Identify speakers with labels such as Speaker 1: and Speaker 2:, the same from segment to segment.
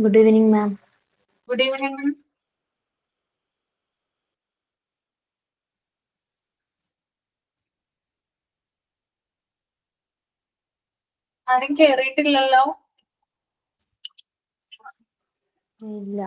Speaker 1: Good evening, ma'am.
Speaker 2: Good evening. ആരും കേറിയിട്ടില്ലല്ലോ.
Speaker 1: ഇല്ല.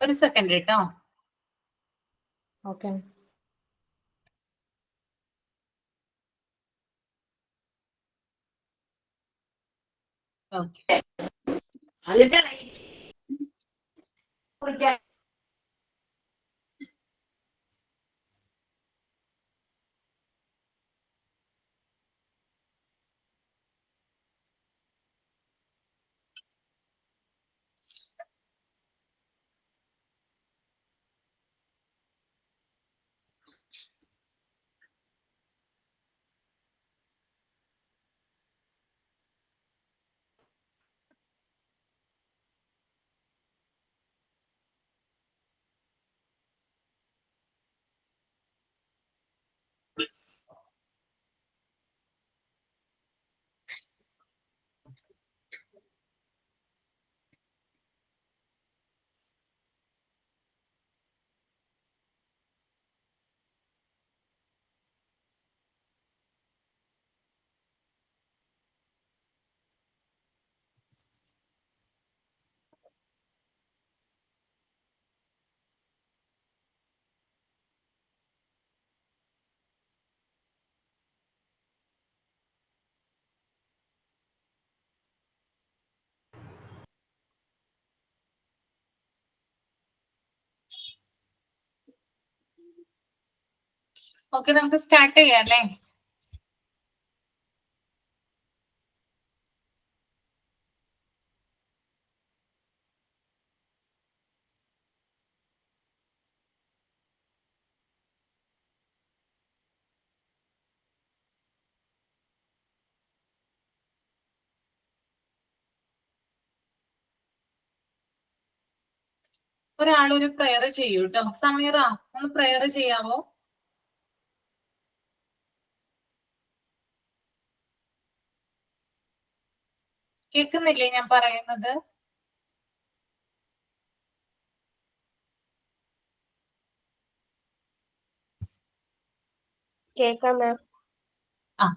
Speaker 2: ഒരു സെക്കൻഡ് കേട്ടോ.
Speaker 1: Okay.
Speaker 2: ഓക്കെ. ഓക്കെ, നമുക്ക് സ്റ്റാർട്ട് ചെയ്യാം അല്ലേ? ഒരാളൊരു പ്രയർ ചെയ്യൂ കേട്ടോ. സമീറ, ഒന്ന് പ്രയർ ചെയ്യാവോ? കേൾക്കുന്നില്ലേ ഞാൻ പറയുന്നത്?
Speaker 1: കേൾക്കാം മാം.
Speaker 2: ആ,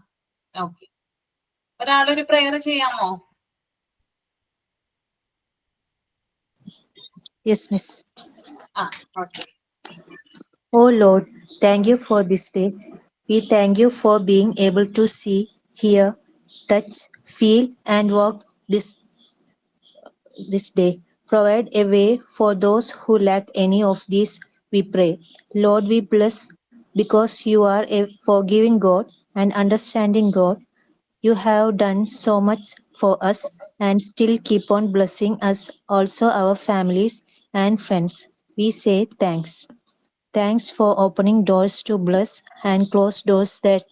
Speaker 2: ഓക്കെ. ഒരാളൊരു പ്രയർ ചെയ്യാമോ?
Speaker 3: Yes, Miss.
Speaker 2: Okay.
Speaker 3: Oh Lord, thank you for this day. We thank you for being able to see, hear, touch, feel, and walk this day. Provide a way for those who lack any of these, we pray. Lord, we bless because you are a forgiving God and understanding God. You have done so much for us and still keep on blessing us, also our families and friends. We say thanks. Thanks for opening doors to bless and close doors that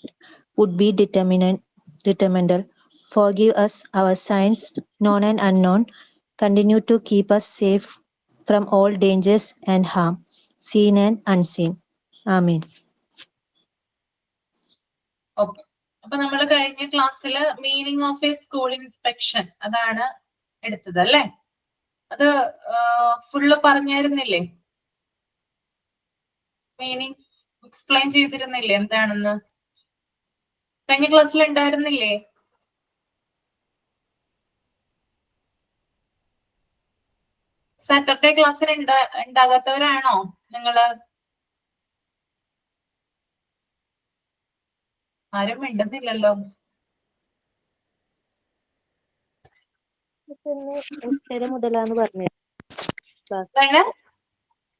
Speaker 3: would be detrimental. Forgive us our sins, known and unknown. Continue to keep us safe from all dangers and harm, seen and unseen. Amen.
Speaker 2: Okay. അപ്പൊ നമ്മൾ കഴിഞ്ഞ ക്ലാസ്സിൽ meaning of A school inspection അതാണ് എടുത്തത് അല്ലേ? അത് full പറഞ്ഞായിരുന്നില്ലേ? Meaning explain ചെയ്തിരുന്നില്ലേ എന്താണെന്ന്? കഴിഞ്ഞ ക്ലാസ്സിൽ ഉണ്ടായിരുന്നില്ലേ? സാറ്റർഡേ ക്ലാസ്സിൽ ഉണ്ടാകാത്തവരാണോ നിങ്ങള്? ആരും മിണ്ടുന്നില്ലല്ലോ.
Speaker 3: മുതലാന്ന് പറഞ്ഞു.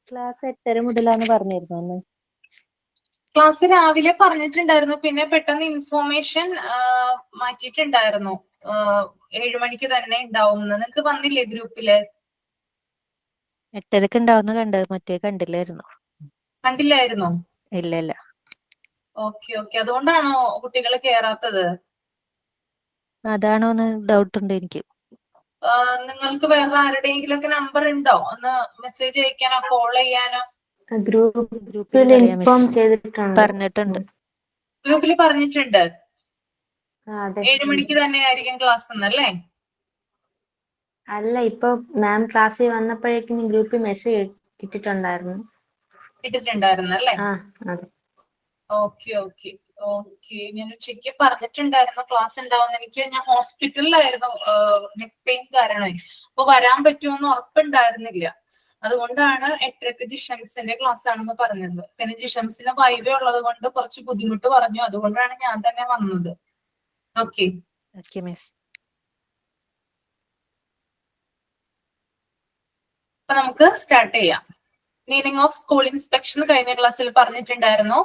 Speaker 3: ക്ലാസ് 8:30 മുതലാന്ന് പറഞ്ഞിരുന്നു അന്ന്.
Speaker 2: ക്ലാസ് രാവിലെ പറഞ്ഞിട്ടുണ്ടായിരുന്നു, പിന്നെ പെട്ടെന്ന് ഇൻഫോർമേഷൻ മാറ്റിയിട്ടുണ്ടായിരുന്നു. 7 മണിക്ക് തന്നെ ഉണ്ടാവും. നിങ്ങക്ക് വന്നില്ലേ ഗ്രൂപ്പില്?
Speaker 3: 8:30 ഉണ്ടാവുന്ന കണ്ടത്, മറ്റേ കണ്ടില്ലായിരുന്നു.
Speaker 2: കണ്ടില്ലായിരുന്നോ?
Speaker 3: ഇല്ല.
Speaker 2: ഓക്കെ. അതുകൊണ്ടാണോ കുട്ടികൾ കേറാത്തത്?
Speaker 3: അതാണോന്ന് ഡൗട്ട് ഉണ്ട് എനിക്ക്.
Speaker 2: നിങ്ങൾക്ക് വേറെ ആരുടെയെങ്കിലും ഒക്കെ നമ്പർ ഉണ്ടോ? ഒന്ന് മെസ്സേജ് അയക്കാനോ കോൾ ചെയ്യാനോ?
Speaker 1: ഗ്രൂപ്പിൽ ഇൻഫോം ചെയ്തിട്ടുണ്ട്.
Speaker 3: പറഞ്ഞിട്ടുണ്ട്.
Speaker 2: ഗ്രൂപ്പിൽ പറഞ്ഞിട്ടുണ്ട്
Speaker 1: അതെ.
Speaker 2: 7 മണിക്ക് തന്നെ ആയിരിക്കും ക്ലാസ് എന്നല്ലേ?
Speaker 1: അല്ല, ഇപ്പൊ മാം ക്ലാസ്സിൽ വന്നപ്പോഴേക്കും ഗ്രൂപ്പിൽ മെസ്സേജ് ഇട്ടിട്ടുണ്ടായിരുന്നു.
Speaker 2: ഇട്ടിട്ടുണ്ടായിരുന്നല്ലേ?
Speaker 1: അതെ.
Speaker 2: ഓക്കെ. ഞാൻ ഉച്ചയ്ക്ക് പറഞ്ഞിട്ടുണ്ടായിരുന്നു ക്ലാസ് ഉണ്ടാവുന്ന. ഞാൻ ഹോസ്പിറ്റലിലായിരുന്നു നെക്ക് പെയിൻ കാരണമായി. അപ്പൊ വരാൻ പറ്റുമെന്ന് ഉറപ്പുണ്ടായിരുന്നില്ല. അതുകൊണ്ടാണ് 8:30 ജിഷംസിന്റെ ക്ലാസ് ആണെന്ന് പറഞ്ഞത്. പിന്നെ ജിഷംസിന് വൈവേ ഉള്ളത് കൊണ്ട് കുറച്ച് ബുദ്ധിമുട്ട് പറഞ്ഞു. അതുകൊണ്ടാണ് ഞാൻ തന്നെ വന്നത്. Okay
Speaker 3: miss.
Speaker 2: അപ്പൊ നമുക്ക് സ്റ്റാർട്ട് ചെയ്യാം. മീനിങ് ഓഫ് സ്കൂൾ ഇൻസ്പെക്ഷൻ കഴിഞ്ഞ ക്ലാസ്സിൽ പറഞ്ഞിട്ടുണ്ടായിരുന്നു.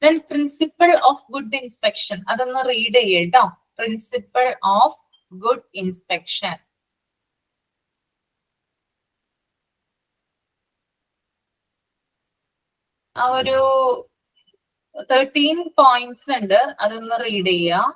Speaker 2: Then principle of good inspection, അതൊന്ന് റീഡ് ചെയ്യട്ടോ. Principle of good inspection. ഒരു 13 പോയിന്റ്സ് ഉണ്ട്, അതൊന്ന് റീഡ് ചെയ്യാം.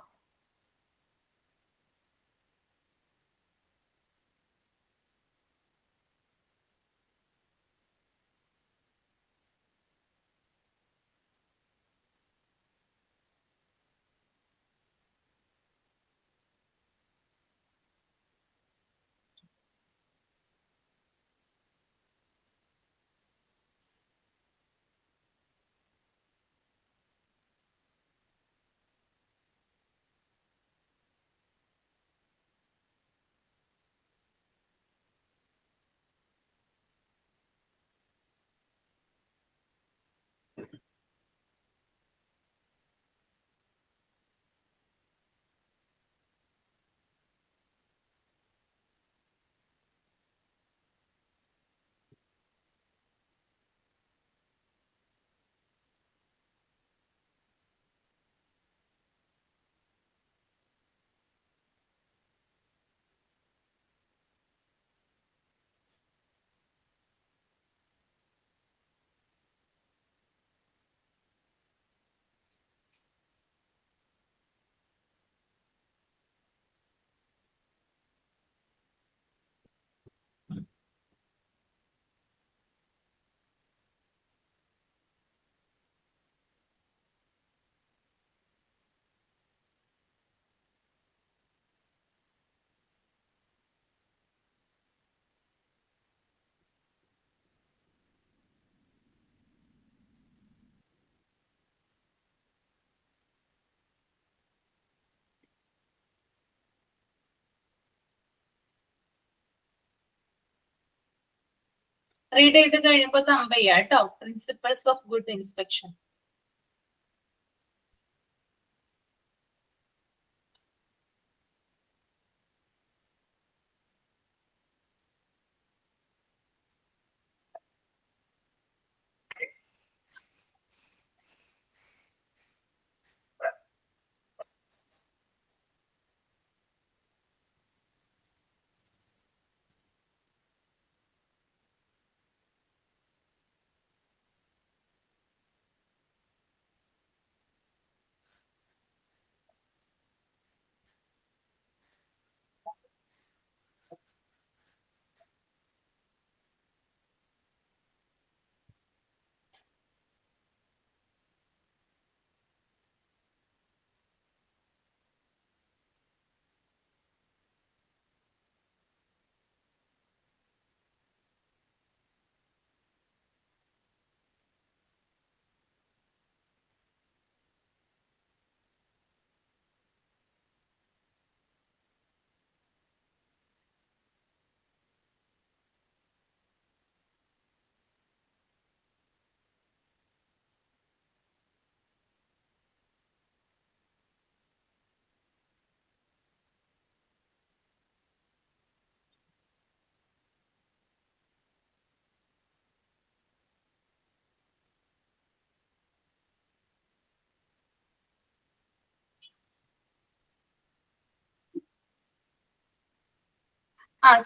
Speaker 2: റീഡ് ചെയ്ത് കഴിയുമ്പോൾ തമ്പ് ചെയ്യാം കേട്ടോ. Principles of good inspection.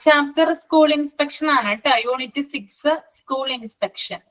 Speaker 2: Chapter school inspection ആണ് കേട്ടോ. Unit 6 school inspection.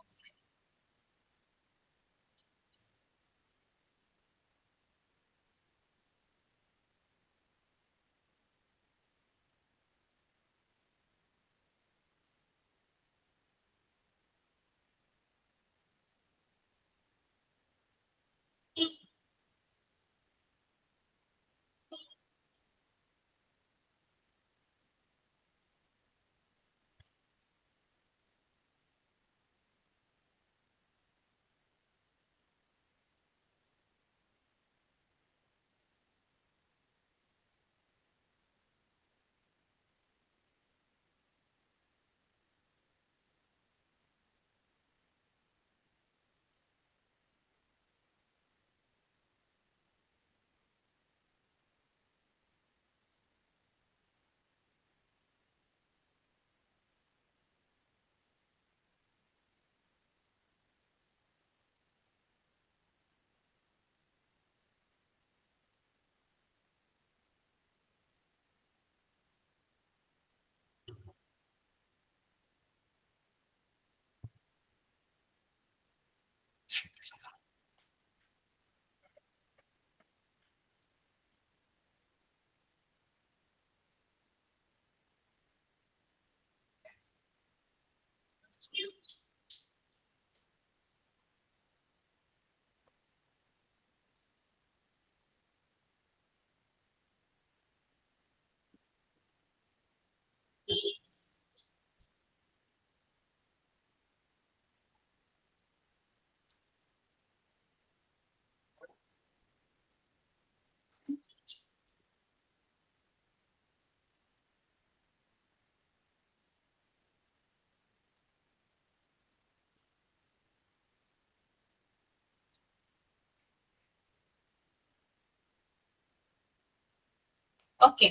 Speaker 2: ഓക്കെ,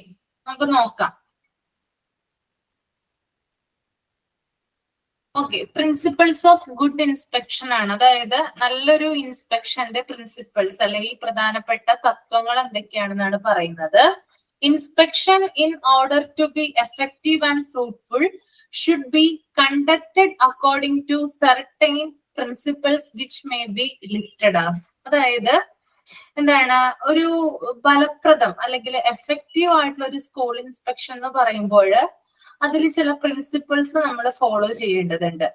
Speaker 2: നമുക്ക് നോക്കാം. Okay, principles of good inspection ആണ്. അതായത് നല്ലൊരു ഇൻസ്പെക്ഷന്റെ പ്രിൻസിപ്പിൾസ് അല്ലെങ്കിൽ പ്രധാനപ്പെട്ട തത്വങ്ങൾ എന്തൊക്കെയാണെന്നാണ് പറയുന്നത്. Inspection in order to be effective and fruitful should be conducted according to certain principles which may be listed as. അതായത് എന്താണ്, ഒരു ഫലപ്രദം അല്ലെങ്കിൽ എഫക്റ്റീവ് ആയിട്ടുള്ള ഒരു സ്കൂൾ ഇൻസ്പെക്ഷൻ എന്ന് പറയുമ്പോൾ അതിൽ ചില പ്രിൻസിപ്പിൾസ് നമ്മൾ ഫോളോ ചെയ്യേണ്ടതുണ്ട്.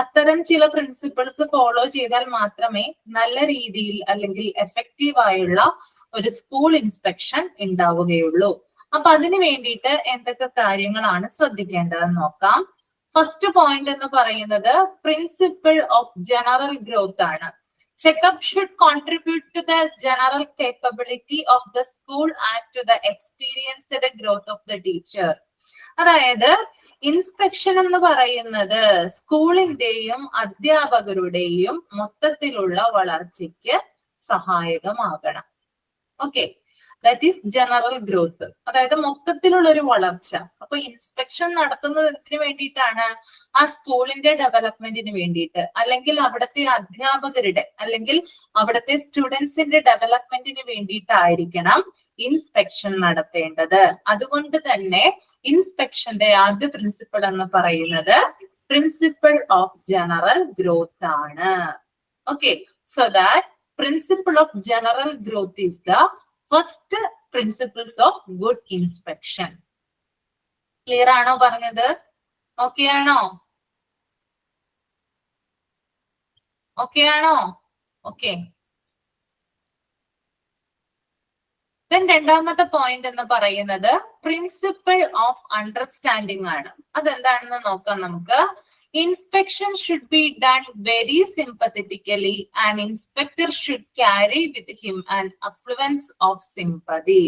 Speaker 2: അത്തരം ചില പ്രിൻസിപ്പിൾസ് ഫോളോ ചെയ്താൽ മാത്രമേ നല്ല രീതിയിൽ അല്ലെങ്കിൽ എഫക്റ്റീവ് ആയുള്ള ഒരു സ്കൂൾ ഇൻസ്പെക്ഷൻ ഉണ്ടാവുകയുള്ളൂ. അപ്പൊ അതിന് വേണ്ടിയിട്ട് എന്തൊക്കെ കാര്യങ്ങളാണ് ശ്രദ്ധിക്കേണ്ടതെന്ന് നോക്കാം. ഫസ്റ്റ് പോയിന്റ് എന്ന് പറയുന്നത് പ്രിൻസിപ്പിൾ ഓഫ് ജനറൽ ഗ്രോത്ത് ആണ്. Checkup should contribute to the general capability of the school and to the experienced growth of the teacher. അതായത് ഇൻസ്പെക്ഷൻ എന്ന് പറയുന്നത് സ്കൂളിന്റെയും അധ്യാപകരുടെയും മൊത്തത്തിലുള്ള വളർച്ചയ്ക്ക് സഹായകമാകണം. Okay, that is general growth, അതായത് മൊത്തത്തിലുള്ള ഒരു വളർച്ച. അപ്പൊ ഇൻസ്പെക്ഷൻ നടത്തുന്നത് എന്തിനു വേണ്ടിയിട്ടാണ്? ആ സ്കൂളിന്റെ ഡെവലപ്മെന്റിന് വേണ്ടിയിട്ട്, അല്ലെങ്കിൽ അവിടുത്തെ അധ്യാപകരുടെ അല്ലെങ്കിൽ അവിടുത്തെ സ്റ്റുഡൻസിന്റെ ഡെവലപ്മെന്റിന് വേണ്ടിയിട്ടായിരിക്കണം ഇൻസ്പെക്ഷൻ നടത്തേണ്ടത്. അതുകൊണ്ട് തന്നെ ഇൻസ്പെക്ഷന്റെ ആദ്യ പ്രിൻസിപ്പിൾ എന്ന് പറയുന്നത് പ്രിൻസിപ്പിൾ ഓഫ് ജനറൽ ഗ്രോത്ത് ആണ്. Okay, so that principle of general growth is the first principles of good inspection. Clear ആണോ പറഞ്ഞത്? ഓക്കെ ആണോ? ഓക്കെ ആണോ? ഓക്കെ. രണ്ടാമത്തെ പോയിന്റ് എന്ന് പറയുന്നത് പ്രിൻസിപ്പിൾ ഓഫ് അണ്ടർസ്റ്റാൻഡിംഗ് ആണ്. അതെന്താണെന്ന് നോക്കാം നമുക്ക്. Inspection should be done very sympathetically and inspector should carry with him and affluence of sympathy.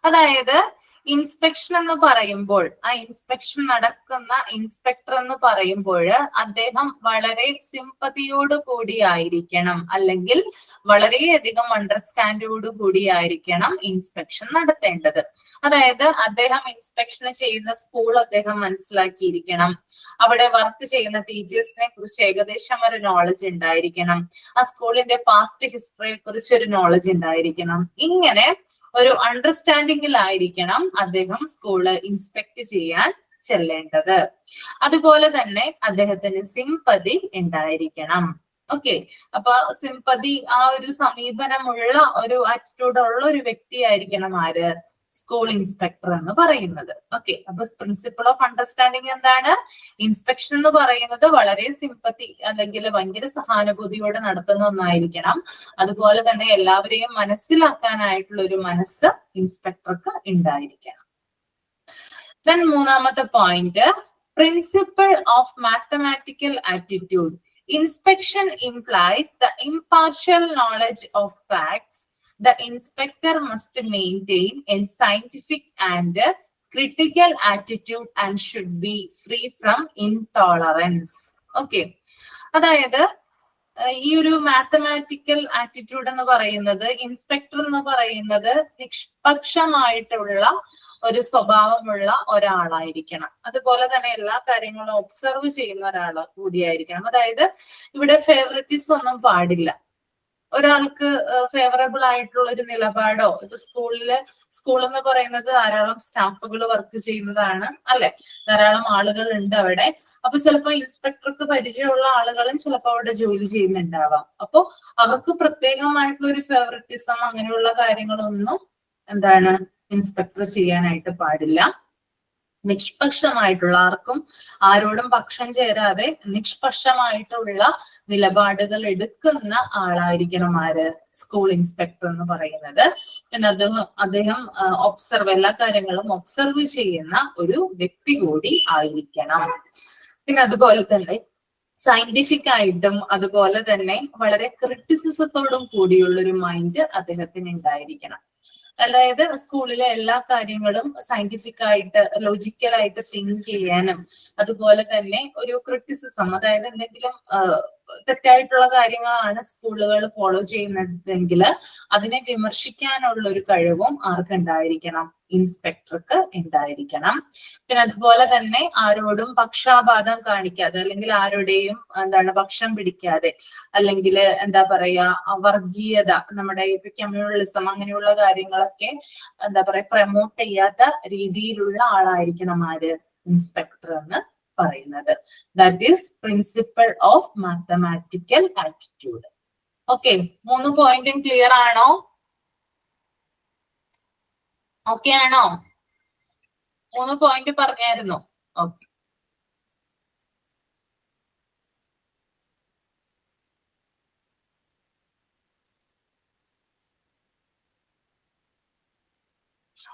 Speaker 2: അതായത് ഇൻസ്പെക്ഷൻ എന്ന് പറയുമ്പോൾ ആ ഇൻസ്പെക്ഷൻ നടക്കുന്ന ഇൻസ്പെക്ടർ എന്ന് പറയുമ്പോൾ അദ്ദേഹം വളരെ സിംപതിയോട് കൂടിയായിരിക്കണം, അല്ലെങ്കിൽ വളരെയധികം അണ്ടർസ്റ്റാൻഡോട് കൂടിയായിരിക്കണം ഇൻസ്പെക്ഷൻ നടത്തേണ്ടത്. അതായത് അദ്ദേഹം ഇൻസ്പെക്ഷൻ ചെയ്യുന്ന സ്കൂൾ അദ്ദേഹം മനസ്സിലാക്കിയിരിക്കണം, അവിടെ വർക്ക് ചെയ്യുന്ന ടീച്ചേഴ്സിനെ കുറിച്ച് ഏകദേശം ഒരു നോളജ് ഉണ്ടായിരിക്കണം, ആ സ്കൂളിന്റെ പാസ്റ്റ് ഹിസ്റ്ററിയെ കുറിച്ച് ഒരു നോളജ് ഉണ്ടായിരിക്കണം. ഇങ്ങനെ ഒരു അണ്ടർസ്റ്റാൻഡിങ്ങിലായിരിക്കണം അദ്ദേഹം സ്കൂള് ഇൻസ്പെക്ട് ചെയ്യാൻ ചെല്ലേണ്ടത്. അതുപോലെ തന്നെ അദ്ദേഹത്തിന് സിംപതി ഉണ്ടായിരിക്കണം. ഓക്കെ, അപ്പൊ സിംപതി, ആ ഒരു സമീപനമുള്ള ഒരു ആറ്റിറ്റ്യൂഡ് ഉള്ള ഒരു വ്യക്തിയായിരിക്കണം ആര്, സ്കൂൾ ഇൻസ്പെക്ടർ എന്ന് പറയുന്നത്. ഓക്കെ, അപ്പൊ പ്രിൻസിപ്പിൾ ഓഫ് അണ്ടർസ്റ്റാൻഡിങ് എന്താണ്? ഇൻസ്പെക്ഷൻ എന്ന് പറയുന്നത് വളരെ സിംപതി അല്ലെങ്കിൽ ഭയങ്കര സഹാനുഭൂതിയോടെ നടത്തുന്ന ഒന്നായിരിക്കണം. അതുപോലെ തന്നെ എല്ലാവരെയും മനസ്സിലാക്കാനായിട്ടുള്ള ഒരു മനസ്സ് ഇൻസ്പെക്ടർക്ക് ഉണ്ടായിരിക്കണം. ദെൻ മൂന്നാമത്തെ point, principle of mathematical attitude. Inspection implies the impartial knowledge of facts. The inspector must maintain a scientific and critical attitude and should be free from intolerance. Okay, അതായത് ഈ ഒരു മാത്തമാറ്റിക്കൽ ആറ്റിറ്റ്യൂഡ് എന്ന് പറയുന്നത്, inspector എന്ന് പറയുന്നത് നിഷ്പക്ഷമായിട്ടുള്ള ഒരു സ്വഭാവമുള്ള ഒരാളായിരിക്കണം. അതുപോലെ തന്നെ എല്ലാ കാര്യങ്ങളും ഒബ്സർവ് ചെയ്യുന്ന ഒരാൾ കൂടിയായിരിക്കണം. അതായത് ഇവിടെ ഫേവററ്റിസം ഒന്നും പാടില്ല. ഒരാൾക്ക് ഫേവറബിൾ ആയിട്ടുള്ള ഒരു നിലപാടോ, ഇപ്പൊ സ്കൂൾ എന്ന് പറയുന്നത് ധാരാളം സ്റ്റാഫുകൾ വർക്ക് ചെയ്യുന്നതാണ് അല്ലെ, ധാരാളം ആളുകൾ ഉണ്ട് അവിടെ. അപ്പൊ ചിലപ്പോ ഇൻസ്പെക്ടർക്ക് പരിചയമുള്ള ആളുകളും ചിലപ്പോ അവിടെ ജോലി ചെയ്യുന്നുണ്ടാവാം. അപ്പൊ അവർക്ക് പ്രത്യേകമായിട്ടുള്ള ഒരു ഫേവററ്റിസം അങ്ങനെയുള്ള കാര്യങ്ങളൊന്നും എന്താണ് ഇൻസ്പെക്ടർ ചെയ്യാനായിട്ട് പാടില്ല. നിഷ്പക്ഷമായിട്ടുള്ള, ആർക്കും ആരോടും പക്ഷം ചേരാതെ നിഷ്പക്ഷമായിട്ടുള്ള നിലപാടുകൾ എടുക്കുന്ന ആളായിരിക്കണം ആര്, സ്കൂൾ ഇൻസ്പെക്ടർ എന്ന് പറയുന്നത്. പിന്നെ അദ്ദേഹം എല്ലാ കാര്യങ്ങളും ഒബ്സർവ് ചെയ്യുന്ന ഒരു വ്യക്തി കൂടി ആയിരിക്കണം. പിന്നെ അതുപോലെ തന്നെ സയന്റിഫിക് ആയിട്ടും അതുപോലെ തന്നെ വളരെ ക്രിറ്റിസിസത്തോടും കൂടിയുള്ള ഒരു മൈൻഡ് അദ്ദേഹത്തിന് ഉണ്ടായിരിക്കണം. അതായത് സ്കൂളിലെ എല്ലാ കാര്യങ്ങളും സയന്റിഫിക് ആയിട്ട് ലോജിക്കലായിട്ട് തിങ്ക് ചെയ്യാനും, അതുപോലെ തന്നെ ഒരു ക്രിറ്റിസിസം, അതായത് എന്തെങ്കിലും തെറ്റായിട്ടുള്ള കാര്യങ്ങളാണ് സ്കൂളുകൾ ഫോളോ ചെയ്യുന്നതെങ്കിൽ അതിനെ വിമർശിക്കാനുള്ള ഒരു കഴിവും ആർക്കുണ്ടായിരിക്കണം, ഇൻസ്പെക്ടർക്ക് ഉണ്ടായിരിക്കണം. പിന്നെ അതുപോലെ തന്നെ ആരോടും പക്ഷാപാതം കാണിക്കാതെ അല്ലെങ്കിൽ ആരുടെയും പക്ഷം പിടിക്കാതെ, അല്ലെങ്കിൽ എന്താ പറയാ വർഗീയത, നമ്മുടെ ഇപ്പൊ കമ്മ്യൂണലിസം അങ്ങനെയുള്ള കാര്യങ്ങളൊക്കെ പ്രമോട്ട് ചെയ്യാത്ത രീതിയിലുള്ള ആളായിരിക്കണം ആര്, ഇൻസ്പെക്ടർ എന്ന് പറയുന്നത്. That is principle of mathematical attitude. Okay, 3 പോയിന്റും ക്ലിയർ ആണോ? ഓക്കെ ആണോ? 3 പോയിന്റ് പറഞ്ഞായിരുന്നു. ഓക്കെ,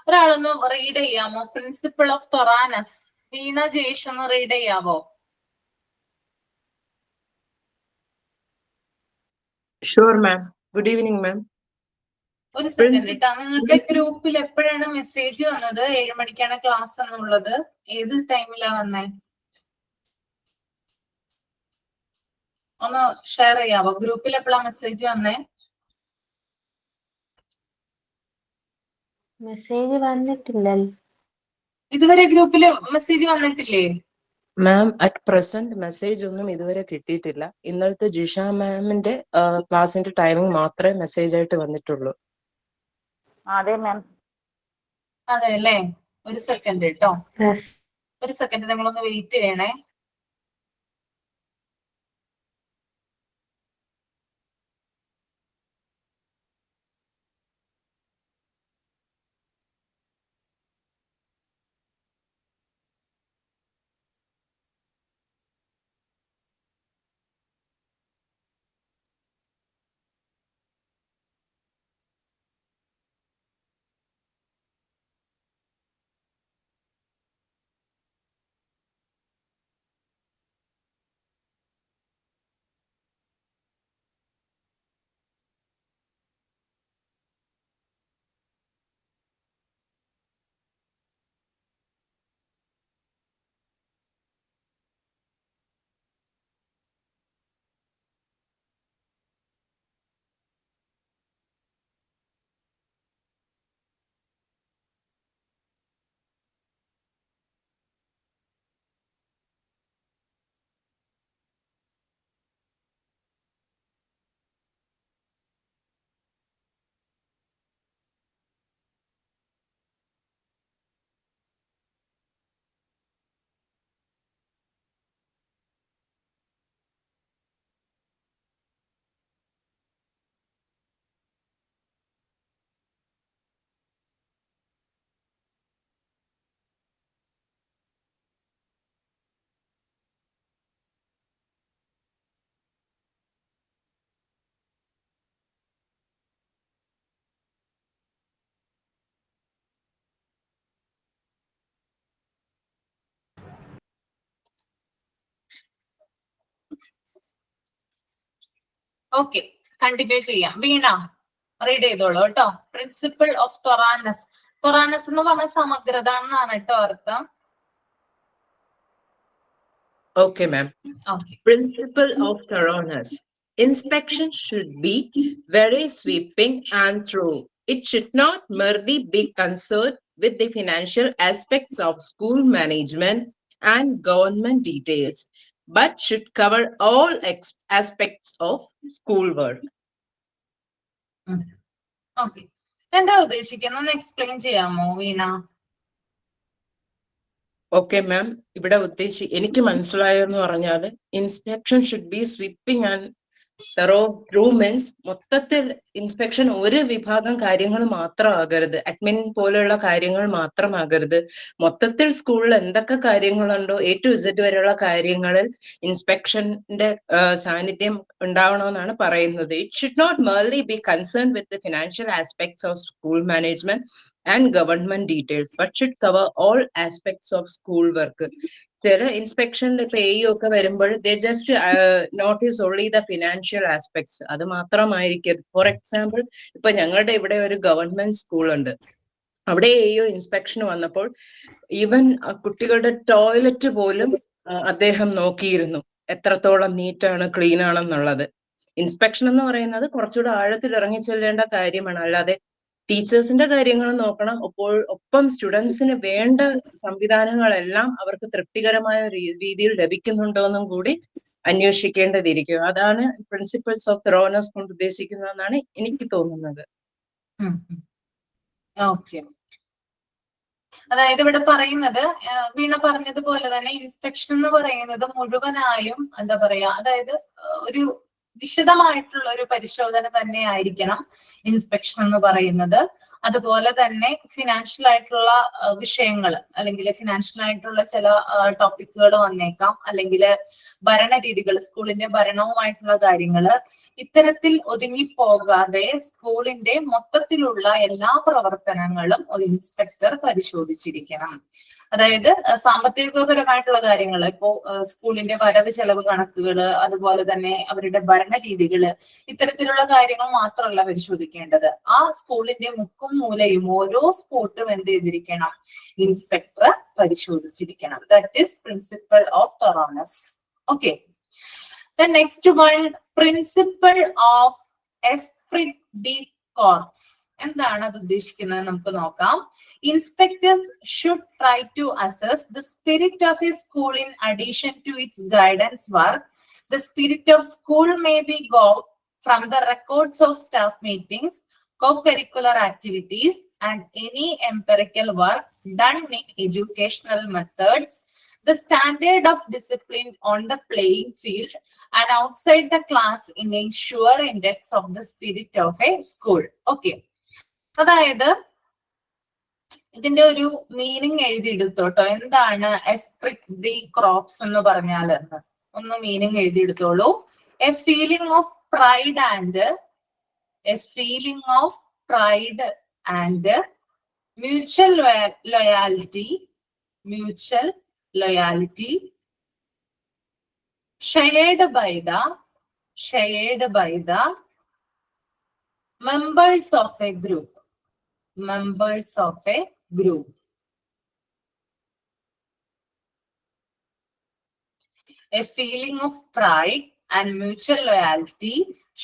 Speaker 2: ഒരാളൊന്ന് റീഡ് ചെയ്യാമോ? Principle of thoroughness. Veena Jayesh ഒന്ന് റീഡ് ചെയ്യാവോ?
Speaker 4: Sure, ma'am. Good evening, ma'am.
Speaker 2: ഒരു സെക്കൻഡ് കേട്ടോ, നിങ്ങളുടെ ഗ്രൂപ്പിൽ എപ്പോഴാണ് മെസ്സേജ് വന്നത് 7 മണിക്കാണ് ക്ലാസ് എന്നുള്ളത്? ഏത് ടൈമിലാ വന്നേ? ഒന്ന് ഷെയർ ചെയ്യാവോ? ഗ്രൂപ്പിൽ എപ്പോഴാ മെസ്സേജ് വന്നേ?
Speaker 1: മെസ്സേജ് വന്നിട്ടില്ല.
Speaker 2: ഇതുവരെ ഗ്രൂപ്പിൽ മെസ്സേജ് വന്നിട്ടില്ലേ?
Speaker 4: മാം, അറ്റ് പ്രസന്റ് മെസ്സേജ് ഒന്നും ഇതുവരെ കിട്ടിയിട്ടില്ല. ഇന്നലത്തെ ജിഷ മാമിന്റെ ക്ലാസിന്റെ ടൈമിംഗ് മാത്രമേ മെസ്സേജ് ആയിട്ട് വന്നിട്ടുള്ളൂ.
Speaker 5: അതെ മാം.
Speaker 2: അതെ അല്ലേ? ഒരു സെക്കൻഡ് കേട്ടോ,
Speaker 1: Yes.
Speaker 2: ഒരു സെക്കൻഡ്, നിങ്ങളൊന്ന് വെയിറ്റ് ചെയ്യണേ. ഓക്കെ, കണ്ടിന്യൂ ചെയ്യാം. വീണ റീഡ് ചെയ്തോളൂ കേട്ടോ. Principle of തൊറാനസ്. തൊറാനസ് എന്ന് പറഞ്ഞ സമഗ്രത എന്നാണ് കേട്ടോ അർത്ഥം.
Speaker 4: Okay, ma'am.
Speaker 2: Okay.
Speaker 4: Principle of thoroughness. Inspection should be very sweeping and thorough. It should not merely be concerned with the financial aspects of school management and government details, but should cover all aspects of schoolwork.
Speaker 2: Okay, എന്താ ഉദ്ദേശിക്കുന്നത് explain ചെയ്യാമോ വീണ?
Speaker 4: Okay ma'am, ഇവിടെ എനിക്ക് മനസ്സിലായെന്ന് പറഞ്ഞാൽ inspection should B sweeping and തെറോ through means മൊത്തത്തിൽ inspection ഒരു വിഭാഗം കാര്യങ്ങൾ മാത്രമാകരുത്, അഡ്മിൻ പോലെയുള്ള കാര്യങ്ങൾ മാത്രമാകരുത്. മൊത്തത്തിൽ സ്കൂളിൽ എന്തൊക്കെ കാര്യങ്ങളുണ്ടോ A to Z വരെയുള്ള കാര്യങ്ങളിൽ ഇൻസ്പെക്ഷന്റെ സാന്നിധ്യം ഉണ്ടാവണമെന്നാണ് പറയുന്നത്. It should not merely be concerned with the financial aspects of school management and government details, but should cover all aspects of school work. ചില ഇൻസ്പെക്ഷനിൽ ഇപ്പൊ AU ഒക്കെ വരുമ്പോൾ they just notice only the financial aspects. അത് മാത്രമായിരിക്കും. For example, ഇപ്പൊ ഞങ്ങളുടെ ഇവിടെ ഒരു ഗവൺമെന്റ് സ്കൂൾ ഉണ്ട്. അവിടെ AU ഇൻസ്പെക്ഷൻ വന്നപ്പോൾ ഈവൻ കുട്ടികളുടെ ടോയ്ലറ്റ് പോലും അദ്ദേഹം നോക്കിയിരുന്നു, എത്രത്തോളം നീറ്റാണ് ക്ലീൻ ആണെന്നുള്ളത്. ഇൻസ്പെക്ഷൻ എന്ന് പറയുന്നത് കുറച്ചുകൂടെ ആഴത്തിൽ ഇറങ്ങി ചെല്ലേണ്ട കാര്യമാണ്. അല്ലാതെ ടീച്ചേഴ്സിന്റെ കാര്യങ്ങൾ നോക്കണം, ഒപ്പം സ്റ്റുഡൻസിന് വേണ്ട സംവിധാനങ്ങളെല്ലാം അവർക്ക് തൃപ്തികരമായ രീതിയിൽ ലഭിക്കുന്നുണ്ടോ എന്നും കൂടി അന്വേഷിക്കേണ്ടതിരിക്കും. അതാണ് പ്രിൻസിപ്പിൾസ് ഓഫ് ത്രോനസ് കൊണ്ട് ഉദ്ദേശിക്കുന്നതെന്നാണ് എനിക്ക് തോന്നുന്നത്.
Speaker 2: ഓക്കെ, അതായത് ഇവിടെ പറയുന്നത് വീണ പറഞ്ഞതുപോലെ തന്നെ ഇൻസ്പെക്ഷൻ എന്ന് പറയുന്നത് മുഴുവനായും എന്താ പറയാ, അതായത് ഒരു വിശദമായിട്ടുള്ള ഒരു പരിശോധന തന്നെ ആയിരിക്കണം ഇൻസ്പെക്ഷൻ എന്ന് പറയുന്നത്. അതുപോലെ തന്നെ ഫിനാൻഷ്യൽ ആയിട്ടുള്ള വിഷയങ്ങൾ അല്ലെങ്കിൽ ഫിനാൻഷ്യൽ ആയിട്ടുള്ള ചില ടോപ്പിക്കുകൾ വന്നേക്കാം, അല്ലെങ്കിൽ ഭരണരീതികൾ, സ്കൂളിന്റെ ഭരണവുമായിട്ടുള്ള കാര്യങ്ങള്, ഇത്തരത്തിൽ ഒതുങ്ങിപ്പോകാതെ സ്കൂളിന്റെ മൊത്തത്തിലുള്ള എല്ലാ പ്രവർത്തനങ്ങളും ഒരു ഇൻസ്പെക്ടർ പരിശോധിച്ചിരിക്കണം. അതായത് സാമ്പത്തികപരമായിട്ടുള്ള കാര്യങ്ങൾ, ഇപ്പോ സ്കൂളിന്റെ വരവ് ചെലവ് കണക്കുകള്, അതുപോലെ തന്നെ അവരുടെ ഭരണരീതികള്, ഇത്തരത്തിലുള്ള കാര്യങ്ങൾ മാത്രമല്ല പരിശോധിക്കേണ്ടത്. ആ സ്കൂളിന്റെ മുക്കും മൂലയും ഓരോ സ്പോട്ടും എന്ത് ചെയ്തിരിക്കണം, ഇൻസ്പെക്ടർ പരിശോധിച്ചിരിക്കണം. That is principle of thoroughness. Okay, the next one, principle of esprit de corps. എന്താണ് അത് ഉദ്ദേശിക്കുന്നത് നമുക്ക് നോക്കാം. Inspectors should try to assess the spirit of a school in addition to its guidance work. The spirit of school may be got from the records of staff meetings, co-curricular activities, and any empirical work done in educational methods, the standard of discipline on the playing field and outside the class in a sure index of the spirit of a school. Okay, അതായത് ഇതിന്റെ ഒരു meaning എഴുതിയെടുത്തോട്ടോ. എന്താണ് esprit D crops എന്ന് പറഞ്ഞാൽ എന്ന് ഒന്ന് meaning എഴുതിയെടുത്തോളൂ. A feeling of pride and mutual loyalty shared by the members of a group. A feeling of pride and mutual loyalty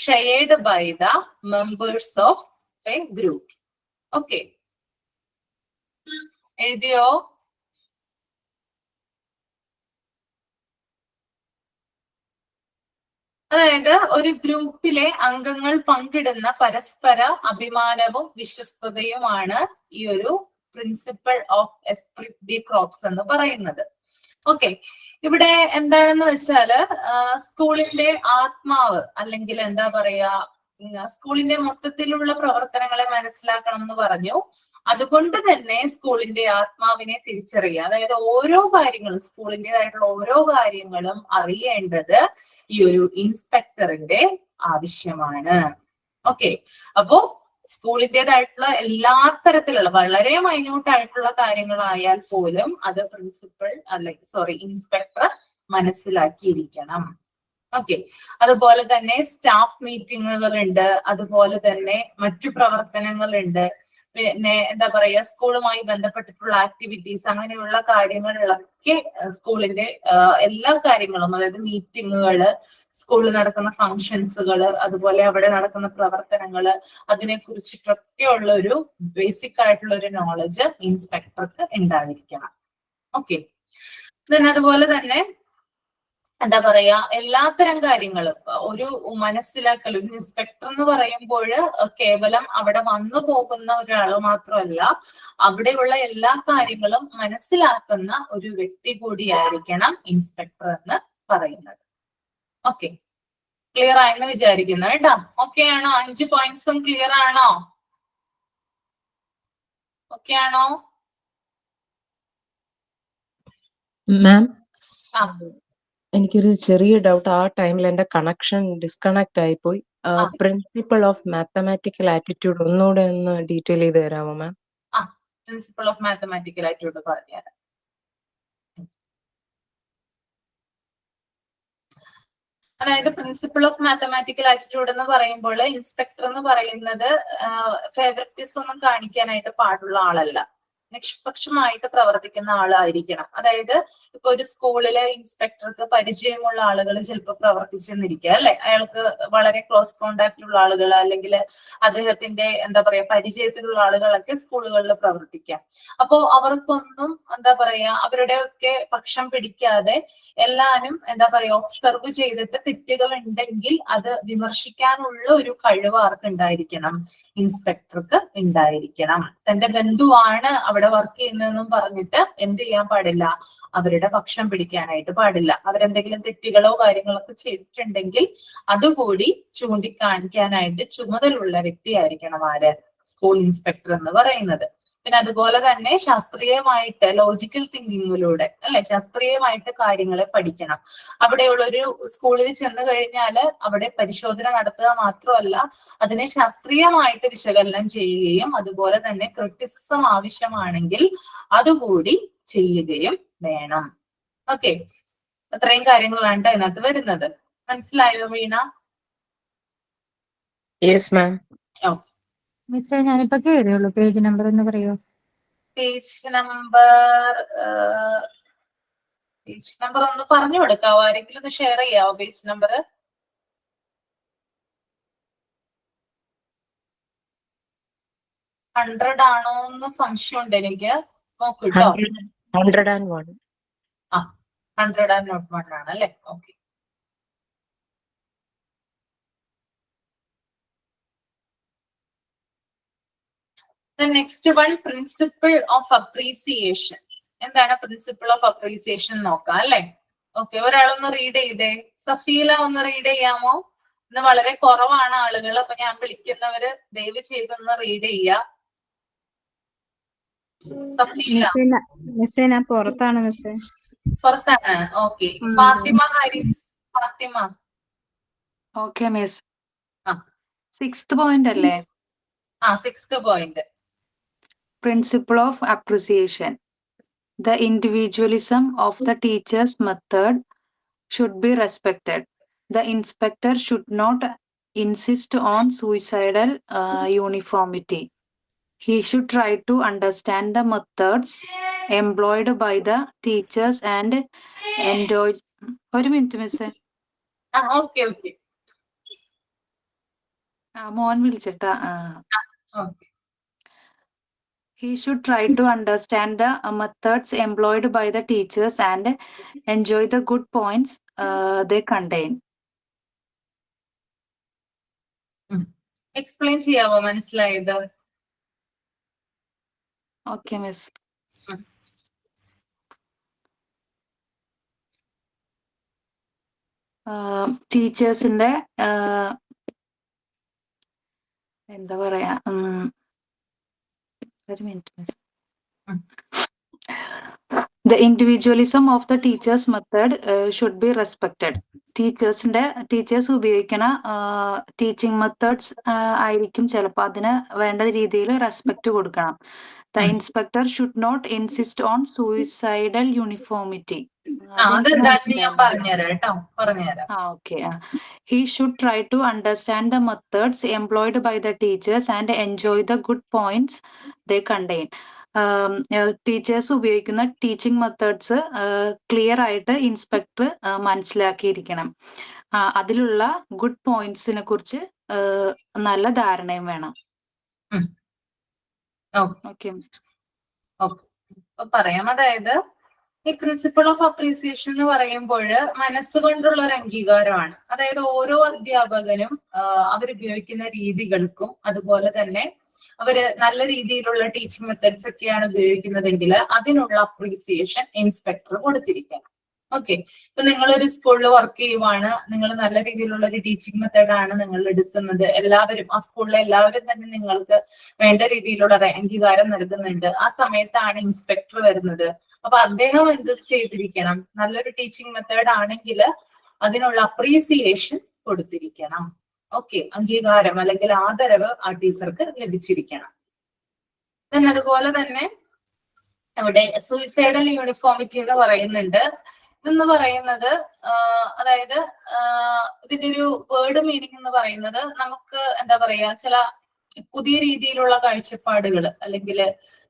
Speaker 2: shared by the members of a group. Okay, എഴുതിയോ? അതായത് ഒരു ഗ്രൂപ്പിലെ അംഗങ്ങൾ പങ്കിടുന്ന പരസ്പര അഭിമാനവും വിശ്വസ്തതയുമാണ് ഈ ഒരു principle of esprit D crops എന്ന് പറയുന്നത്. ഓക്കെ, ഇവിടെ എന്താണെന്ന് വെച്ചാല് സ്കൂളിന്റെ ആത്മാവ് അല്ലെങ്കിൽ എന്താ പറയാ, സ്കൂളിന്റെ മൊത്തത്തിലുള്ള പ്രവർത്തനങ്ങളെ മനസ്സിലാക്കണം എന്ന് പറഞ്ഞു. അതുകൊണ്ട് തന്നെ സ്കൂളിന്റെ ആത്മാവിനെ തിരിച്ചറിയുക, അതായത് ഓരോ കാര്യങ്ങളും സ്കൂളിൻ്റെതായിട്ടുള്ള ഓരോ കാര്യങ്ങളും അറിയേണ്ടത് ഈ ഒരു ഇൻസ്പെക്ടറിന്റെ ആവശ്യമാണ്. ഓക്കെ, അപ്പോ സ്കൂളിൻ്റെതായിട്ടുള്ള എല്ലാ തരത്തിലുള്ള വളരെ മൈന്യൂട്ട് ആയിട്ടുള്ള കാര്യങ്ങളായാൽ പോലും അത് ഇൻസ്പെക്ടർ മനസ്സിലാക്കിയിരിക്കണം. ഓക്കെ. അതുപോലെ തന്നെ സ്റ്റാഫ് മീറ്റിങ്ങുകളുണ്ട്, അതുപോലെ തന്നെ മറ്റു പ്രവർത്തനങ്ങളുണ്ട്, പിന്നെ എന്താ പറയാ സ്കൂളുമായി ബന്ധപ്പെട്ടിട്ടുള്ള ആക്ടിവിറ്റീസ്, അങ്ങനെയുള്ള കാര്യങ്ങളിലൊക്കെ സ്കൂളിന്റെ എല്ലാ കാര്യങ്ങളും, അതായത് മീറ്റിങ്ങുകള്, സ്കൂളിൽ നടക്കുന്ന ഫങ്ഷൻസുകള്, അതുപോലെ അവിടെ നടക്കുന്ന പ്രവർത്തനങ്ങള്, അതിനെ കുറിച്ചിട്ടൊക്കെ ഉള്ള ഒരു ബേസിക് ആയിട്ടുള്ള ഒരു നോളജ് ഇൻസ്പെക്ടർക്ക് ഉണ്ടായിരിക്കണം. ഓക്കെ. അതുപോലെ തന്നെ എന്താ പറയാ എല്ലാത്തരം കാര്യങ്ങളും ഒരു മനസ്സിലാക്കൽ, ഒരു ഇൻസ്പെക്ടർ എന്ന് പറയുമ്പോൾ കേവലം അവിടെ വന്നു പോകുന്ന ഒരാള് മാത്രമല്ല, അവിടെയുള്ള എല്ലാ കാര്യങ്ങളും മനസ്സിലാക്കുന്ന ഒരു വ്യക്തി കൂടിയായിരിക്കണം ഇൻസ്പെക്ടർ എന്ന് പറയുന്നത്. ഓക്കെ, ക്ലിയർ ആയെന്ന് വിചാരിക്കുന്നു കേട്ടോ. ഓക്കെ ആണോ? 5 പോയിന്റ്സും ക്ലിയർ ആണോ? ഓക്കെ ആണോ?
Speaker 4: മാം,
Speaker 2: ആ,
Speaker 4: എനിക്കൊരു ചെറിയ ഡൗട്ട്. ആ ടൈമിൽ എന്റെ കണക്ഷൻ ഡിസ്കണക്ട് ആയിപ്പോയി. പ്രിൻസിപ്പിൾ ഓഫ് മാത്തമാറ്റിക്കൽ ആറ്റിറ്റ്യൂഡ് ഒന്നുകൂടെ ഒന്ന് ഡീറ്റെയിൽ ചെയ്ത് തരാമോ മാം?
Speaker 2: പ്രിൻസിപ്പിൾ ഓഫ് മാത്തമാറ്റിക്കൽ ആറ്റിറ്റ്യൂഡ് പറഞ്ഞുതരാം. അതായത് പ്രിൻസിപ്പിൾ ഓഫ് മാത്തമാറ്റിക്കൽ ആറ്റിറ്റ്യൂഡ് എന്ന് പറയുമ്പോൾ ഇൻസ്പെക്ടർ എന്ന് പറയുന്നത് ഫേവററ്റിസം ഒന്നും കാണിക്കാനായിട്ട് പാടുള്ള ആളല്ല, നിഷ്പക്ഷമായിട്ട് പ്രവർത്തിക്കുന്ന ആളായിരിക്കണം. അതായത് ഇപ്പൊ ഒരു സ്കൂളിലെ ഇൻസ്പെക്ടർക്ക് പരിചയമുള്ള ആളുകൾ ചിലപ്പോൾ പ്രവർത്തിച്ചെന്നിരിക്കുക അല്ലെ, അയാൾക്ക് വളരെ ക്ലോസ് കോണ്ടാക്ട് ഉള്ള ആളുകൾ, അല്ലെങ്കിൽ അദ്ദേഹത്തിന്റെ എന്താ പറയാ പരിചയത്തിലുള്ള ആളുകളൊക്കെ സ്കൂളുകളിൽ പ്രവർത്തിക്കാം. അപ്പോ അവർക്കൊന്നും എന്താ പറയാ അവരുടെയൊക്കെ പക്ഷം പിടിക്കാതെ എല്ലാരും എന്താ പറയാ ഒബ്സർവ് ചെയ്തിട്ട് തെറ്റുകൾ ഉണ്ടെങ്കിൽ അത് വിമർശിക്കാനുള്ള ഒരു കഴിവ് ആർക്ക് ഉണ്ടായിരിക്കണം? ഇൻസ്പെക്ടർക്ക് ഉണ്ടായിരിക്കണം. തന്റെ ബന്ധുവാണ് അവിടെ വർക്ക് ചെയ്യുന്നതെന്നും പറഞ്ഞിട്ട് എന്ത് ചെയ്യാൻ പാടില്ല? അവരുടെ പക്ഷം പിടിക്കാനായിട്ട് പാടില്ല. അവരെന്തെങ്കിലും തെറ്റുകളോ കാര്യങ്ങളൊക്കെ ചെയ്തിട്ടുണ്ടെങ്കിൽ അതുകൂടി ചൂണ്ടിക്കാണിക്കാനായിട്ട് ചുമതലയുള്ള വ്യക്തിയായിരിക്കണം ആര്? സ്കൂൾ ഇൻസ്പെക്ടർ എന്ന് പറയുന്നത്. പിന്നെ അതുപോലെ തന്നെ ശാസ്ത്രീയമായിട്ട് ലോജിക്കൽ തിങ്കിങ്ങിലൂടെ അല്ലെ, ശാസ്ത്രീയമായിട്ട് കാര്യങ്ങളെ പഠിക്കണം. അവിടെയുള്ള ഒരു സ്കൂളിൽ ചെന്ന് കഴിഞ്ഞാൽ അവിടെ പരിശോധന നടത്തുക മാത്രമല്ല, അതിനെ ശാസ്ത്രീയമായിട്ട് വിശകലനം ചെയ്യുകയും അതുപോലെ തന്നെ ക്രിറ്റിസിസം ആവശ്യമാണെങ്കിൽ അതുകൂടി ചെയ്യുകയും വേണം. ഓക്കെ, അത്രയും കാര്യങ്ങളാണ് അതിനകത്ത് വരുന്നത്. മനസ്സിലായോ വീണ?
Speaker 4: Yes ma'am.
Speaker 6: മിസ്സേ ഞാനിപ്പോ കേറിയുള്ളൂ. പേജ് നമ്പർ ഒന്ന് പറയോ?
Speaker 2: പേജ് നമ്പർ ഒന്ന് പറഞ്ഞു കൊടുക്കാവോ? ആരെങ്കിലും ഒന്ന് ഷെയർ ചെയ്യാവോ പേജ് നമ്പർ? 100 ആണോ എന്ന് സംശയമുണ്ട് എനിക്ക്. നോക്കൂട്ടോ.
Speaker 4: 101.
Speaker 2: 101 ആണ് അല്ലെ? Okay. The next one, principle of appreciation. എന്താണ് പ്രിൻസിപ്പിൾ ഓഫ് അപ്രീസിയേഷൻ നോക്കാം അല്ലെ? ഓക്കെ, ഒരാളൊന്ന് റീഡ് ചെയ്തേ. സഫീല ഒന്ന് റീഡ് ചെയ്യാമോ? ഇന്ന് വളരെ കുറവാണ് ആളുകൾ, അപ്പൊ ഞാൻ വിളിക്കുന്നവര് ദയവ് ചെയ്തൊന്ന് റീഡ് ചെയ്യാ. സഫീല
Speaker 7: ഞാൻ പുറത്താണ് മിസ്സേ.
Speaker 2: പുറത്താണ്. Okay. Fathima Haris. Fathima.
Speaker 8: Okay miss.
Speaker 2: ആ.
Speaker 8: 6th പോയിന്റ് അല്ലേ?
Speaker 2: 6th point.
Speaker 8: Principle of appreciation. The individualism of the teacher's method should be respected. The inspector should not insist on suicidal uniformity. He should try to understand the methods employed by the teachers and enjoy. ഒരു minute മിസ്സേ.
Speaker 2: Okay okay.
Speaker 8: മോൻ വിളിച്ചിട്ടാ.
Speaker 2: Okay.
Speaker 8: He should try to understand the methods employed by the teachers and enjoy the good points they contain.
Speaker 2: Explain ചെയ്യാവോ മനസ്സിലായത്?
Speaker 8: Okay, miss. ടീച്ചേഴ്സിന്റെ എന്താ പറയാ, ഒരു minute miss. The individualism of the teacher's method should be respected. Teachers ഉപയോഗിക്കണ teaching methods ആയിരിക്കും ചിലപ്പോൾ അതിന് വേണ്ട രീതിയിൽ റെസ്പെക്ട് കൊടുക്കണം. The inspector should not insist on suicidal uniformity.
Speaker 2: അതെന്താണെന്ന് ഞാൻ പറഞ്ഞുതരാം കേട്ടോ, പറഞ്ഞുതരാം.
Speaker 8: Okay. He should try to understand the methods employed by the teachers and enjoy the good points they contain. Teachers ഉപയോഗിക്കുന്ന ടീച്ചിങ് മെത്തേഡ്സ് ക്ലിയർ ആയിട്ട് inspector മനസ്സിലാക്കിയിരിക്കണം. അതിലുള്ള good പോയിന്റ്സിനെ കുറിച്ച് നല്ല ധാരണയും വേണം.
Speaker 2: ഓക്കെ, പറയാം. അതായത് ഈ പ്രിൻസിപ്പിൾ ഓഫ് അപ്രീസിയേഷൻ എന്ന് പറയുമ്പോൾ മനസ്സുകൊണ്ടുള്ള ഒരു അംഗീകാരമാണ്. അതായത് ഓരോ അധ്യാപകനും അവരുപയോഗിക്കുന്ന രീതികൾക്കും അതുപോലെ തന്നെ അവര് നല്ല രീതിയിലുള്ള ടീച്ചിങ് മെത്തേഡ്സ് ഒക്കെയാണ് ഉപയോഗിക്കുന്നതെങ്കിൽ അതിനുള്ള അപ്രീസിയേഷൻ ഇൻസ്പെക്ടർ കൊടുത്തിരിക്കണം. ഓക്കെ, ഇപ്പൊ നിങ്ങളൊരു സ്കൂളിൽ വർക്ക് ചെയ്യുവാണ്, നിങ്ങൾ നല്ല രീതിയിലുള്ള ഒരു ടീച്ചിങ് മെത്തേഡാണ് നിങ്ങൾ എടുക്കുന്നത്, എല്ലാവരും ആ സ്കൂളിലെ എല്ലാവരും തന്നെ നിങ്ങൾക്ക് വേണ്ട രീതിയിലുള്ള അംഗീകാരം നൽകുന്നുണ്ട്. ആ സമയത്താണ് ഇൻസ്പെക്ടർ വരുന്നത്. അപ്പൊ അദ്ദേഹം എന്ത് ചെയ്തിരിക്കണം? നല്ലൊരു ടീച്ചിങ് മെത്തേഡ് ആണെങ്കിൽ അതിനുള്ള അപ്രീസിയേഷൻ കൊടുത്തിരിക്കണം. ഓക്കെ, അംഗീകാരം അല്ലെങ്കിൽ ആദരവ് ആ ടീച്ചർക്ക് ലഭിച്ചിരിക്കണം. അതുപോലെ തന്നെ അവിടെ സൂയിസൈഡൽ യൂണിഫോമിറ്റി എന്ന് പറയുന്നുണ്ട്. ഇതെന്ന് പറയുന്നത് അതായത് ഇതിന്റെ ഒരു വേർഡ് മീനിങ് എന്ന് പറയുന്നത് നമുക്ക് എന്താ പറയാ, ചില പുതിയ രീതിയിലുള്ള കാഴ്ചപ്പാടുകൾ അല്ലെങ്കിൽ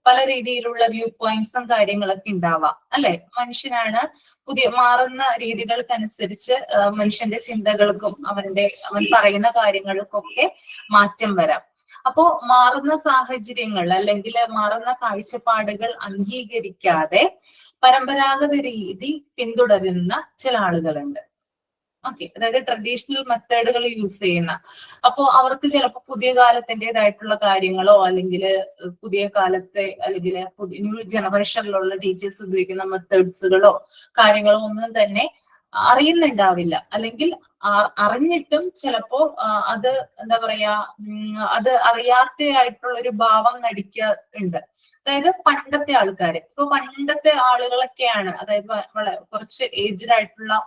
Speaker 2: പല രീതിയിലുള്ള വ്യൂ പോയിന്റ്സും കാര്യങ്ങളൊക്കെ ഉണ്ടാവാം അല്ലെ. മനുഷ്യനാണ്, പുതിയ മാറുന്ന രീതികൾക്കനുസരിച്ച് മനുഷ്യന്റെ ചിന്തകൾക്കും അവൻ പറയുന്ന കാര്യങ്ങൾക്കൊക്കെ മാറ്റം വരാം. അപ്പോ മാറുന്ന സാഹചര്യങ്ങൾ അല്ലെങ്കിൽ മാറുന്ന കാഴ്ചപ്പാടുകൾ അംഗീകരിക്കാതെ പരമ്പരാഗത രീതി പിന്തുടരുന്ന ചില ആളുകളുണ്ട്. ഓക്കെ, അതായത് ട്രഡീഷണൽ മെത്തേഡുകൾ യൂസ് ചെയ്യുന്ന. അപ്പോ അവർക്ക് ചിലപ്പോൾ പുതിയ കാലത്തിൻ്റെതായിട്ടുള്ള കാര്യങ്ങളോ അല്ലെങ്കിൽ പുതിയ കാലത്തെ അല്ലെങ്കിൽ ന്യൂ ജനറേഷനിലുള്ള ടീച്ചേഴ്സ് ഉപയോഗിക്കുന്ന മെത്തേഡ്സുകളോ കാര്യങ്ങളോ ഒന്നും തന്നെ അറിയുന്നുണ്ടാവില്ല. അല്ലെങ്കിൽ അറിഞ്ഞിട്ടും ചിലപ്പോ അത് എന്താ പറയാ, അത് അറിയാത്തതായിട്ടുള്ള ഒരു ഭാവം നടിക്കുന്നുണ്ട്. അതായത് പണ്ടത്തെ ആൾക്കാര്, ഇപ്പൊ പണ്ടത്തെ ആളുകളൊക്കെയാണ്, അതായത് കുറച്ച് ഏജ്ഡ് ആയിട്ടുള്ള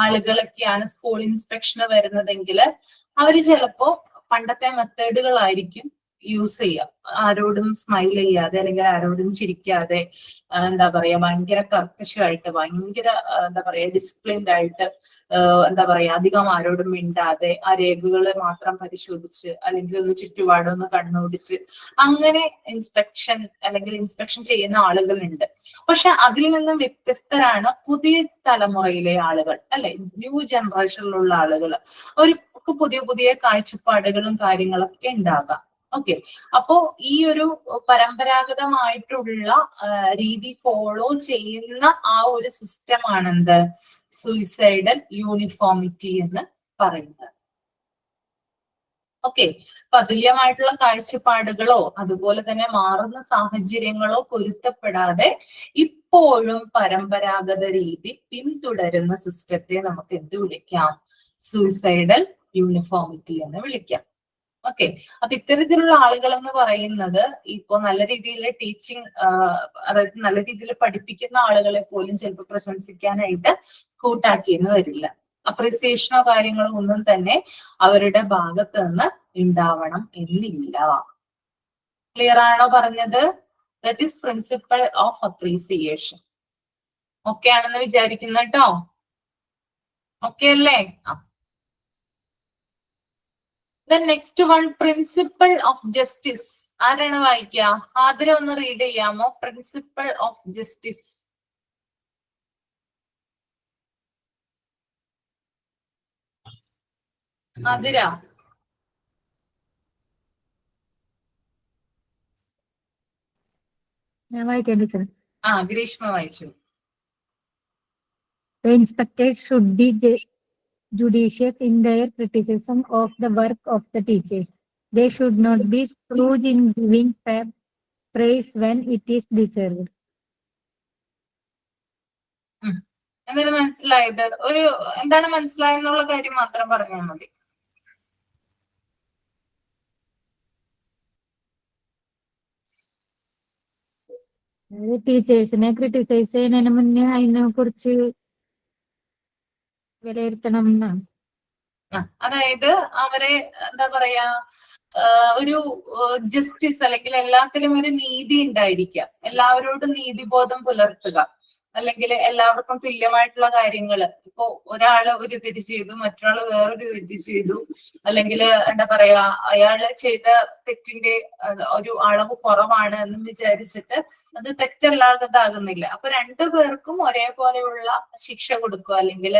Speaker 2: ആളുകളൊക്കെയാണ് സ്കൂൾ ഇൻസ്പെക്ഷന് വരുന്നതെങ്കിൽ അവര് ചിലപ്പോ പണ്ടത്തെ മെത്തേഡുകളായിരിക്കും യൂസ് ചെയ്യുക. ആരോടും സ്മൈൽ ചെയ്യാതെ അല്ലെങ്കിൽ ആരോടും ചിരിക്കാതെ, എന്താ പറയാ, ഭയങ്കര കർക്കശമായിട്ട്, ഭയങ്കര എന്താ പറയാ ഡിസിപ്ലിൻഡ് ആയിട്ട്, എന്താ പറയാ അധികം ആരോടും മിണ്ടാതെ ആ രേഖകൾ മാത്രം പരിശോധിച്ച് അല്ലെങ്കിൽ ഒന്ന് ചുറ്റുപാടൊന്ന് കണ്ണോടിച്ച് അങ്ങനെ ഇൻസ്പെക്ഷൻ ചെയ്യുന്ന ആളുകളുണ്ട്. പക്ഷെ അതിൽ നിന്നും വ്യത്യസ്തരാണ് പുതിയ തലമുറയിലെ ആളുകൾ അല്ലെ, ന്യൂ ജനറേഷനിലുള്ള ആളുകൾ. അവർക്ക് പുതിയ പുതിയ കാഴ്ചപ്പാടുകളും കാര്യങ്ങളൊക്കെ ഉണ്ടാകാം. ഓക്കെ, അപ്പോ ഈ ഒരു പരമ്പരാഗതമായിട്ടുള്ള രീതി ഫോളോ ചെയ്യുന്ന ആ ഒരു സിസ്റ്റം ആണെന്ത് സൂയിസൈഡൽ യൂണിഫോമിറ്റി എന്ന് പറയുന്നത്. ഓക്കെ, അതുല്യമായിട്ടുള്ള കാഴ്ചപ്പാടുകളോ അതുപോലെ തന്നെ മാറുന്ന സാഹചര്യങ്ങളോ പൊരുത്തപ്പെടാതെ ഇപ്പോഴും പരമ്പരാഗത രീതി പിന്തുടരുന്ന സിസ്റ്റത്തെ നമുക്ക് എന്ത് വിളിക്കാം? സൂയിസൈഡൽ യൂണിഫോമിറ്റി എന്ന് വിളിക്കാം. ഓക്കെ, അപ്പൊ ഇത്തരത്തിലുള്ള ആളുകൾ എന്ന് പറയുന്നത് ഇപ്പോ നല്ല രീതിയിൽ ടീച്ചിങ്, അതായത് നല്ല രീതിയിൽ പഠിപ്പിക്കുന്ന ആളുകളെ പോലും ചിലപ്പോൾ പ്രശംസിക്കാനായിട്ട് കൂട്ടാക്കിയെന്ന് വരില്ല. അപ്രീസിയേഷനോ കാര്യങ്ങളോ ഒന്നും തന്നെ അവരുടെ ഭാഗത്ത് നിന്ന് ഉണ്ടാവണം എന്നില്ല. ക്ലിയർ ആണോ പറഞ്ഞത്? That is principle of appreciation. Okay ആണെന്ന് വിചാരിക്കുന്നു കേട്ടോ. ഓക്കെ അല്ലേ? Then next one, principle of justice. ആരാണ് വായിക്കുക? ആതിര ഒന്ന് റീഡ് ചെയ്യാമോ? Principle of justice. ആതിര.
Speaker 6: ഞാൻ വായിക്കാൻ ടീച്ചർ.
Speaker 2: ഗ്രീഷ്മ വായിച്ചു.
Speaker 6: The inspectors should be judicious in their criticism of the work of the teachers. They should not be scrooge in giving praise when it is deserved.
Speaker 2: എന്താണ് മനസ്സിലായത്? എന്താണ് മനസ്സിലായെന്നുള്ള കാര്യം മാത്രം പറഞ്ഞാൽ മതി.
Speaker 6: ടീച്ചേഴ്സിനെ ക്രിട്ടിസൈസ് ചെയ്യുന്നതിന് മുന്നേ അതിനെ കുറിച്ച് വിലയിരുത്തണം എന്നാണ്.
Speaker 2: അതായത് അവരെ എന്താ പറയാ, ഒരു ജസ്റ്റിസ് അല്ലെങ്കിൽ എല്ലാത്തിലും ഒരു നീതി ഉണ്ടായിരിക്കുക, എല്ലാവരോടും നീതിബോധം പുലർത്തുക, അല്ലെങ്കിൽ എല്ലാവർക്കും തുല്യമായിട്ടുള്ള കാര്യങ്ങൾ. ഇപ്പോ ഒരാള് ഒരു തെറ്റ് ചെയ്തു, മറ്റൊരാള് വേറൊരു തെറ്റ് ചെയ്തു, അല്ലെങ്കിൽ എന്താ പറയാ അയാള് ചെയ്ത തെറ്റിന്റെ ഒരു അളവ് കുറവാണ് എന്ന് വിചാരിച്ചിട്ട് അത് തെറ്റല്ലാതാകുന്നില്ല. അപ്പൊ രണ്ടുപേർക്കും ഒരേപോലെയുള്ള ശിക്ഷ കൊടുക്കുക. അല്ലെങ്കിൽ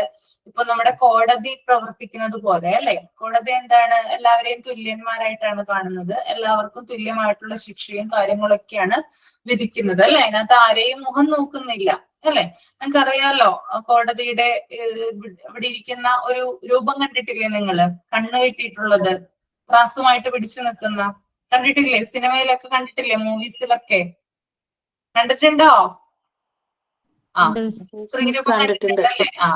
Speaker 2: ഇപ്പൊ നമ്മുടെ കോടതി പ്രവർത്തിക്കുന്നത് പോലെ അല്ലെ, കോടതി എന്താണ്, എല്ലാവരെയും തുല്യന്മാരായിട്ടാണ് കാണുന്നത്, എല്ലാവർക്കും തുല്യമായിട്ടുള്ള ശിക്ഷയും കാര്യങ്ങളൊക്കെയാണ് വിധിക്കുന്നത് അല്ലെ. അതിനകത്ത് ആരെയും മുഖം നോക്കുന്നില്ല അല്ലെ. നിങ്ങൾക്കറിയാലോ കോടതിയുടെ ഇവിടെ ഇരിക്കുന്ന ഒരു രൂപം കണ്ടിട്ടില്ലേ നിങ്ങള്, കണ്ണ് കെട്ടിയിട്ടുള്ളത്, ത്രാസുമായിട്ട് പിടിച്ചു നിൽക്കുന്ന, കണ്ടിട്ടില്ലേ? സിനിമയിലൊക്കെ കണ്ടിട്ടില്ലേ? മൂവീസിലൊക്കെ കണ്ടിട്ടുണ്ടോ? ആ, സ്ത്രീ രൂപം കണ്ടിട്ടുണ്ടല്ലേ? ആ,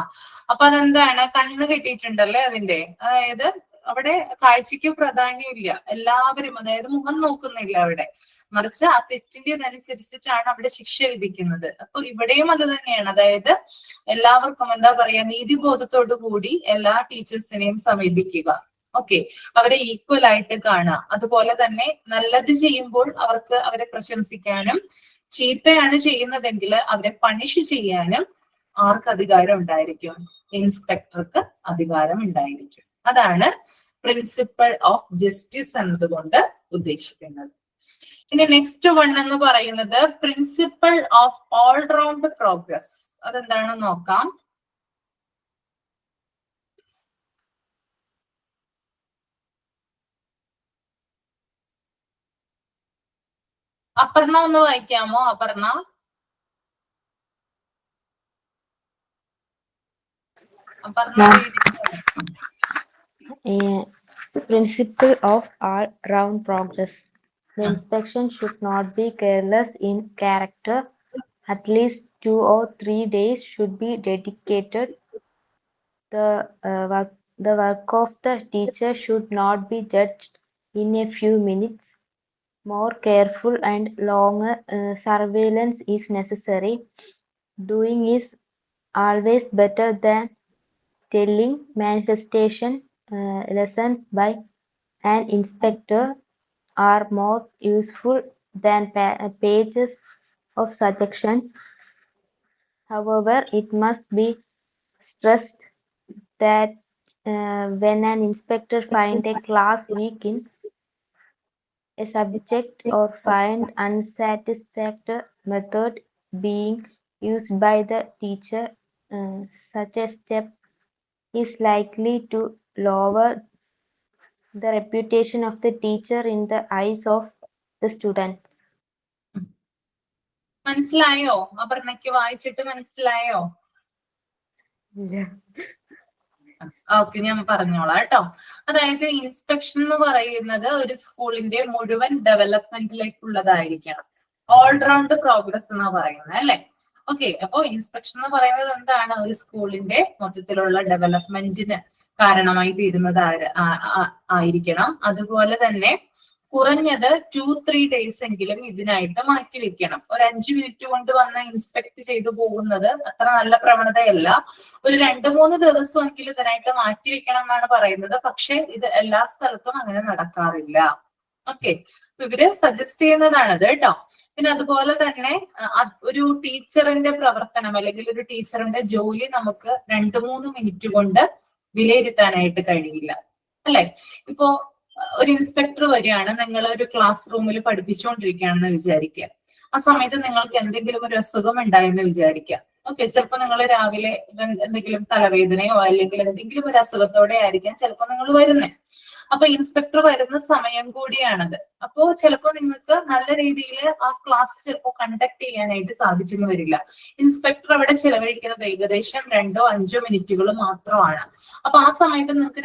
Speaker 2: അപ്പൊ അതെന്താണ്, കണ്ണ് കെട്ടിയിട്ടുണ്ടല്ലേ അതിന്റെ. അതായത് അവിടെ കാഴ്ചക്ക് പ്രാധാന്യമില്ല, എല്ലാവരും അതായത് മുഖം നോക്കുന്നില്ല അവിടെ, മറിച്ച് ആ തെറ്റിന്റേതനുസരിച്ചിട്ടാണ് അവിടെ ശിക്ഷ വിധിക്കുന്നത്. അപ്പൊ ഇവിടെയും അത് തന്നെയാണ്. അതായത് എല്ലാവർക്കും എന്താ പറയാ, നീതിബോധത്തോടു കൂടി എല്ലാ ടീച്ചേഴ്സിനെയും സമീപിക്കുക. ഓക്കെ, അവരെ ഈക്വൽ ആയിട്ട് കാണുക. അതുപോലെ തന്നെ നല്ലത് ചെയ്യുമ്പോൾ അവർക്ക് അവരെ പ്രശംസിക്കാനും, ചീത്തയാണ് ചെയ്യുന്നതെങ്കിൽ അവരെ പണിഷ് ചെയ്യാനും ആർക്ക് അധികാരം ഉണ്ടായിരിക്കും? ഇൻസ്പെക്ടർക്ക് അധികാരം ഉണ്ടായിരിക്കും. അതാണ് പ്രിൻസിപ്പൽ ഓഫ് ജസ്റ്റിസ് എന്നതുകൊണ്ട് ഉദ്ദേശിക്കുന്നത്. ഇനി നെക്സ്റ്റ് വൺ എന്ന് പറയുന്നത് principal of all round progress. അതെന്താണെന്ന് നോക്കാം. അപർണ ഒന്ന് വായിക്കാമോ? Aparna. Aparna
Speaker 1: Principle of all-round progress. The inspection should not be careless in character. At least 2 or 3 days should be dedicated. The work of the teacher should not be judged in a few minutes. More careful and longer surveillance is necessary. Doing is always better than telling. Manifestation lessons by an inspector are more useful than pages of suggestions. However, it must be stressed that when an inspector finds a class weak in a subject or find unsatisfactory method being used by the teacher, such a step is likely to lower the reputation of the teacher in the eyes of the student.
Speaker 2: മനസ്സിലായോ? അപർണയ്ക്ക് വായിച്ചിട്ട് മനസ്സിലായോ? Okay, ഞാൻ പറഞ്ഞോളാം കേട്ടോ. അതായത് inspection എന്ന് പറയുന്നത് ഒരു സ്കൂളിന്റെ മുഴുവൻ ഡെവലപ്മെന്റിലേക്കുള്ളതായിരിക്കണം. ഓൾറൗണ്ട് പ്രോഗ്രസ് എന്നാ പറയുന്നത് അല്ലെ. ഓക്കെ, അപ്പൊ ഇൻസ്പെക്ഷൻ എന്ന് പറയുന്നത് എന്താണ്? ഒരു സ്കൂളിന്റെ മൊത്തത്തിലുള്ള ഡെവലപ്മെന്റിന് കാരണമായി തീരുന്നത് ആയിരിക്കണം. അതുപോലെ തന്നെ കുറഞ്ഞത് 2-3 days എങ്കിലും ഇതിനായിട്ട് മാറ്റിവെക്കണം. ഒരു 5 minute കൊണ്ട് വന്ന് ഇൻസ്പെക്ട് ചെയ്തു പോകുന്നത് അത്ര നല്ല പ്രവണതയല്ല. ഒരു 2-3 ദിവസമെങ്കിലും ഇതിനായിട്ട് മാറ്റിവെക്കണം എന്നാണ് പറയുന്നത്. പക്ഷെ ഇത് എല്ലാ സ്ഥലത്തും അങ്ങനെ നടക്കാറില്ല. ഓക്കെ, ഇവര് സജസ്റ്റ് ചെയ്യുന്നതാണത് കേട്ടോ. പിന്നെ അതുപോലെ തന്നെ ഒരു ടീച്ചറിന്റെ പ്രവർത്തനം അല്ലെങ്കിൽ ഒരു ടീച്ചറിന്റെ ജോലി നമുക്ക് 2-3 minute കൊണ്ട് വിലയിരുത്താനായിട്ട് കഴിയില്ല അല്ലെ. ഇപ്പോ ഒരു ഇൻസ്പെക്ടർ വരികയാണ്, നിങ്ങൾ ഒരു ക്ലാസ് റൂമിൽ പഠിപ്പിച്ചുകൊണ്ടിരിക്കുകയാണെന്ന് വിചാരിക്കുക. ആ സമയത്ത് നിങ്ങൾക്ക് എന്തെങ്കിലും ഒരു അസുഖം ഉണ്ടായെന്ന് വിചാരിക്കുക. ഓക്കെ, ചിലപ്പോൾ നിങ്ങൾ രാവിലെ എന്തെങ്കിലും തലവേദനയോ അല്ലെങ്കിൽ എന്തെങ്കിലും ഒരു അസുഖത്തോടെ ആയിരിക്കാം ചിലപ്പോൾ നിങ്ങൾ വരുന്നത്. അപ്പൊ ഇൻസ്പെക്ടർ വരുന്ന സമയം കൂടിയാണത്. അപ്പോ ചിലപ്പോൾ നിങ്ങൾക്ക് നല്ല രീതിയിൽ ആ ക്ലാസ് ചിലപ്പോൾ കണ്ടക്ട് ചെയ്യാനായിട്ട് സാധിച്ചെന്ന് വരില്ല. ഇൻസ്പെക്ടർ അവിടെ ചിലവഴിക്കുന്നത് ഏകദേശം 2-5 minute മാത്രമാണ്. അപ്പൊ ആ സമയത്ത് നിങ്ങൾക്ക്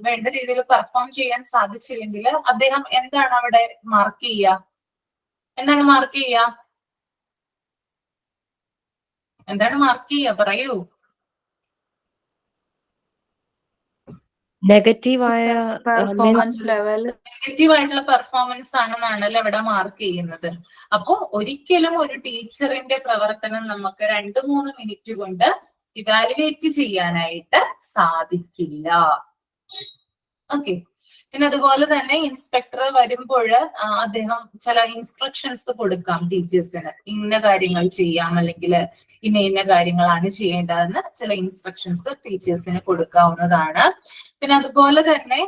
Speaker 2: വേണ്ട രീതിയിൽ പെർഫോം ചെയ്യാൻ സാധിച്ചില്ലെങ്കിൽ അദ്ദേഹം എന്താണ് അവിടെ മാർക്ക് ചെയ്യുക? എന്താണ് മാർക്ക് ചെയ്യുക? എന്താണ് മാർക്ക് ചെയ്യുക? പറയൂ.
Speaker 4: നെഗറ്റീവായ
Speaker 8: പെർഫോമൻസ് ലെവൽ,
Speaker 2: നെഗറ്റീവ് ആയിട്ടുള്ള പെർഫോമൻസ് ആണെന്നാണല്ലോ ഇവിടെ മാർക്ക് ചെയ്യുന്നത്. അപ്പോ ഒരിക്കലും ഒരു ടീച്ചറിന്റെ പ്രവർത്തനം നമുക്ക് 2-3 minute കൊണ്ട് ഇവാലുവേറ്റ് ചെയ്യാനായിട്ട് സാധിക്കില്ല. ഓക്കെ, പിന്നെ അതുപോലെ തന്നെ ഇൻസ്പെക്ടർ വരുമ്പോൾ അദ്ദേഹം ചില ഇൻസ്ട്രക്ഷൻസ് കൊടുക്കാം ടീച്ചേഴ്സിന്, ഇന്ന കാര്യങ്ങൾ ചെയ്യാം അല്ലെങ്കിൽ ഇന്ന കാര്യങ്ങളാണ് ചെയ്യേണ്ടതെന്ന് ചില ഇൻസ്ട്രക്ഷൻസ് ടീച്ചേഴ്സിന് കൊടുക്കാവുന്നതാണ്. പിന്നെ അതുപോലെ തന്നെ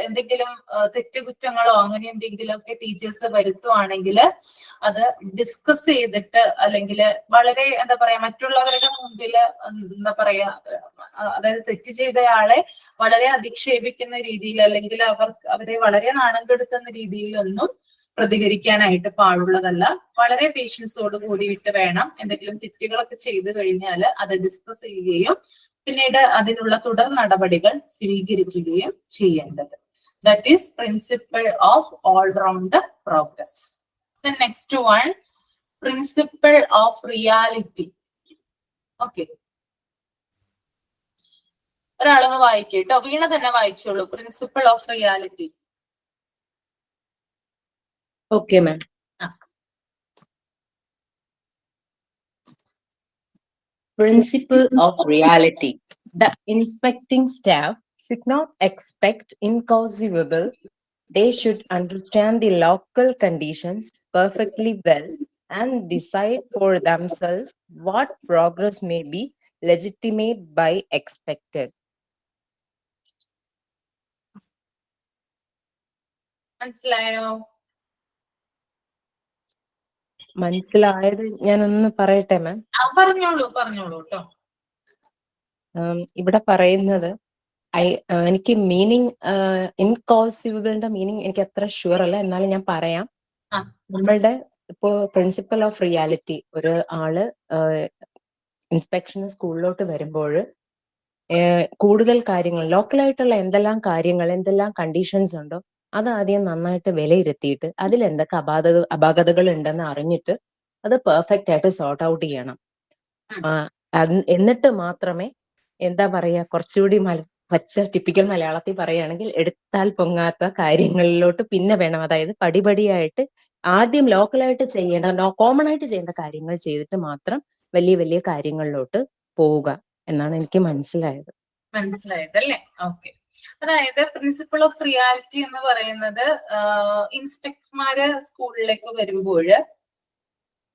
Speaker 2: എന്തെങ്കിലും തെറ്റുകുറ്റങ്ങളോ അങ്ങനെ എന്തെങ്കിലുമൊക്കെ ടീച്ചേഴ്സ് വരുത്തുവാണെങ്കിൽ അത് ഡിസ്കസ് ചെയ്തിട്ട് അല്ലെങ്കിൽ വളരെ എന്താ പറയാ മറ്റുള്ളവരുടെ മുമ്പിൽ എന്താ പറയാ അതായത് തെറ്റ് ചെയ്തയാളെ വളരെ അധിക്ഷേപിക്കുന്ന രീതിയിൽ അല്ലെങ്കിൽ അവരെ വളരെ നാണം കെടുത്തുന്ന രീതിയിലൊന്നും പ്രതികരിക്കാനായിട്ട് പാടുള്ളതല്ല. വളരെ പേഷ്യൻസോട് കൂടിയിട്ട് വേണം എന്തെങ്കിലും തെറ്റുകളൊക്കെ ചെയ്തു കഴിഞ്ഞാൽ അത് ഡിസ്കസ് ചെയ്യുകയും പിന്നീട് അതിനുള്ള തുടർ നടപടികൾ സ്വീകരിക്കുകയും ചെയ്യേണ്ടത്. That is principle of all round progress. The next one, principle of reality. Okay. ഒരാളൊന്ന് വായിക്കട്ടോ, വീണ തന്നെ വായിച്ചോളൂ. Principle of reality.
Speaker 4: Okay, ma'am. Principle of reality. The inspecting staff should not expect inconceivable. They should understand the local conditions perfectly well and decide for themselves what progress may be legitimate by expected.
Speaker 2: മനസ്സിലായോ?
Speaker 4: മനസ്സിലായത് ഞാനൊന്ന് പറയട്ടെ മാം.
Speaker 2: പറഞ്ഞോളൂ കേട്ടോ.
Speaker 4: ഇവിടെ പറയുന്നത് എനിക്ക് meaning ഇൻകോൺസീവബിളിന്റെ meaning എനിക്ക് അത്ര ഷുവർ അല്ല, എന്നാലും ഞാൻ പറയാം. നമ്മളുടെ ഇപ്പോ പ്രിൻസിപ്പൽ ഓഫ് റിയാലിറ്റി, ഒരു ആള് ഇൻസ്പെക്ഷന് സ്കൂളിലോട്ട് വരുമ്പോൾ കൂടുതൽ കാര്യങ്ങൾ ലോക്കലായിട്ടുള്ള എന്തെല്ലാം കാര്യങ്ങൾ എന്തെല്ലാം കണ്ടീഷൻസ് ഉണ്ടോ അത് ആദ്യം നന്നായിട്ട് വിലയിരുത്തിയിട്ട് അതിൽ എന്തൊക്കെ അപാകതകൾ ഉണ്ടെന്ന് അറിഞ്ഞിട്ട് അത് പെർഫെക്റ്റ് ആയിട്ട് സോർട്ട് ഔട്ട് ചെയ്യണം. എന്നിട്ട് മാത്രമേ എന്താ പറയാ കുറച്ചുകൂടി ടിപ്പിക്കൽ മലയാളത്തിൽ പറയുകയാണെങ്കിൽ എടുത്താൽ പൊങ്ങാത്ത കാര്യങ്ങളിലോട്ട് പിന്നെ വേണം, അതായത് പടിപടിയായിട്ട് ആദ്യം ലോക്കലായിട്ട് ചെയ്യേണ്ട കോമൺ ആയിട്ട് ചെയ്യേണ്ട കാര്യങ്ങൾ ചെയ്തിട്ട് മാത്രം വലിയ വലിയ കാര്യങ്ങളിലോട്ട് പോവുക എന്നാണ് എനിക്ക് മനസ്സിലായത്.
Speaker 2: അല്ലേ? ഓക്കെ. അതായത് പ്രിൻസിപ്പിൾ ഓഫ് റിയാലിറ്റി എന്ന് പറയുന്നത് ഇൻസ്പെക്ടർമാര് സ്കൂളിലേക്ക് വരുമ്പോൾ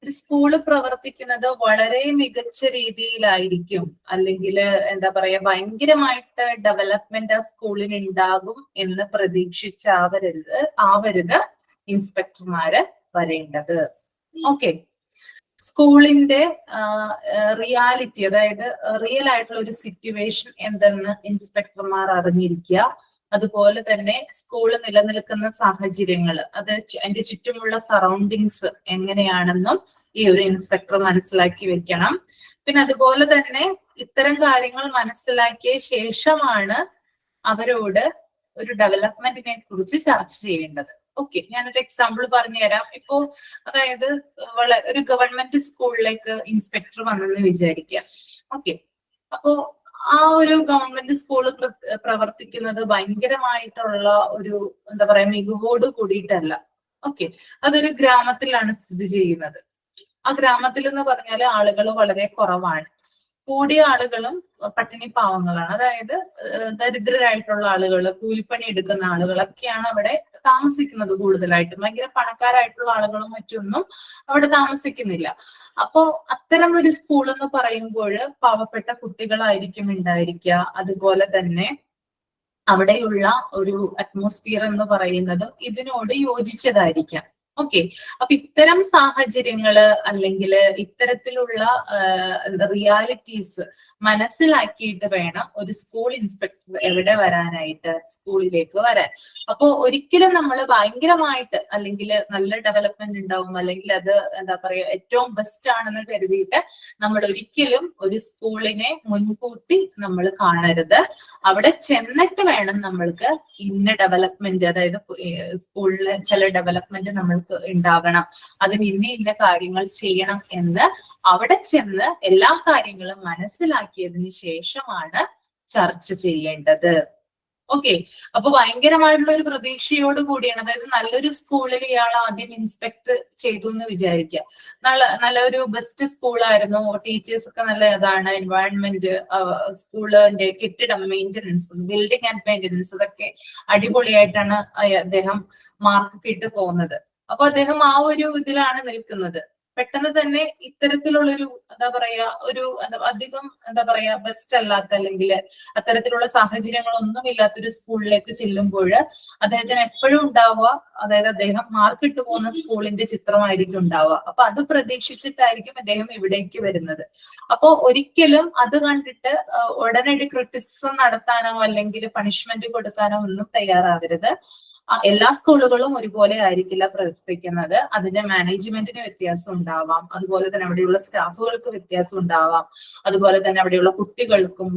Speaker 2: ഒരു സ്കൂള് പ്രവർത്തിക്കുന്നത് വളരെ മികച്ച രീതിയിലായിരിക്കും, അല്ലെങ്കിൽ എന്താ പറയാ ഭയങ്കരമായിട്ട് ഡെവലപ്മെന്റ് ആ സ്കൂളിന് ഉണ്ടാകും എന്ന് ആവരുത് ഇൻസ്പെക്ടർമാര് വരേണ്ടത്. ഓക്കെ. സ്കൂളിന്റെ റിയാലിറ്റി, അതായത് റിയൽ ആയിട്ടുള്ള ഒരു സിറ്റുവേഷൻ എന്തെന്ന് ഇൻസ്പെക്ടർമാർ അറിഞ്ഞിരിക്കുക. അതുപോലെ തന്നെ സ്കൂള് നിലനിൽക്കുന്ന സാഹചര്യങ്ങൾ, അത് അതിന്റെ ചുറ്റുമുള്ള സറൗണ്ടിങ്സ് എങ്ങനെയാണെന്നും ഈ ഒരു ഇൻസ്പെക്ടർ മനസ്സിലാക്കി വെക്കണം. പിന്നെ അതുപോലെ തന്നെ ഇത്തരം കാര്യങ്ങൾ മനസ്സിലാക്കിയ ശേഷമാണ് അവരോട് ഒരു ഡെവലപ്മെന്റിനെ കുറിച്ച് ചർച്ച ചെയ്യേണ്ടത്. ഓക്കെ, ഞാനൊരു എക്സാമ്പിൾ പറഞ്ഞു തരാം. ഇപ്പോ അതായത് ഒരു ഗവൺമെന്റ് സ്കൂളിലേക്ക് ഇൻസ്പെക്ടർ വന്നെന്ന് വിചാരിക്കുക. ഓക്കെ, അപ്പോ ആ ഒരു ഗവൺമെന്റ് സ്കൂള് പ്രവർത്തിക്കുന്നത് ഭയങ്കരമായിട്ടുള്ള ഒരു എന്താ പറയാ മികവോട് കൂടിയിട്ടല്ല. ഓക്കെ, അതൊരു ഗ്രാമത്തിലാണ് സ്ഥിതി ചെയ്യുന്നത്. ആ ഗ്രാമത്തിൽ എന്ന് പറഞ്ഞാൽ ആളുകൾ വളരെ കുറവാണ്. കൂടിയ ആളുകളും പട്ടിണി പാവങ്ങളാണ്. അതായത് ദരിദ്രരായിട്ടുള്ള ആളുകൾ, കൂലിപ്പണി എടുക്കുന്ന ആളുകളൊക്കെയാണ് അവിടെ താമസിക്കുന്നത് കൂടുതലായിട്ടും. ഭയങ്കര പണക്കാരായിട്ടുള്ള ആളുകളും മറ്റൊന്നും അവിടെ താമസിക്കുന്നില്ല. അപ്പോ അത്തരം ഒരു സ്കൂൾ എന്ന് പറയുമ്പോൾ പാവപ്പെട്ട കുട്ടികളായിരിക്കും ഉണ്ടായിരിക്കുക. അതുപോലെ തന്നെ അവിടെയുള്ള ഒരു അറ്റ്മോസ്ഫിയർ എന്ന് പറയുന്നത് ഇതിനോട് യോജിച്ചതായിരിക്കാം. ഓക്കെ, അപ്പൊ ഇത്തരം സാഹചര്യങ്ങള് അല്ലെങ്കിൽ ഇത്തരത്തിലുള്ള റിയാലിറ്റീസ് മനസ്സിലാക്കിയിട്ട് വേണം ഒരു സ്കൂൾ ഇൻസ്പെക്ടർ എവിടെ വരാനായിട്ട്, സ്കൂളിലേക്ക് വരാൻ. അപ്പോ ഒരിക്കലും നമ്മൾ ഭയങ്കരമായിട്ട് അല്ലെങ്കിൽ നല്ല ഡെവലപ്മെന്റ് ഉണ്ടാവും അല്ലെങ്കിൽ അത് എന്താ പറയാ ഏറ്റവും ബെസ്റ്റ് ആണെന്ന് കരുതിയിട്ട് നമ്മൾ ഒരിക്കലും ഒരു സ്കൂളിനെ മുൻകൂട്ടി നമ്മൾ കാണരുത്. അവിടെ ചെന്നിട്ട് വേണം നമ്മൾക്ക് ഇന്ന ഡെവലപ്മെന്റ്, അതായത് സ്കൂളിലെ ചില ഡെവലപ്മെന്റ് നമ്മൾക്ക് ഉണ്ടാകണം, അതിന് ഇന്ന കാര്യങ്ങൾ ചെയ്യണം എന്ന് അവിടെ ചെന്ന് എല്ലാ കാര്യങ്ങളും മനസ്സിലാക്കിയതിന് ശേഷമാണ് ചർച്ച ചെയ്യേണ്ടത്. ഓക്കെ, അപ്പൊ ഭയങ്കരമായിട്ടുള്ള ഒരു പ്രതീക്ഷയോട് കൂടിയാണ്, അതായത് നല്ലൊരു സ്കൂളിൽ ഇയാൾ ആദ്യം ഇൻസ്പെക്ട് ചെയ്തു എന്ന് വിചാരിക്കുക. നല്ലൊരു ബെസ്റ്റ് സ്കൂളായിരുന്നു, ടീച്ചേഴ്സ് ഒക്കെ നല്ല ഇതാണ്, എൻവയൺമെന്റ്, സ്കൂളിന്റെ കെട്ടിടം, മെയിൻ്റനൻസ്, ബിൽഡിംഗ് ആൻഡ് മെയിൻ്റനൻസ് ഇതൊക്കെ അടിപൊളിയായിട്ടാണ് അദ്ദേഹം മാർക്ക് കിട്ടു പോകുന്നത്. അപ്പൊ അദ്ദേഹം ആ ഒരു ഇതിലാണ് നിൽക്കുന്നത്. പെട്ടെന്ന് തന്നെ ഇത്തരത്തിലുള്ളൊരു അധികം ബെസ്റ്റ് അല്ലാത്ത അല്ലെങ്കിൽ അത്തരത്തിലുള്ള സാഹചര്യങ്ങളൊന്നും ഇല്ലാത്തൊരു സ്കൂളിലേക്ക് ചെല്ലുമ്പോൾ അദ്ദേഹത്തിന് എപ്പോഴും ഉണ്ടാവുക, അതായത് അദ്ദേഹം മാർക്ക് ഇട്ടു പോകുന്ന സ്കൂളിന്റെ ചിത്രമായിരിക്കും ഉണ്ടാവുക. അപ്പൊ അത് പ്രതീക്ഷിച്ചിട്ടായിരിക്കും അദ്ദേഹം ഇവിടേക്ക് വരുന്നത്. അപ്പൊ ഒരിക്കലും അത് കണ്ടിട്ട് ഉടനടി ക്രിറ്റിസിസം നടത്താനോ അല്ലെങ്കിൽ പണിഷ്മെന്റ് കൊടുക്കാനോ ഒന്നും തയ്യാറാവരുത്. എല്ലാ സ്കൂളുകളും ഒരുപോലെ ആയിരിക്കില്ല പ്രവർത്തിക്കുന്നത്. അതിന്റെ മാനേജ്മെന്റിന് വ്യത്യാസം ഉണ്ടാവാം, അതുപോലെ തന്നെ അവിടെയുള്ള സ്റ്റാഫുകൾക്ക് വ്യത്യാസം ഉണ്ടാവാം, അതുപോലെ തന്നെ അവിടെയുള്ള കുട്ടികൾക്കും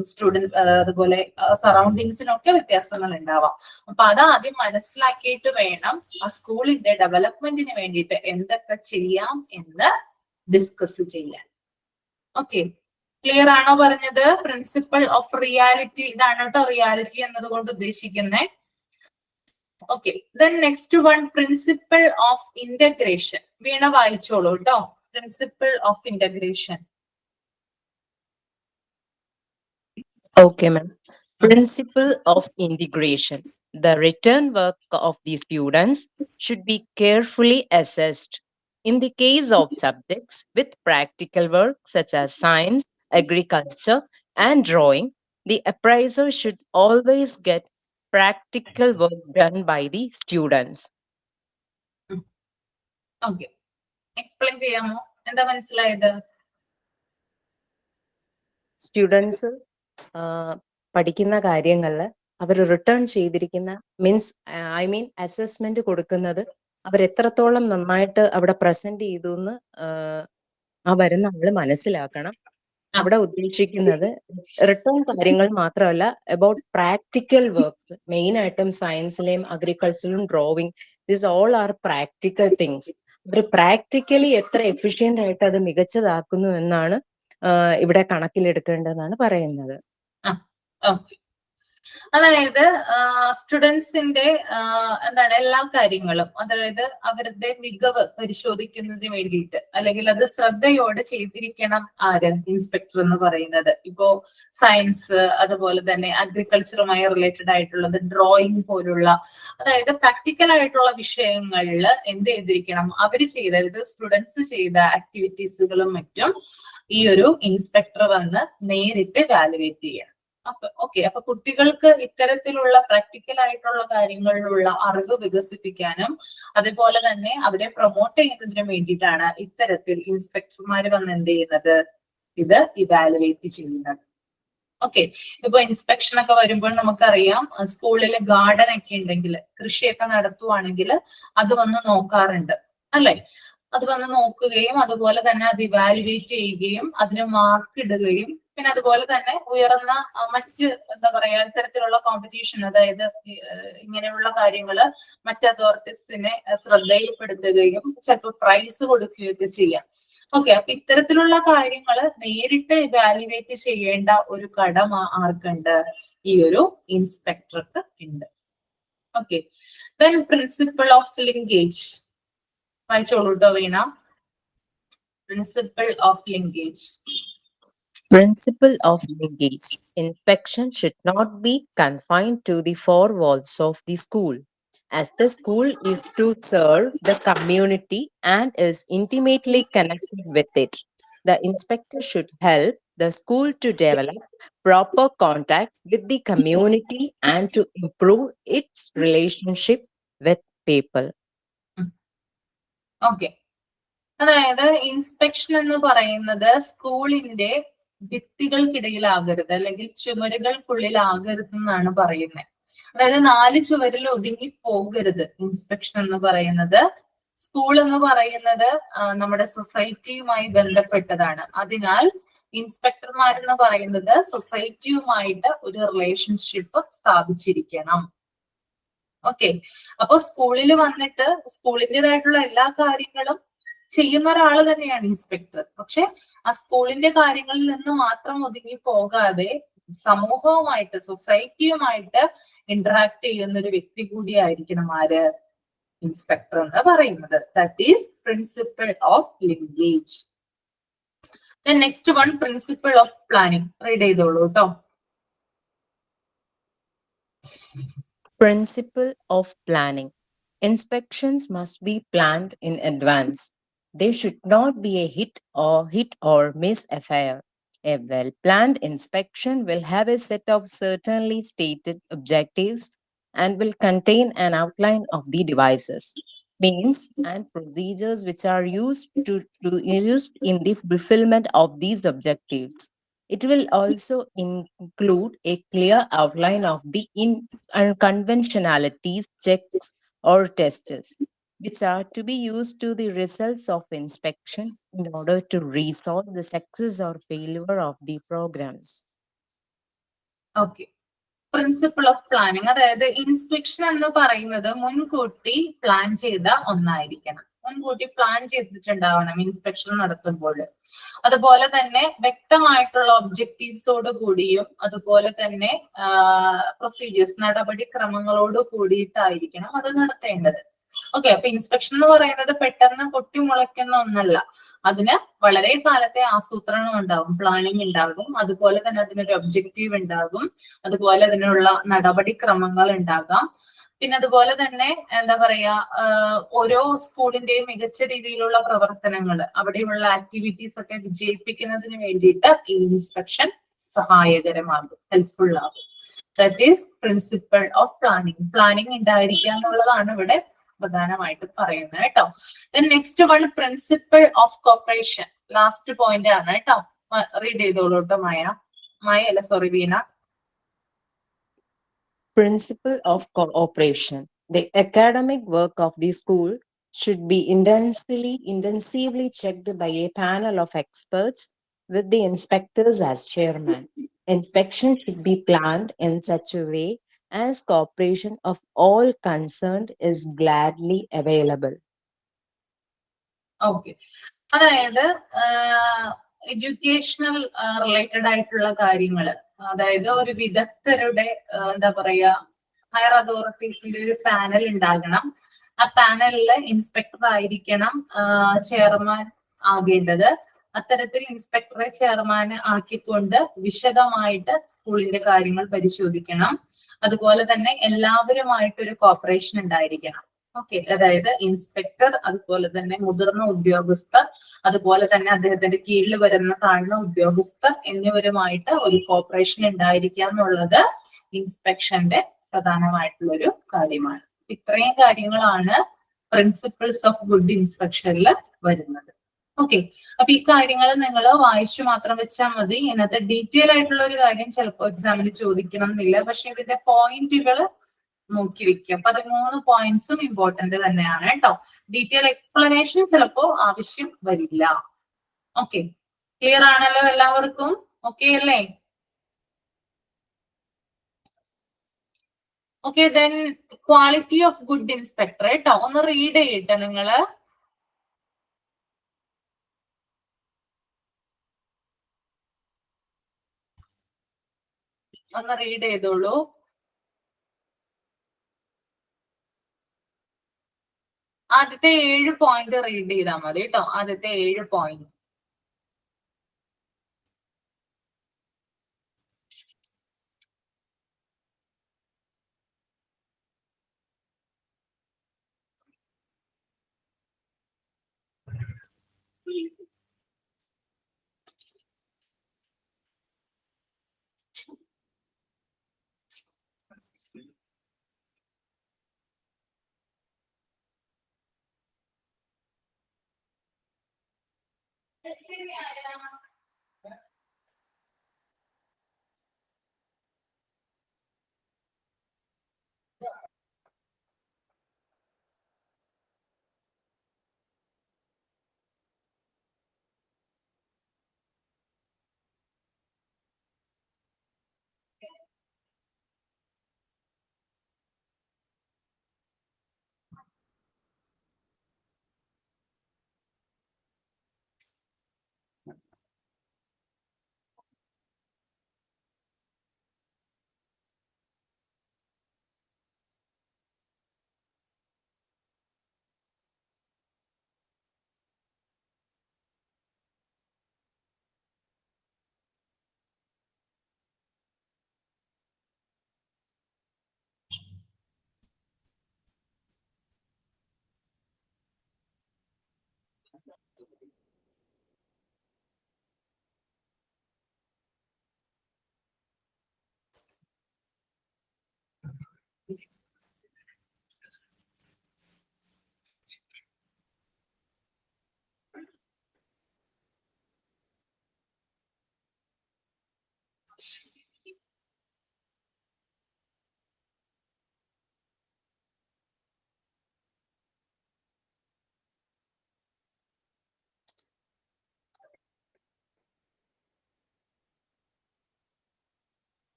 Speaker 2: അതുപോലെ സറൗണ്ടിങ്സിനൊക്കെ വ്യത്യാസങ്ങൾ ഉണ്ടാവാം. അപ്പൊ അത് ആദ്യം മനസ്സിലാക്കിയിട്ട് വേണം ആ സ്കൂളിന്റെ ഡെവലപ്മെന്റിന് വേണ്ടിയിട്ട് എന്തൊക്കെ ചെയ്യാം എന്ന് ഡിസ്കസ് ചെയ്യാൻ. ഓക്കെ, ക്ലിയർ ആണോ പറഞ്ഞത്? പ്രിൻസിപ്പിൾ ഓഫ് റിയാലിറ്റി, ഇതാണ് കേട്ടോ റിയാലിറ്റി എന്നതുകൊണ്ട് ഉദ്ദേശിക്കുന്നത്. Okay, then next one, principle of integration. Veena വായിച്ചോളൂ കേട്ടോ. Principle of integration.
Speaker 4: Okay, ma'am. Principle of integration. The written work of the students should be carefully assessed. In the case of subjects with practical work such as science, agriculture, and drawing, the appraiser should always get practical work done by the students.
Speaker 2: Okay, explain ചെയ്യാമോ? എന്താ മനസ്സിലായത്?
Speaker 4: Students പഠിക്കുന്ന കാര്യങ്ങളിൽ അവർ return ചെയ്തിരിക്കുന്ന assessment കൊടുക്കുന്നത് അവർ എത്രത്തോളം നന്നായിട്ട് അവിടെ പ്രസന്റ് ചെയ്തു എന്ന് ആ വരുന്ന ആള് മനസ്സിലാക്കണം. അവിടെ ഉദ്ദേശിക്കുന്നത് റിട്ടേൺ കാര്യങ്ങൾ മാത്രമല്ല, അബൌട്ട് പ്രാക്ടിക്കൽ വർക്ക്സ്, മെയിൻ ആയിട്ടും സയൻസിലെയും അഗ്രികൾച്ചറിലും drawing, this all are practical things. അവർ പ്രാക്ടിക്കലി എത്ര എഫിഷ്യന്റ് ആയിട്ട് അത് മികച്ചതാക്കുന്നു എന്നാണ് ഇവിടെ കണക്കിലെടുക്കേണ്ടതെന്നാണ് പറയുന്നത്.
Speaker 2: അതായത് സ്റ്റുഡൻസിന്റെ എല്ലാ കാര്യങ്ങളും, അതായത് അവരുടെ മികവ് പരിശോധിക്കുന്നതിന് വേണ്ടിയിട്ട്, അല്ലെങ്കിൽ അത് ശ്രദ്ധയോടെ ചെയ്തിരിക്കണം ആര്? ഇൻസ്പെക്ടർ എന്ന് പറയുന്നത്. ഇപ്പോ സയൻസ്, അതുപോലെ തന്നെ അഗ്രികൾച്ചറുമായി റിലേറ്റഡ് ആയിട്ടുള്ളത്, ഡ്രോയിങ് പോലുള്ള, അതായത് പ്രാക്ടിക്കൽ ആയിട്ടുള്ള വിഷയങ്ങളിൽ എന്ത് ചെയ്തിരിക്കണം? അവര് ചെയ്ത, അതായത് സ്റ്റുഡൻസ് ചെയ്ത ആക്ടിവിറ്റീസുകളും മറ്റും ഈ ഒരു ഇൻസ്പെക്ടർ വന്ന് നേരിട്ട് വാലുവേറ്റ് ചെയ്യണം. അപ്പൊ കുട്ടികൾക്ക് ഇത്തരത്തിലുള്ള പ്രാക്ടിക്കൽ ആയിട്ടുള്ള കാര്യങ്ങളിലുള്ള അറിവ് വികസിപ്പിക്കാനും അതുപോലെ തന്നെ അവരെ പ്രൊമോട്ട് ചെയ്യുന്നതിനും വേണ്ടിയിട്ടാണ് ഇത്തരത്തിൽ ഇൻസ്പെക്ടർമാർ വന്ന് എന്ത് ചെയ്യുന്നത്? ഇത് ഇവാലുവേറ്റ് ചെയ്യുന്നത്. ഓക്കെ, ഇപ്പൊ ഇൻസ്പെക്ഷൻ ഒക്കെ വരുമ്പോൾ നമുക്കറിയാം, സ്കൂളിൽ ഗാർഡൻ ഒക്കെ ഉണ്ടെങ്കിൽ, കൃഷിയൊക്കെ നടത്തുവാണെങ്കിൽ അത് വന്ന് നോക്കാറുണ്ട് അല്ലെ? അത് വന്ന് നോക്കുകയും അതുപോലെ തന്നെ അത് ഇവാലുവേറ്റ് ചെയ്യുകയും അതിന് മാർക്ക് ഇടുകയും, പിന്നെ അതുപോലെ തന്നെ ഉയർന്ന മറ്റ് ഇത്തരത്തിലുള്ള കോമ്പറ്റീഷൻ, അതായത് ഇങ്ങനെയുള്ള കാര്യങ്ങള് മറ്റ് അതോറിറ്റീസിനെ ശ്രദ്ധയിൽപ്പെടുത്തുകയും ചിലപ്പോൾ പ്രൈസ് കൊടുക്കുകയൊക്കെ ചെയ്യാം. ഓക്കെ, അപ്പൊ ഇത്തരത്തിലുള്ള കാര്യങ്ങള് നേരിട്ട് ഇവാലുവേറ്റ് ചെയ്യേണ്ട ഒരു കടമ ആർക്കുണ്ട്? ഈ ഒരു ഇൻസ്പെക്ടർക്ക് ഉണ്ട്. Okay, then principle of linkage. വായിച്ചോളൂ കേട്ടോ Veena. Principle of linkage.
Speaker 4: Principle of linkage. Inspection should not be confined to the four walls of the school, as the school is to serve the community and is intimately connected with it. The inspector should help the school to develop proper contact with the community and to improve its relationship with people.
Speaker 2: Okay, അതായത് inspection എന്ന് പറയുന്നത് സ്കൂളിന്റെ ഭിത്തികൾക്കിടയിലാകരുത്, അല്ലെങ്കിൽ ചുമരുകൾക്കുള്ളിലാകരുത് എന്നാണ് പറയുന്നത്. അതായത് 4 ചുവരിൽ ഒതുങ്ങി പോകരുത് ഇൻസ്പെക്ഷൻ എന്ന് പറയുന്നത്. സ്കൂൾ എന്ന് പറയുന്നത് നമ്മുടെ സൊസൈറ്റിയുമായി ബന്ധപ്പെട്ടതാണ്. അതിനാൽ ഇൻസ്പെക്ടർമാരെന്ന് പറയുന്നത് സൊസൈറ്റിയുമായിട്ട് ഒരു റിലേഷൻഷിപ്പ് സ്ഥാപിച്ചിരിക്കണം. ഓക്കെ, അപ്പൊ സ്കൂളിൽ വന്നിട്ട് സ്കൂളിൻ്റെതായിട്ടുള്ള എല്ലാ കാര്യങ്ങളും ചെയ്യുന്ന ഒരാൾ തന്നെയാണ് ഇൻസ്പെക്ടർ. പക്ഷെ ആ സ്കൂളിന്റെ കാര്യങ്ങളിൽ നിന്ന് മാത്രം ഒതുങ്ങി പോകാതെ സമൂഹവുമായിട്ട് സൊസൈറ്റിയുമായിട്ട് ഇന്ററാക്ട് ചെയ്യുന്ന ഒരു വ്യക്തി കൂടിയായിരിക്കണം ആര്, ഇൻസ്പെക്ടർ എന്ന് പറയുന്നത്. That is principle of linkage. Then next one, principle of planning. Read ചെയ്തോളൂ കേട്ടോ.
Speaker 4: Principle of planning. Inspections must be planned in advance. They should not be a hit or miss affair. A well-planned inspection will have a set of certainly stated objectives and will contain an outline of the devices, means, and procedures which are used in the fulfillment of these objectives. It will also include a clear outline of the unconventionalities, checks, or tests, which are to be used to the results of inspection in order to resolve the success or failure of the programs.
Speaker 2: Okay, principle of planning, അതായത് inspection എന്ന് പറയുന്നത് മുൻകൂട്ടി plan ചെയ്ത ഒന്നായിരിക്കണം. മുൻകൂട്ടി plan ചെയ്തിട്ടുണ്ടാവണം inspection നടത്തുമ്പോൾ. അതുപോലെ തന്നെ വ്യക്തമായിട്ടുള്ള ഒബ്ജക്റ്റീവ്സോട് കൂടിയും അതുപോലെ തന്നെ പ്രൊസീജിയേഴ്സ്, നടപടിക്രമങ്ങളോട് കൂടിയിട്ടായിരിക്കണം അത് നടത്തേണ്ടത്. ഓക്കെ, അപ്പൊ ഇൻസ്പെക്ഷൻ എന്ന് പറയുന്നത് പെട്ടെന്ന് പൊട്ടിമുളയ്ക്കുന്ന ഒന്നല്ല. അതിന് വളരെ കാലത്തെ ആസൂത്രണം ഉണ്ടാകും, പ്ലാനിങ് ഉണ്ടാകും, അതുപോലെ തന്നെ അതിനൊരു ഒബ്ജക്റ്റീവ് ഉണ്ടാകും, അതുപോലെ അതിനുള്ള നടപടിക്രമങ്ങൾ ഉണ്ടാകാം. പിന്നെ അതുപോലെ തന്നെ എന്താ പറയാ, ഓരോ സ്കൂളിന്റെയും മികച്ച രീതിയിലുള്ള പ്രവർത്തനങ്ങൾ, അവിടെയുള്ള ആക്ടിവിറ്റീസ് ഒക്കെ വിജയിപ്പിക്കുന്നതിന് വേണ്ടിയിട്ട് ഈ ഇൻസ്പെക്ഷൻ സഹായകരമാകും, ഹെൽപ്ഫുൾ ആകും. That is principle of planning. Planning ഉണ്ടായിരിക്കുക എന്നുള്ളതാണ് ഇവിടെ പ്രധാനമായിട്ട് പറയുന്നത് കേട്ടോ. Then next one, principle of cooperation. Last point ആണ് കേട്ടോ. റീഡ് ചെയ്തോളൂ കേട്ടോ വീണ.
Speaker 4: Principle of cooperation. The academic work of the school should be intensively checked by a panel of experts with the inspectors as chairman. Inspection should be planned in such a way as cooperation of all concerned is gladly available.
Speaker 2: Okay, അതായത് educational related ആയിട്ടുള്ള കാര്യങ്ങള്, അതായത് ഒരു വിദഗ്ധരുടെ എന്താ പറയാ, higher അതോറിറ്റീസിന്റെ ഒരു panel ഉണ്ടാകണം. ആ പാനലില് ഇൻസ്പെക്ടർ ആയിരിക്കണം ചെയർമാൻ ആകേണ്ടത്. അത്തരത്തിൽ ഇൻസ്പെക്ടറെ ചെയർമാൻ ആക്കിക്കൊണ്ട് വിശദമായിട്ട് സ്കൂളിന്റെ കാര്യങ്ങൾ പരിശോധിക്കണം. അതുപോലെ തന്നെ എല്ലാവരുമായിട്ടൊരു കോപ്പറേഷൻ ഉണ്ടായിരിക്കണം. ഓക്കെ, അതായത് ഇൻസ്പെക്ടർ, അതുപോലെ തന്നെ മുതിർന്ന ഉദ്യോഗസ്ഥർ, അതുപോലെ തന്നെ അദ്ദേഹത്തിന്റെ കീഴിൽ വരുന്ന താഴ്ന്ന ഉദ്യോഗസ്ഥർ എന്നിവരുമായിട്ട് ഒരു കോപ്പറേഷൻ ഉണ്ടായിരിക്കുക എന്നുള്ളത് ഇൻസ്പെക്ഷന്റെ പ്രധാനമായിട്ടുള്ള ഒരു കാര്യമാണ്. ഇത്രയും കാര്യങ്ങളാണ് പ്രിൻസിപ്പിൾസ് ഓഫ് ഗുഡ് ഇൻസ്പെക്ഷനിൽ വരുന്നത്. ഓക്കെ, അപ്പൊ ഈ കാര്യങ്ങൾ നിങ്ങൾ വായിച്ചു മാത്രം വെച്ചാൽ മതി. ഇതിനകത്ത് ഡീറ്റെയിൽ ആയിട്ടുള്ള ഒരു കാര്യം ചിലപ്പോൾ എക്സാമിന് ചോദിക്കണം എന്നില്ല, പക്ഷെ ഇതിന്റെ പോയിന്റുകൾ നോക്കി വെക്കുക. 13 പോയിന്റ്സും ഇമ്പോർട്ടന്റ് തന്നെയാണ് കേട്ടോ. ഡീറ്റെയിൽ എക്സ്പ്ലനേഷൻ ചിലപ്പോ ആവശ്യം വരില്ല. ഓക്കെ, ക്ലിയർ ആണല്ലോ എല്ലാവർക്കും? ഓക്കെ അല്ലേ? Okay, then quality of good inspector കേട്ടോ. ഒന്ന് റീഡ് ചെയ്യട്ടെ നിങ്ങള്. ഒന്ന് റീഡ് ചെയ്തോളൂ. ആദ്യത്തെ 7 പോയിന്റ് റീഡ് ചെയ്താൽ മതി കേട്ടോ. ആദ്യത്തെ 7 പോയിന്റ്.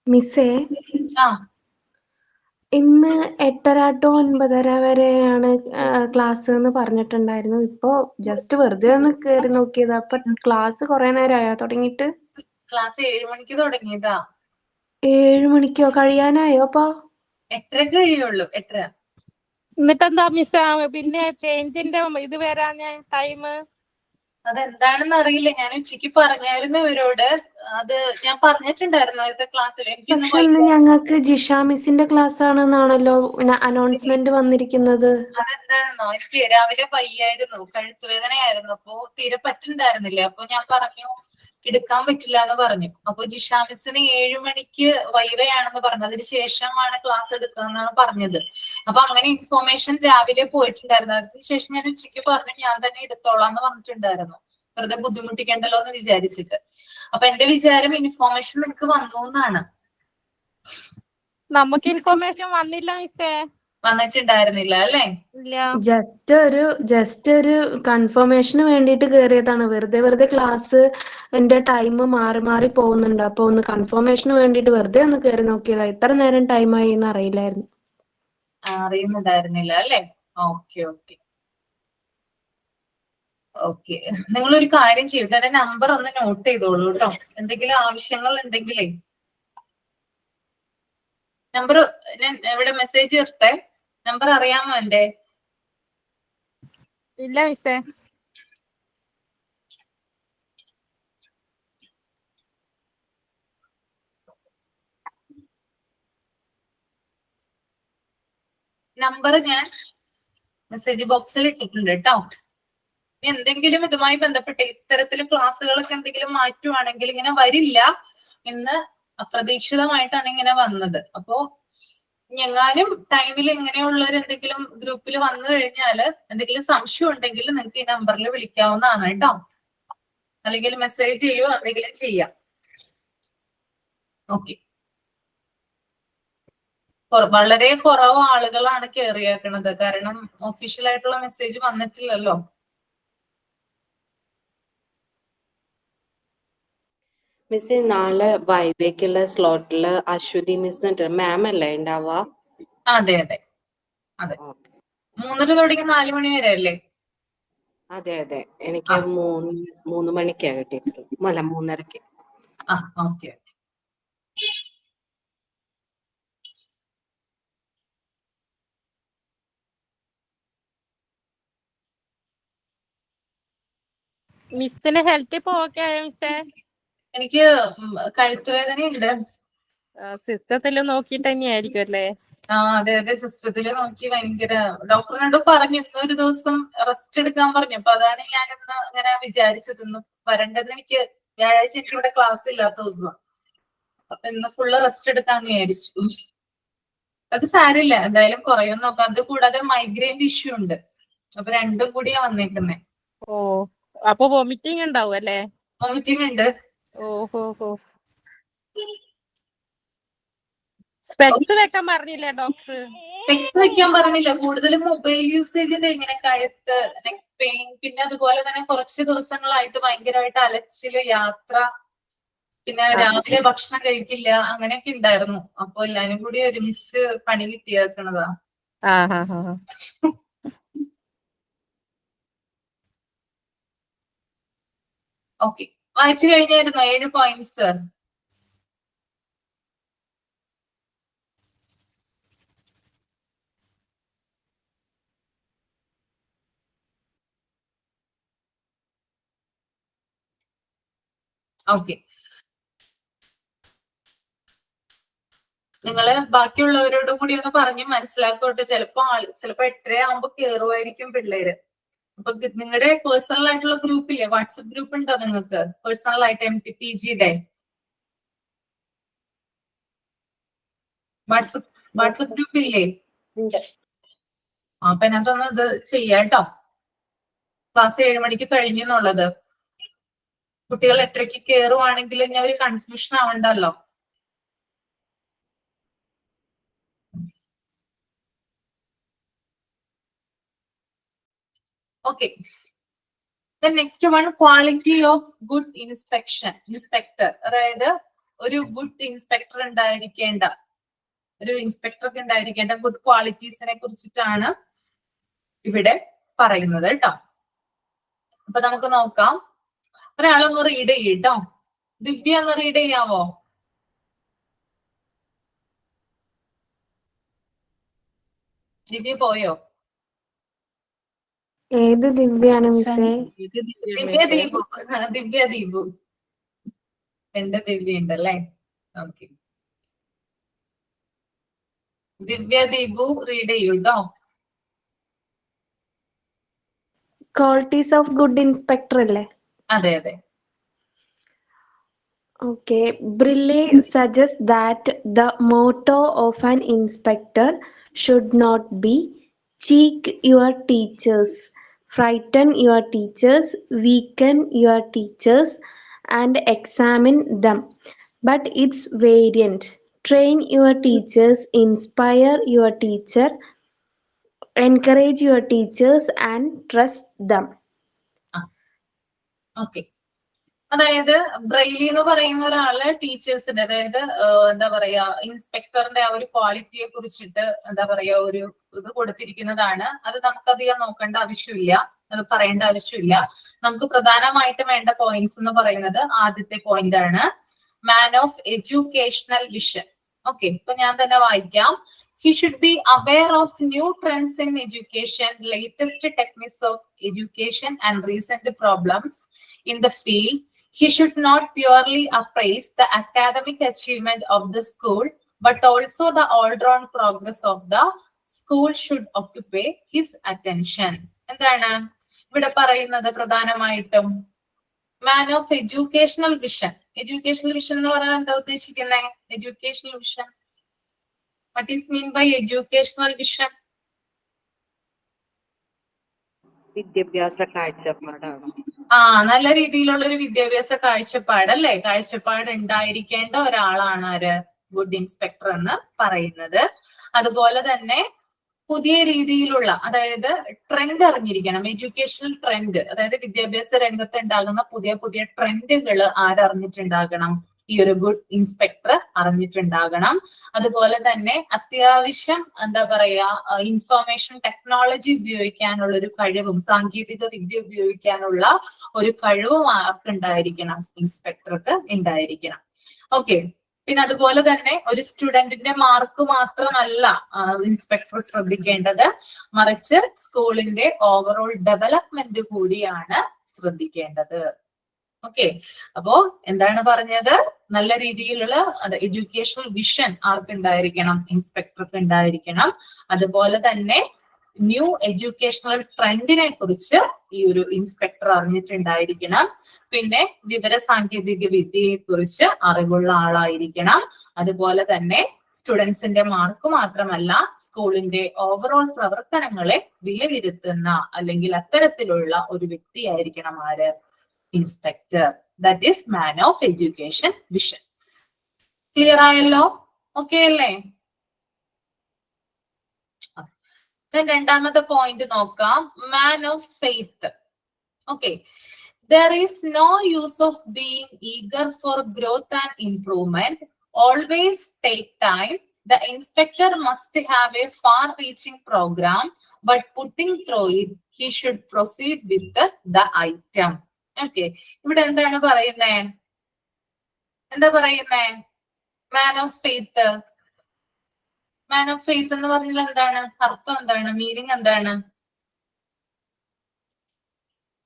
Speaker 9: മിസ്സേ,
Speaker 2: ആ
Speaker 9: ഇന്ന് 8:30 to 9:30 വരെയാണ് ക്ലാസ് എന്ന് പറഞ്ഞിട്ടുണ്ടായിരുന്നു. ഇപ്പൊ ജസ്റ്റ് വെറുതെ ഒന്ന് കേറി നോക്കിയതാ. അപ്പൊ ക്ലാസ് കുറെ നേരമായോ തുടങ്ങിയിട്ട്?
Speaker 2: ക്ലാസ് 7 മണിക്ക് തുടങ്ങിയതാ.
Speaker 9: 7 മണിക്കോ? കഴിയാനായോ അപ്പൊ?
Speaker 2: 8:30 കഴിയുള്ളൂ. 8:30.
Speaker 10: എന്നിട്ടെന്താ മിസ് പിന്നെ ചേഞ്ചിന്റെ ഇത് വരാഞ്ഞ ടൈം?
Speaker 2: അതെന്താണെന്ന് അറിയില്ല. ഞാൻ ഉച്ചയ്ക്ക് പറഞ്ഞായിരുന്നു ഇവരോട്. അത് ഞാൻ പറഞ്ഞിട്ടുണ്ടായിരുന്നു നേരത്തെ ക്ലാസ്സിൽ. എനിക്കിന്ന്
Speaker 9: പക്ഷെ ഇന്ന് ഞങ്ങൾക്ക് ജിഷ മിസ്സിന്റെ ക്ലാസ് ആണെന്നാണല്ലോ അനൗൺസ്മെന്റ് വന്നിരിക്കുന്നത്.
Speaker 2: അതെന്താണെന്നോ, എനിക്ക് രാവിലെ വയ്യായിരുന്നു, കഴുത്തുവേദനയായിരുന്നു. അപ്പൊ തീരെ പറ്റുണ്ടായിരുന്നില്ല. അപ്പൊ ഞാൻ പറഞ്ഞു എടുക്കാൻ പറ്റില്ല എന്ന് പറഞ്ഞു. അപ്പൊ ജിഷ മിസ്സിന് 7 മണിക്ക് വൈവയാണെന്ന് പറഞ്ഞു. അതിന് ശേഷമാണ് ക്ലാസ് എടുക്കാന്നാണ് പറഞ്ഞത്. അപ്പൊ അങ്ങനെ ഇൻഫോർമേഷൻ രാവിലെ പോയിട്ടുണ്ടായിരുന്നു. അതിന് ശേഷം ഞാൻ ഉച്ചയ്ക്ക് പറഞ്ഞു ഞാൻ തന്നെ എടുത്തോളാം എന്ന് പറഞ്ഞിട്ടുണ്ടായിരുന്നു, വെറുതെ ബുദ്ധിമുട്ടിക്കണ്ടല്ലോ എന്ന് വിചാരിച്ചിട്ട്. അപ്പൊ എന്റെ വിചാരം ഇൻഫോർമേഷൻ നിനക്ക് വന്നു എന്നാണ്.
Speaker 10: നമുക്ക് ഇൻഫോർമേഷൻ വന്നില്ല മിസ്സേ.
Speaker 2: വന്നിട്ടുണ്ടായിരുന്നില്ല അല്ലേ?
Speaker 10: ഇല്ല.
Speaker 9: ജസ്റ്റ് ഒരു കൺഫർമേഷന് വേണ്ടിയിട്ട് കയറിയതാണ്. വെറുതെ ക്ലാസ് എന്റെ ടൈം മാറി മാറി പോകുന്നുണ്ട്. അപ്പൊ ഒന്ന് കൺഫർമേഷന് വേണ്ടിയിട്ട് വെറുതെ ഒന്ന് കയറി നോക്കിയതാ. ഇത്ര നേരം ടൈമായി എന്ന് അറിയില്ലായിരുന്നു.
Speaker 2: അറിയുന്നുണ്ടായിരുന്നില്ല അല്ലേ? Okay okay okay. നിങ്ങളൊരു കാര്യം ചെയ്യട്ടെ, എന്റെ നമ്പർ ഒന്ന് നോട്ട് ചെയ്തോളൂ കേട്ടോ. എന്തെങ്കിലും ആവശ്യങ്ങൾ ഉണ്ടെങ്കിലേ നമ്പർ ഞാൻ ഇവിടെ മെസ്സേജ് ഇരട്ടെ. നമ്പർ അറിയാമോ എന്റെ?
Speaker 10: ഇല്ല മിസ്സേ.
Speaker 2: നമ്പർ ഞാൻ മെസ്സേജ് ബോക്സിൽ ഇട്ടിട്ടുണ്ട് കേട്ടോ. എന്തെങ്കിലും ഇതുമായി ബന്ധപ്പെട്ട് ഇത്തരത്തിൽ ക്ലാസ്സുകളൊക്കെ എന്തെങ്കിലും മാറ്റുവാണെങ്കിൽ, ഇങ്ങനെ വരില്ല, ഇന്ന് അപ്രതീക്ഷിതമായിട്ടാണ് ഇങ്ങനെ വന്നത്. അപ്പോ ഞങ്ങാനും ടൈമിൽ ഇങ്ങനെയുള്ളവർ എന്തെങ്കിലും ഗ്രൂപ്പിൽ വന്നു കഴിഞ്ഞാല് എന്തെങ്കിലും സംശയം ഉണ്ടെങ്കിൽ നിങ്ങൾക്ക് ഈ നമ്പറിൽ വിളിക്കാവുന്നതാണ് കേട്ടോ. അല്ലെങ്കിൽ മെസ്സേജ് ചെയ്യുകയോ എന്തെങ്കിലും ചെയ്യാം. ഓക്കെ. വളരെ കുറവ് ആളുകളാണ് കയറിയേക്കണത്, കാരണം ഒഫീഷ്യൽ ആയിട്ടുള്ള മെസ്സേജ് വന്നിട്ടില്ലല്ലോ.
Speaker 11: മിസ്, നാളെ വൈബേക്കുള്ള സ്ലോട്ടില് അശ്വതി മിസ് മാം അല്ലേ ഉണ്ടാവുക?
Speaker 2: അതെ അതെ അതെ. 3 തുടങ്ങി 4 മണി വരെ അല്ലേ?
Speaker 11: അതെ അതെ. എനിക്ക് 3 മണിക്കാ കിട്ടിയിട്ടുള്ളത്. അല്ല, 3:30.
Speaker 2: ആ ഓക്കെ.
Speaker 10: മിസ്സിന് ഹെൽത്ത് ഇപ്പൊ ഓക്കെ ആയോ മിസ്സേ?
Speaker 2: എനിക്ക് കഴുത്തുവേദനയുണ്ട്.
Speaker 10: സിസ്റ്റത്തിൽ നോക്കിയിട്ട് തന്നെയായിരിക്കും അല്ലേ?
Speaker 2: അതെ അതെ, സിസ്റ്റത്തില് നോക്കി ഭയങ്കര. ഡോക്ടറിനോട് പറഞ്ഞു ഇന്നൊരു ദിവസം റെസ്റ്റ് എടുക്കാൻ പറഞ്ഞു. അപ്പൊ അതാണ് ഞാൻ ഇന്ന് അങ്ങനെ വിചാരിച്ചത്. ഇന്ന് വരണ്ടെന്ന്. എനിക്ക് വ്യാഴാഴ്ച എനിക്ക് ഇവിടെ ക്ലാസ് ഇല്ലാത്ത ദിവസം. അപ്പൊ ഇന്ന് ഫുള്ള് റെസ്റ്റ് എടുക്കാന്ന് വിചാരിച്ചു. അത് സാരില്ല, എന്തായാലും കുറയും നോക്കാം. അത് കൂടാതെ മൈഗ്രെയിൻ ഇഷ്യൂ ഉണ്ട്. അപ്പൊ രണ്ടും കൂടിയാ വന്നേക്കുന്നേ.
Speaker 10: ഓ, അപ്പൊ വോമിറ്റിംഗ് ഉണ്ടാവും അല്ലേ?
Speaker 2: വോമിറ്റിംഗ് ഉണ്ട്.
Speaker 10: ഓഹോ. സ്പെക്സ് വെക്കാൻ പറഞ്ഞില്ലേ ഡോക്ടർ?
Speaker 2: സ്പെക്സ് വെക്കാൻ പറഞ്ഞില്ല. കൂടുതലും മൊബൈൽ യൂസേജിന്റെ ഇങ്ങനെ കഴുത്ത്, നെക്ക് പെയിൻ, പിന്നെ അതുപോലെ തന്നെ കുറച്ച് ദിവസങ്ങളായിട്ട് ഭയങ്കരമായിട്ട് അലച്ചില്, യാത്ര, പിന്നെ രാവിലെ ഭക്ഷണം കഴിക്കില്ല, അങ്ങനെയൊക്കെ ഉണ്ടായിരുന്നു. അപ്പൊ എല്ലാരും കൂടി ഒരുമിച്ച് പണി കിട്ടിയേക്കണതാ. ഓക്കെ, വായിച്ചു കഴിഞ്ഞായിരുന്നോ 7 പോയിന്റ്സ്? ഓക്കെ, നിങ്ങള് ബാക്കിയുള്ളവരോടും കൂടി ഒന്ന് പറഞ്ഞ് മനസ്സിലാക്കോട്ടെ. ചിലപ്പോ 8:30 ആകുമ്പോ കേറുമായിരിക്കും പിള്ളേര്. അപ്പൊ നിങ്ങളുടെ പേഴ്സണൽ ആയിട്ടുള്ള ഗ്രൂപ്പില്ലേ, വാട്സപ്പ് ഗ്രൂപ്പ് ഉണ്ടോ നിങ്ങൾക്ക് പേഴ്സണൽ ആയിട്ട് MTPGയുടെ വാട്സപ്പ് ഗ്രൂപ്പ് ഇല്ലേ? അപ്പൊ അതിനകത്തൊന്ന് ഇത് ചെയ്യാട്ടോ. ക്ലാസ് 7 മണിക്ക് കഴിഞ്ഞെന്നുള്ളത്. കുട്ടികൾ 8:30 കയറുവാണെങ്കിൽ ഇനി അവര് കൺഫ്യൂഷൻ ആവണ്ടല്ലോ. Okay, next one, quality of good inspector. അതായത് ഒരു ഗുഡ് ഇൻസ്പെക്ടർ ഉണ്ടായിരിക്കേണ്ട, ഒരു ഇൻസ്പെക്ടർക്ക് ഉണ്ടായിരിക്കേണ്ട ഗുഡ് ക്വാളിറ്റീസിനെ കുറിച്ചിട്ടാണ് ഇവിടെ പറയുന്നത് കേട്ടോ. അപ്പൊ നമുക്ക് നോക്കാം. ഒരാളൊന്ന് റീഡ് ചെയ്യട്ടോ. ദിവ്യ ഒന്ന് റീഡ് ചെയ്യാവോ? ദിവ്യ പോയോ?
Speaker 9: ഏത് ദിവ്യാണ് മിസ്സേ?
Speaker 2: ദിവ്യ ദീപു. ദിവ്യ ദീപു, 2 ദിവ്യ ഉണ്ടല്ലേ. ഓക്കെ, ദിവ്യ ദീപു റീഡ് ചെയ്യൂട്ടോ.
Speaker 9: ക്വാളിറ്റീസ് ഓഫ് ഗുഡ് ഇൻസ്പെക്ടർ അല്ലേ?
Speaker 2: അതെ അതെ.
Speaker 9: Okay, Brille suggests that the motto of an inspector should not be cheek your teachers, frighten your teachers, weaken your teachers, and examine them. But its variant, train your teachers, inspire your teacher, encourage your teachers, and trust them.
Speaker 2: Okay, അതായത് Braille എന്ന് പറയുന്ന ഒരാള് ടീച്ചേഴ്സിന്റെ, അതായത് എന്താ പറയാ, ഇൻസ്പെക്ടറിന്റെ ആ ഒരു ക്വാളിറ്റിയെ കുറിച്ചിട്ട് എന്താ പറയാ ഒരു ഇത് കൊടുത്തിരിക്കുന്നതാണ്. അത് നമുക്കധികം നോക്കേണ്ട ആവശ്യമില്ല, അത് പറയേണ്ട ആവശ്യമില്ല. നമുക്ക് പ്രധാനമായിട്ടും വേണ്ട പോയിന്റ്സ് എന്ന് പറയുന്നത് ആദ്യത്തെ പോയിന്റ് ആണ്, man of educational vision. Okay, ഇപ്പൊ ഞാൻ തന്നെ വായിക്കാം. He should be aware of new trends in education, latest techniques of education, and recent problems in the field. He should not purely appraise the academic achievement of the school, but also the all-round progress of the school should occupy his attention. എന്താണ് ഇവിടെ പറയുന്നത്? പ്രധാനമായിട്ടും man of educational vision. Educational vision എന്ന് പറഞ്ഞാൽ എന്താ ഉദ്ദേശിക്കുന്നത്? Educational vision, what is mean by educational vision?
Speaker 5: വിദ്യാഭ്യാസ കാഴ്ചപ്പാടാണ്.
Speaker 2: നല്ല രീതിയിലുള്ള ഒരു വിദ്യാഭ്യാസ കാഴ്ചപ്പാട് അല്ലെ, കാഴ്ചപ്പാട് ഉണ്ടായിരിക്കേണ്ട ഒരാളാണ് ആര്? ഗുഡ് ഇൻസ്പെക്ടർ എന്ന് പറയുന്നത്. അതുപോലെ തന്നെ പുതിയ രീതിയിലുള്ള, അതായത് ട്രെൻഡ് അറിഞ്ഞിരിക്കണം, എഡ്യൂക്കേഷണൽ ട്രെൻഡ്, അതായത് വിദ്യാഭ്യാസ രംഗത്ത് ഉണ്ടാകുന്ന പുതിയ പുതിയ ട്രെൻഡുകൾ ആരറിഞ്ഞിട്ടുണ്ടാകണം? ഈ ഒരു ഗുഡ് ഇൻസ്പെക്ടർ അറിഞ്ഞിട്ടുണ്ടാകണം. അതുപോലെ തന്നെ അത്യാവശ്യം എന്താ പറയാ ഇൻഫർമേഷൻ ടെക്നോളജി ഉപയോഗിക്കാനുള്ള ഒരു കഴിവും സാങ്കേതിക വിദ്യ ഉപയോഗിക്കാനുള്ള ഒരു കഴിവും ആർക്കുണ്ടായിരിക്കണം? ഇൻസ്പെക്ടർക്ക് ഉണ്ടായിരിക്കണം. ഓക്കെ, പിന്നെ അതുപോലെ തന്നെ ഒരു സ്റ്റുഡന്റിന്റെ മാർക്ക് മാത്രമല്ല ഇൻസ്പെക്ടർ ശ്രദ്ധിക്കേണ്ടത്, മറിച്ച് സ്കൂളിന്റെ ഓവറോൾ ഡെവലപ്മെന്റ് കൂടിയാണ് ശ്രദ്ധിക്കേണ്ടത്. ഓക്കെ, അപ്പോ എന്താണ് പറഞ്ഞത്? നല്ല രീതിയിലുള്ള എഡ്യൂക്കേഷണൽ വിഷൻ ആർക്കുണ്ടായിരിക്കണം? ഇൻസ്പെക്ടർക്ക് ഉണ്ടായിരിക്കണം. അതുപോലെ തന്നെ ന്യൂ എഡ്യൂക്കേഷണൽ ട്രെൻഡിനെ കുറിച്ച് ഈ ഒരു ഇൻസ്പെക്ടർ അറിഞ്ഞിട്ടുണ്ടായിരിക്കണം. പിന്നെ വിവര സാങ്കേതിക വിദ്യയെ കുറിച്ച് അറിവുള്ള ആളായിരിക്കണം. അതുപോലെ തന്നെ സ്റ്റുഡൻസിന്റെ മാർക്ക് മാത്രമല്ല സ്കൂളിന്റെ ഓവറോൾ പ്രവർത്തനങ്ങളെ വിലയിരുത്തുന്ന അല്ലെങ്കിൽ അത്തരത്തിലുള്ള ഒരു വ്യക്തിയായിരിക്കണം ആര്? Inspector. That is man of education vision. Clear ആയല്ലോ? ഓക്കെ അല്ലേ? രണ്ടാമത്തെ പോയിന്റ് നോക്കാം, man of faith. Okay, there is no use of being eager for growth and improvement. Always take time. The inspector must have a far-reaching program, but putting through it, he should proceed with the item. Okay, ഇവിടെ എന്താണ് പറയുന്നേ? എന്താ പറയുന്നേ? Man of faith. Man of faith എന്ന് പറഞ്ഞാൽ എന്താണ് അർത്ഥം? എന്താണ് മീനിങ്? എന്താണ്?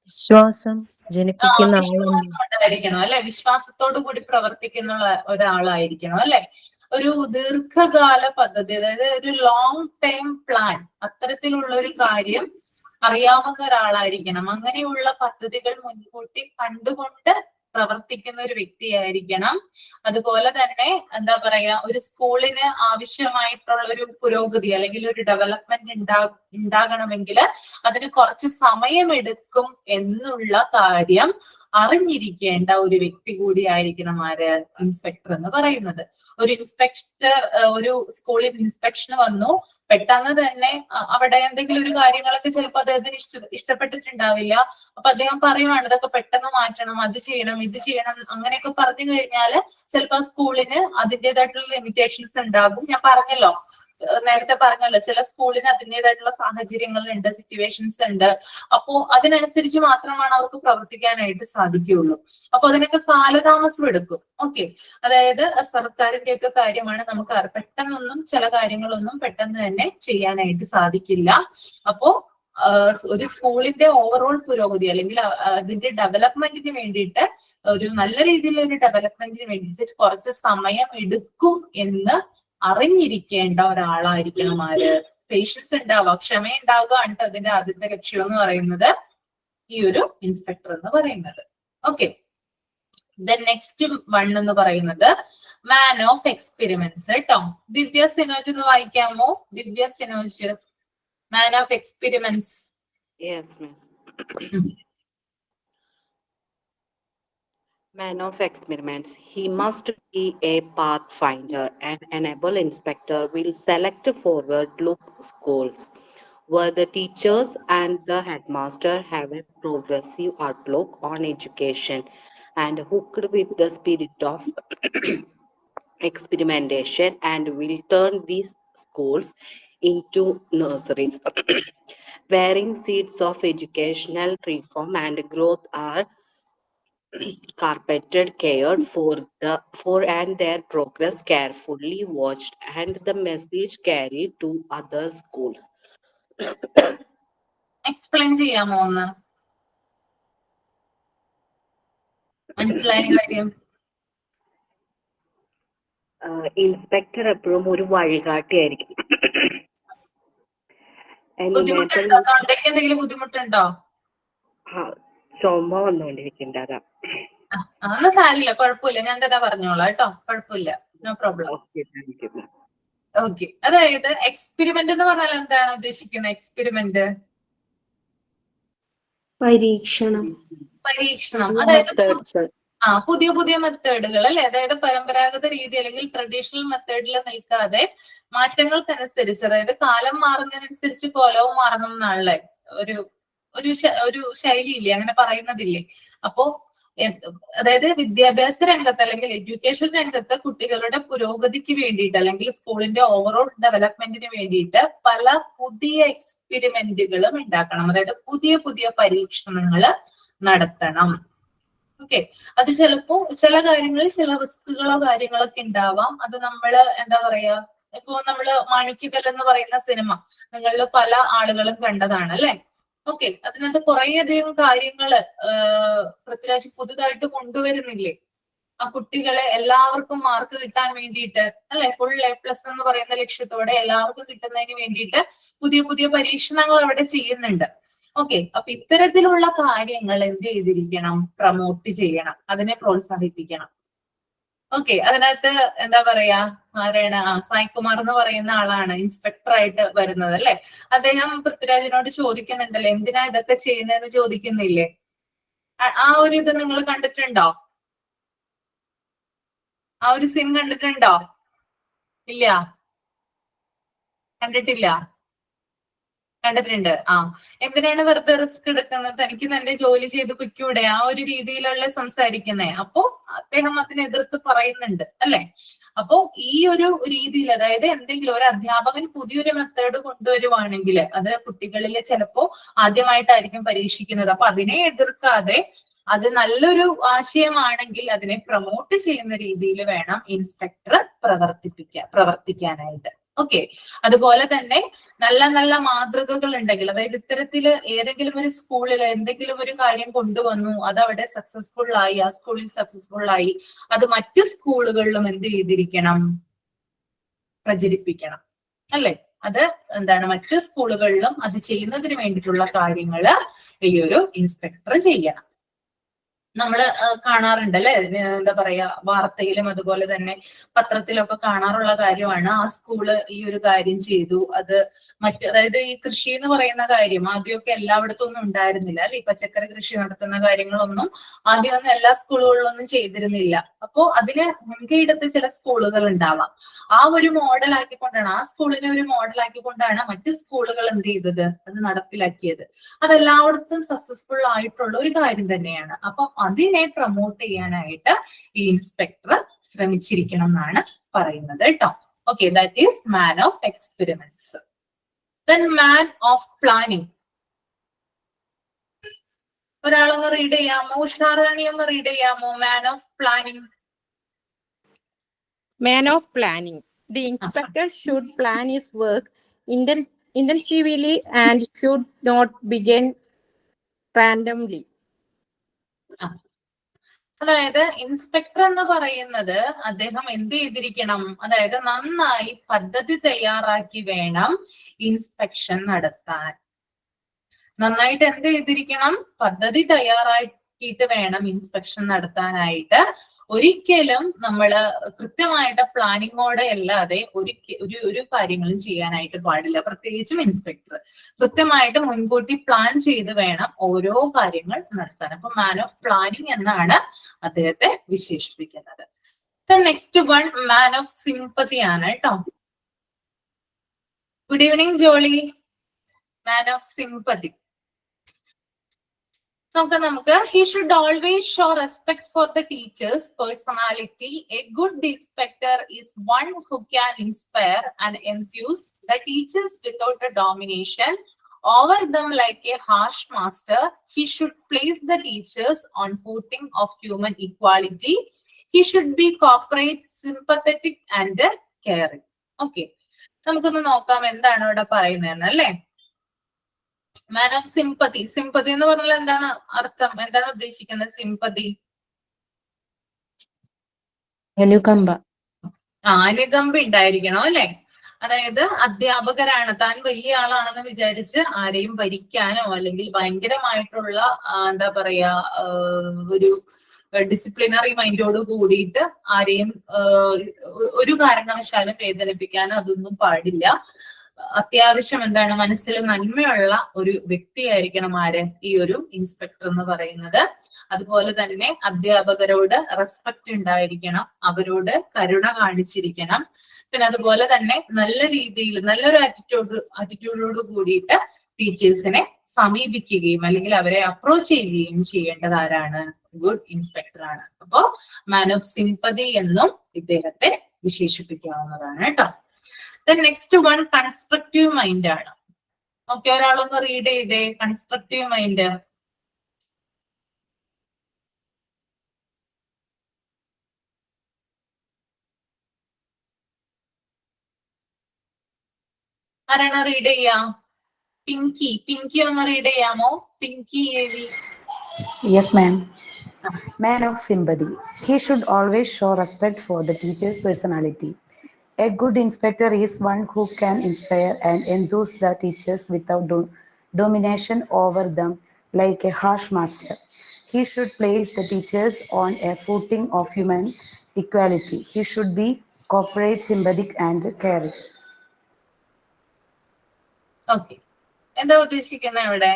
Speaker 12: വിശ്വാസം ജനിപ്പിക്കുന്ന
Speaker 2: വിശ്വാസം ഉണ്ടായിരിക്കണം അല്ലെ, വിശ്വാസത്തോടു കൂടി പ്രവർത്തിക്കുന്ന ഒരാളായിരിക്കണം അല്ലെ. ഒരു ദീർഘകാല പദ്ധതി, അതായത് ഒരു ലോങ് ടൈം പ്ലാൻ, അത്തരത്തിലുള്ള ഒരു കാര്യം അറിയാവുന്ന ഒരാളായിരിക്കണം. അങ്ങനെയുള്ള പദ്ധതികൾ മുൻകൂട്ടി കണ്ടുകൊണ്ട് പ്രവർത്തിക്കുന്ന ഒരു വ്യക്തിയായിരിക്കണം. അതുപോലെ തന്നെ എന്താ പറയാ, ഒരു സ്കൂളിന് ആവശ്യമായിട്ടുള്ള ഒരു പുരോഗതി അല്ലെങ്കിൽ ഒരു ഡെവലപ്മെന്റ് ഉണ്ടാകണമെങ്കിൽ അതിന് കുറച്ച് സമയമെടുക്കും എന്നുള്ള കാര്യം അറിഞ്ഞിരിക്കേണ്ട ഒരു വ്യക്തി കൂടിയായിരിക്കണം ആര്, ഇൻസ്പെക്ടർ എന്ന് പറയുന്നത്. ഒരു ഇൻസ്പെക്ടർ ഒരു സ്കൂളിൽ ഇൻസ്പെക്ഷന് വന്നു, പെട്ടെന്ന് തന്നെ അവിടെ എന്തെങ്കിലും ഒരു കാര്യങ്ങളൊക്കെ ചിലപ്പോൾ അദ്ദേഹത്തിന് ഇഷ്ടപ്പെട്ടിട്ടുണ്ടാവില്ല. അപ്പൊ അദ്ദേഹം പറയുവാണ് ഇതൊക്കെ പെട്ടെന്ന് മാറ്റണം, അത് ചെയ്യണം, ഇത് ചെയ്യണം, അങ്ങനെയൊക്കെ പറഞ്ഞു കഴിഞ്ഞാല് ചിലപ്പോൾ സ്കൂളിന് അതിൻ്റെതായിട്ടുള്ള ലിമിറ്റേഷൻസ് ഉണ്ടാകും. ഞാൻ പറഞ്ഞല്ലോ, നേരത്തെ പറഞ്ഞല്ലോ, ചില സ്കൂളിന് അതിൻ്റെതായിട്ടുള്ള സാഹചര്യങ്ങളുണ്ട്, സിറ്റുവേഷൻസ് ഉണ്ട്. അപ്പോ അതിനനുസരിച്ച് മാത്രമാണ് അവർക്ക് പ്രവർത്തിക്കാനായിട്ട് സാധിക്കുകയുള്ളൂ. അപ്പൊ അതിനൊക്കെ കാലതാമസം എടുക്കും. ഓക്കെ, അതായത് സർക്കാരിന്റെ ഒക്കെ കാര്യമാണ്, നമുക്ക് പെട്ടെന്നൊന്നും ചില കാര്യങ്ങളൊന്നും പെട്ടെന്ന് തന്നെ ചെയ്യാനായിട്ട് സാധിക്കില്ല. അപ്പോ ഒരു സ്കൂളിന്റെ ഓവറോൾ പുരോഗതി അല്ലെങ്കിൽ അതിന്റെ ഡെവലപ്മെന്റിന് വേണ്ടിയിട്ട്, ഒരു നല്ല രീതിയിലുള്ള ഒരു ഡെവലപ്മെന്റിന് വേണ്ടിയിട്ട് കുറച്ച് സമയം എടുക്കും എന്ന് അറിഞ്ഞിരിക്കേണ്ട ഒരാളായിരിക്കണം ആര്, പേഷ്യൻസ് ഉണ്ടാവുക, ക്ഷമയുണ്ടാവുക ആണ് അതിന്റെ ആദ്യത്തെ ലക്ഷ്യം എന്ന് പറയുന്നത്, ഈ ഒരു ഇൻസ്പെക്ടർ എന്ന് പറയുന്നത്. ഓക്കെ, ദെൻ നെക്സ്റ്റ് വൺ എന്ന് പറയുന്നത് മാൻ ഓഫ് എക്സ്പെരിമെന്റ്സ് കേട്ടോ. ദിവ്യ സിനോജ് ഒന്ന് വായിക്കാമോ? Divya Sinoj, man of experiments.
Speaker 11: Man of experiments. He must be a pathfinder. An enable inspector will select forward-look schools where the teachers and the headmaster have a progressive outlook on education and hooked with the spirit of experimentation, and will turn these schools into nurseries wherein seeds of educational reform and growth are carpeted, cared for and their progress carefully watched, and the message carried to other schools.
Speaker 2: Explain ചെയ്യാമോ ഒന്ന്? മനസ്സിലായ കാര്യം?
Speaker 5: Inspector എപ്പോഴും ഒരു വഴികാട്ടിയായിരിക്കും.
Speaker 2: ബുദ്ധിമുട്ടുണ്ടോ? തൊണ്ടയ്ക്ക് എന്തെങ്കിലും ബുദ്ധിമുട്ടുണ്ടോ?
Speaker 5: ചുമ വന്നുകൊണ്ടിരിക്കുന്നുണ്ട്, അതാ.
Speaker 2: അതൊന്നും സാരില്ല, കുഴപ്പമില്ല, ഞാൻ തന്നെ പറഞ്ഞോളാം കേട്ടോ, കുഴപ്പമില്ല, നോ പ്രോബ്ലം. ഓക്കെ, അതായത് എക്സ്പെരിമെന്റ് എന്ന് പറഞ്ഞാൽ എന്താണ് ഉദ്ദേശിക്കുന്നത്? എക്സ്പെരിമെന്റ്
Speaker 9: പരീക്ഷണം,
Speaker 2: അതായത് പുതിയ പുതിയ മെത്തേഡുകൾ അല്ലെ, അതായത് പരമ്പരാഗത രീതി അല്ലെങ്കിൽ ട്രഡീഷണൽ മെത്തേഡിൽ നിൽക്കാതെ മാറ്റങ്ങൾക്കനുസരിച്ച്, അതായത് കാലം മാറുന്നതിനനുസരിച്ച് കോലവും മാറണം എന്നാണല്ലേ ഒരു ശൈലിയില്ലേ, അങ്ങനെ പറയുന്നതില്ലേ. അപ്പോ അതായത് വിദ്യാഭ്യാസ രംഗത്ത് അല്ലെങ്കിൽ എഡ്യൂക്കേഷൻ രംഗത്ത് കുട്ടികളുടെ പുരോഗതിക്ക് വേണ്ടിയിട്ട് അല്ലെങ്കിൽ സ്കൂളിന്റെ ഓവറോൾ ഡെവലപ്മെന്റിന് വേണ്ടിയിട്ട് പല പുതിയ എക്സ്പെരിമെന്റുകളും ഉണ്ടാക്കണം. അതായത് പുതിയ പുതിയ പരീക്ഷണങ്ങൾ നടത്തണം. ഓക്കെ, അത് ചിലപ്പോ ചില കാര്യങ്ങളിൽ ചില റിസ്കുകളോ കാര്യങ്ങളൊക്കെ ഉണ്ടാവാം. അത് നമ്മള് എന്താ പറയാ, ഇപ്പോ നമ്മള് മാണിക്യകൽ എന്ന് പറയുന്ന സിനിമ നിങ്ങളിൽ പല ആളുകളും കണ്ടതാണ് അല്ലെ. ഓക്കെ, അതിനകത്ത് കുറേയധികം കാര്യങ്ങള് പൃഥ്വിരാജ് പുതുതായിട്ട് കൊണ്ടുവരുന്നില്ലേ, ആ കുട്ടികളെ എല്ലാവർക്കും മാർക്ക് കിട്ടാൻ വേണ്ടിയിട്ട് അല്ലെ, ഫുൾ A+ എന്ന് പറയുന്ന ലക്ഷ്യത്തോടെ എല്ലാവർക്കും കിട്ടുന്നതിന് വേണ്ടിയിട്ട് പുതിയ പുതിയ പരീക്ഷണങ്ങൾ അവിടെ ചെയ്യുന്നുണ്ട്. ഓക്കെ, അപ്പൊ ഇത്തരത്തിലുള്ള കാര്യങ്ങൾ എന്ത് ചെയ്തിരിക്കണം, പ്രൊമോട്ട് ചെയ്യണം, അതിനെ പ്രോത്സാഹിപ്പിക്കണം. ഓക്കെ, അതിനകത്ത് എന്താ പറയാ, ആരാണ്, സായികുമാർ എന്ന് പറയുന്ന ആളാണ് ഇൻസ്പെക്ടർ ആയിട്ട് വരുന്നത് അല്ലെ. അദ്ദേഹം പൃഥ്വിരാജിനോട് ചോദിക്കുന്നുണ്ടല്ലോ എന്തിനാ ഇതൊക്കെ ചെയ്യുന്നതെന്ന് ചോദിക്കുന്നില്ലേ. ആ ഒരു ഇത് നിങ്ങൾ കണ്ടിട്ടുണ്ടോ? ആ ഒരു സീൻ കണ്ടിട്ടുണ്ടോ? ഇല്ല, കണ്ടിട്ടില്ല? കണ്ടിട്ടുണ്ട്. എന്തിനാണ് വെറുതെ റിസ്ക് എടുക്കുന്നത്, തനിക്ക് തന്റെ ജോലി ചെയ്ത് പൊയ്ക്കൂടെ, ആ ഒരു രീതിയിലുള്ള സംസാരിക്കുന്നേ. അപ്പോ അദ്ദേഹം അതിനെ എതിർത്ത് പറയുന്നുണ്ട് അല്ലെ. അപ്പോ ഈ ഒരു രീതിയിൽ, അതായത് എന്തെങ്കിലും ഒരു അധ്യാപകൻ പുതിയൊരു മെത്തേഡ് കൊണ്ടുവരുവാണെങ്കിൽ അത് കുട്ടികളിൽ ചിലപ്പോ ആദ്യമായിട്ടായിരിക്കും പരീക്ഷിക്കുന്നത്. അപ്പൊ അതിനെ എതിർക്കാതെ അത് നല്ലൊരു ആശയമാണെങ്കിൽ അതിനെ പ്രൊമോട്ട് ചെയ്യുന്ന രീതിയിൽ വേണം ഇൻസ്പെക്ടർ പ്രവർത്തിക്കാനായിട്ട്. ഓക്കെ. അതുപോലെ തന്നെ നല്ല നല്ല മാതൃകകൾ ഉണ്ടെങ്കിൽ, അതായത് ഇത്തരത്തില് ഏതെങ്കിലും ഒരു സ്കൂളിൽ എന്തെങ്കിലും ഒരു കാര്യം കൊണ്ടുവന്നു, അത് അവിടെ സക്സസ്ഫുൾ ആയി, ആ സ്കൂളിൽ സക്സസ്ഫുൾ ആയി, അത് മറ്റു സ്കൂളുകളിലും എന്ത് ചെയ്തിരിക്കണം, പ്രചരിപ്പിക്കണം അല്ലെ. അത് എന്താണ്, മറ്റു സ്കൂളുകളിലും അത് ചെയ്യുന്നതിന് വേണ്ടിയിട്ടുള്ള കാര്യങ്ങള് ഈ ഒരു ഇൻസ്പെക്ടർ ചെയ്യണം. നമ്മള് കാണാറുണ്ട് അല്ലെ, എന്താ പറയാ, വാർത്തയിലും അതുപോലെ തന്നെ പത്രത്തിലൊക്കെ കാണാറുള്ള കാര്യമാണ്. ആ സ്കൂള് ഈ ഒരു കാര്യം ചെയ്തു, അത് അതായത് ഈ കൃഷി എന്ന് പറയുന്ന കാര്യം ആദ്യമൊക്കെ എല്ലായിടത്തും ഒന്നും ഉണ്ടായിരുന്നില്ല അല്ലെ. ഈ പച്ചക്കറി കൃഷി നടത്തുന്ന കാര്യങ്ങളൊന്നും ആദ്യമൊന്നും എല്ലാ സ്കൂളുകളിലൊന്നും ചെയ്തിരുന്നില്ല. അപ്പോ അതിന് മുൻകൈയെടുത്ത് ചില സ്കൂളുകൾ ഉണ്ടാവാം. ആ ഒരു മോഡൽ ആക്കിക്കൊണ്ടാണ്, ആ സ്കൂളിനെ ഒരു മോഡൽ ആക്കിക്കൊണ്ടാണ് മറ്റു സ്കൂളുകൾ എന്ത് ചെയ്തത്, അത് നടപ്പിലാക്കിയത്. അതെല്ലായിടത്തും സക്സസ്ഫുൾ ആയിട്ടുള്ള ഒരു കാര്യം തന്നെയാണ്. അപ്പൊ അതിനെ പ്രൊമോട്ട് ചെയ്യാനായിട്ട് ഈ ഇൻസ്പെക്ടർ ശ്രമിച്ചിരിക്കണം എന്നാണ് പറയുന്നത് കേട്ടോ. Okay, that is man of experiments. Then man of planning. ഒരാളൊന്ന് റീഡ് ചെയ്യാമോ? ഉഷാറാണി ഒന്ന് റീഡ് ചെയ്യാമോ? Man of planning.
Speaker 10: Man of planning. The inspector should plan his work intensively and should not begin randomly.
Speaker 2: അതായത് inspector എന്ന് പറയുന്നത് അദ്ദേഹം എന്ത് ചെയ്തിരിക്കണം, അതായത് നന്നായി പദ്ധതി തയ്യാറാക്കി വേണം ഇൻസ്പെക്ഷൻ നടത്താൻ. നന്നായിട്ട് എന്ത് ചെയ്തിരിക്കണം, പദ്ധതി തയ്യാറാക്കിയിട്ട് വേണം ഇൻസ്പെക്ഷൻ നടത്താനായിട്ട്. ഒരിക്കലും നമ്മള് കൃത്യമായിട്ട് പ്ലാനിങ്ങോടെ അല്ലാതെ ഒരു കാര്യങ്ങളും ചെയ്യാനായിട്ട് പാടില്ല. പ്രത്യേകിച്ചും ഇൻസ്പെക്ടർ കൃത്യമായിട്ട് മുൻകൂട്ടി പ്ലാൻ ചെയ്ത് വേണം ഓരോ കാര്യങ്ങൾ നടത്താൻ. അപ്പൊ മാൻ ഓഫ് പ്ലാനിങ് എന്നാണ് അദ്ദേഹത്തെ വിശേഷിപ്പിക്കുന്നത്. Next one man of sympathy ആണ് കേട്ടോ. Good evening Jolly. Man of sympathy. നമുക്ക് he should always show respect for the teacher's personality. A good inspector is one who can inspire and enthuse the teachers without a domination over them like a harsh master. He should place the teachers on footing of human equality. He should be cooperative, sympathetic and caring. Okay, നമുക്കൊന്ന് നോക്കാം എന്താണ് ഇവിടെ പറയുന്നതെന്ന് അല്ലേ. Man of sympathy. Sympathy എന്ന് പറഞ്ഞാൽ എന്താണ് അർത്ഥം, എന്താണ് ഉദ്ദേശിക്കുന്നത്? സിംപതി
Speaker 12: അനുകമ്പ.
Speaker 2: അനുകമ്പ ഉണ്ടായിരിക്കണം അല്ലെ. അതായത് അധ്യാപകരാണ്, താൻ വലിയ ആളാണെന്ന് വിചാരിച്ച് ആരെയും ഭരിക്കാനോ അല്ലെങ്കിൽ ഭയങ്കരമായിട്ടുള്ള എന്താ പറയാ ഒരു ഡിസിപ്ലിനറി മൈൻഡോട് കൂടിയിട്ട് ആരെയും ഒരു കാരണവശാലും വേദനിപ്പിക്കാനോ അതൊന്നും പാടില്ല. അത്യാവശ്യം എന്താണ്, മനസ്സിൽ നന്മയുള്ള ഒരു വ്യക്തിയായിരിക്കണം ആര്, ഈ ഒരു ഇൻസ്പെക്ടർ എന്ന് പറയുന്നത്. അതുപോലെ തന്നെ അധ്യാപകരോട് റെസ്പെക്ട് ഉണ്ടായിരിക്കണം, അവരോട് കരുണ കാണിച്ചിരിക്കണം. പിന്നെ അതുപോലെ തന്നെ നല്ല രീതിയിൽ നല്ലൊരു ആറ്റിറ്റ്യൂഡോട് കൂടിയിട്ട് ടീച്ചേഴ്സിനെ സമീപിക്കുകയും അല്ലെങ്കിൽ അവരെ അപ്രോച്ച് ചെയ്യുകയും ചെയ്യേണ്ടത് ആരാണ്? ഗുഡ് ഇൻസ്പെക്ടർ ആണ്. അപ്പോ മാൻ ഓഫ് സിംപതി എന്നും ഇദ്ദേഹത്തെ വിശേഷിപ്പിക്കാവുന്നതാണ് കേട്ടോ. നെക്സ്റ്റ് വൺ കൺസ്ട്രക്റ്റീവ് മൈൻഡ് ആണ്. ഓക്കെ, ഒരാളൊന്ന് റീഡ് ചെയ്തേ കൺസ്ട്രക്റ്റീവ് മൈൻഡ്. ആരാണ് റീഡ് ചെയ്യാം? പിങ്കി. പിങ്കി ഒന്ന് റീഡ് ചെയ്യാമോ? Pinky ഏവി.
Speaker 13: Yes, ma'am. Man of sympathy. He should always show respect for the teacher's personality. A good inspector is one who can inspire and enthuse the teachers without domination over them like a harsh master. He should place the teachers on a footing of human equality. He should be cooperative, sympathetic and caring.
Speaker 2: Okay, എന്താ ഉദ്ദേശിക്കുന്നത് ഇവിടെ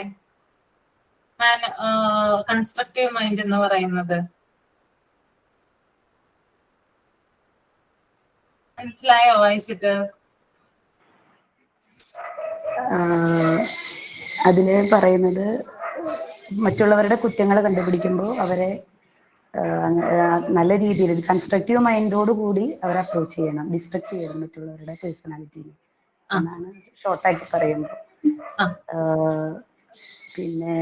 Speaker 2: constructive mind എന്ന് പറയുന്നത്? മനസ്സിലായോ വായിച്ചിട്ട്?
Speaker 13: അതില് പറയുന്നത് മറ്റുള്ളവരുടെ കുറ്റങ്ങൾ കണ്ടുപിടിക്കുമ്പോൾ അവരെ നല്ല രീതിയിൽ കൺസ്ട്രക്റ്റീവ് മൈൻഡോട് കൂടി അവരെ അപ്രോച്ച് ചെയ്യണം, ഡിസ്ട്രക്ട് ചെയ്യണം മറ്റുള്ളവരുടെ പേഴ്സണാലിറ്റിനെ എന്നാണ് ഷോർട്ടായിട്ട് പറയുന്നത്. പിന്നെ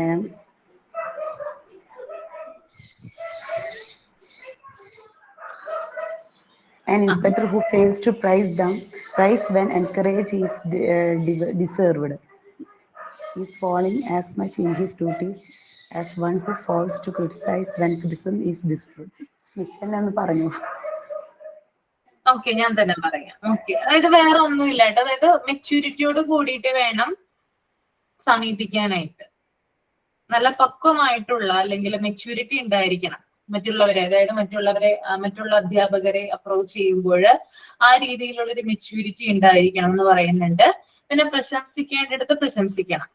Speaker 13: an inspector who fails to praise them Praise when encourage is deserved. Is falling as much in his duties as one who falls to criticize when criticism is deserved. Miss എന്നെ ഒന്ന് പറഞ്ഞു.
Speaker 2: Okay, ഞാൻ തന്നെ പറയാം. Okay, അതായത് വേറെ ഒന്നുമില്ല കേട്ടോ. അതായത് മെച്യൂരിറ്റിയോട് കൂടിയിട്ട് വേണം സമീപിക്കാനായിട്ട്. നല്ല പക്വമായിട്ടുള്ള അല്ലെങ്കിൽ മെച്യൂരിറ്റി ഉണ്ടായിരിക്കണം മറ്റുള്ളവരെ, അതായത് മറ്റുള്ള അധ്യാപകരെ അപ്രോച്ച് ചെയ്യുമ്പോൾ ആ രീതിയിലുള്ള ഒരു മെച്യൂരിറ്റി ഉണ്ടായിരിക്കണം എന്ന് പറയുന്നുണ്ട്. പിന്നെ പ്രശംസിക്കേണ്ടിടത്ത് പ്രശംസിക്കണം.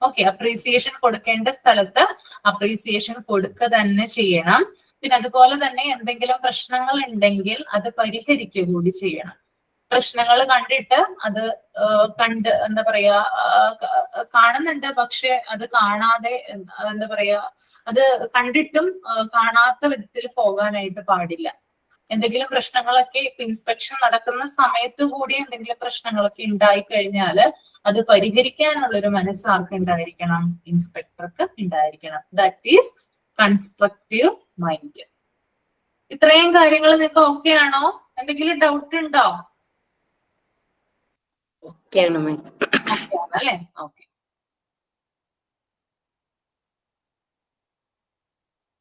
Speaker 2: ഓക്കെ, അപ്രീസിയേഷൻ കൊടുക്കേണ്ട സ്ഥലത്ത് അപ്രീസിയേഷൻ കൊടുക്കുക തന്നെ ചെയ്യണം. പിന്നെ അതുപോലെ തന്നെ എന്തെങ്കിലും പ്രശ്നങ്ങൾ ഉണ്ടെങ്കിൽ അത് പരിഹരിക്കുക കൂടി ചെയ്യണം. പ്രശ്നങ്ങൾ കണ്ടിട്ട് അത് എന്താ പറയാ, കാണുന്നുണ്ട് പക്ഷെ അത് കാണാതെ, എന്താ പറയാ, അത് കണ്ടിട്ടും കാണാത്ത വിധത്തിൽ പോകാനായിട്ട് പാടില്ല. എന്തെങ്കിലും പ്രശ്നങ്ങളൊക്കെ ഇപ്പൊ ഇൻസ്പെക്ഷൻ നടക്കുന്ന സമയത്ത് കൂടി എന്തെങ്കിലും പ്രശ്നങ്ങളൊക്കെ ഉണ്ടായി കഴിഞ്ഞാൽ അത് പരിഹരിക്കാനുള്ള ഒരു മനസ്സ് ആർക്ക് ഉണ്ടായിരിക്കണം? ഇൻസ്പെക്ടർക്ക് ഉണ്ടായിരിക്കണം. That is constructive mind. ഇത്രയും കാര്യങ്ങൾ നിങ്ങൾക്ക് ഓക്കെ ആണോ? എന്തെങ്കിലും ഡൗട്ട് ഉണ്ടോ?
Speaker 11: ഓക്കെ ആണ് മിസ്.
Speaker 2: ഓക്കെ ആണല്ലേ? Okay.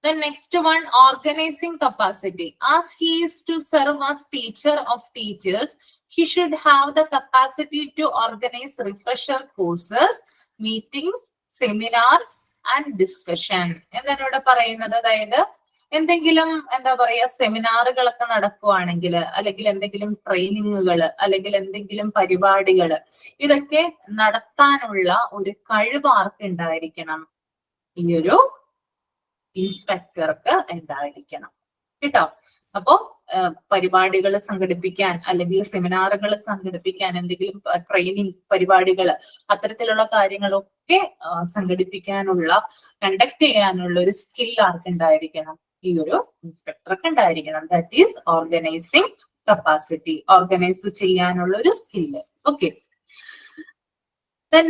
Speaker 2: The next one, organizing capacity. As he is to serve as teacher of teachers, he should have the capacity to organize refresher courses, meetings, seminars and discussion. എന്താണ് ഇവിടെ പറയുന്നത്? അതായത് എന്തെങ്കിലും എന്താ പറയാ സെമിനാറുകളൊക്കെ നടക്കുവാണെങ്കിൽ, അല്ലെങ്കിൽ എന്തെങ്കിലും ട്രെയിനിങ്ങുകൾ, അല്ലെങ്കിൽ എന്തെങ്കിലും പരിപാടികൾ, ഇതൊക്കെ നടത്താനുള്ള ഒരു കഴിവ് ആർക്ക് ഉണ്ടായിരിക്കണം? ഈ ഒരു ഇൻസ്പെക്ടർക്ക് ഉണ്ടായിരിക്കണം കേട്ടോ. അപ്പോ പരിപാടികൾ സംഘടിപ്പിക്കാൻ അല്ലെങ്കിൽ സെമിനാറുകൾ സംഘടിപ്പിക്കാൻ, എന്തെങ്കിലും ട്രെയിനിങ് പരിപാടികൾ, അത്തരത്തിലുള്ള കാര്യങ്ങളൊക്കെ സംഘടിപ്പിക്കാനുള്ള, കണ്ടക്ട് ചെയ്യാനുള്ള ഒരു സ്കിൽ ആർക്ക് ഉണ്ടായിരിക്കണം? ഈ ഒരു ഇൻസ്പെക്ടർക്ക് ഉണ്ടായിരിക്കണം. That is organising capacity, organise ചെയ്യാനുള്ള ഒരു സ്കില്ല്. ഓക്കെ,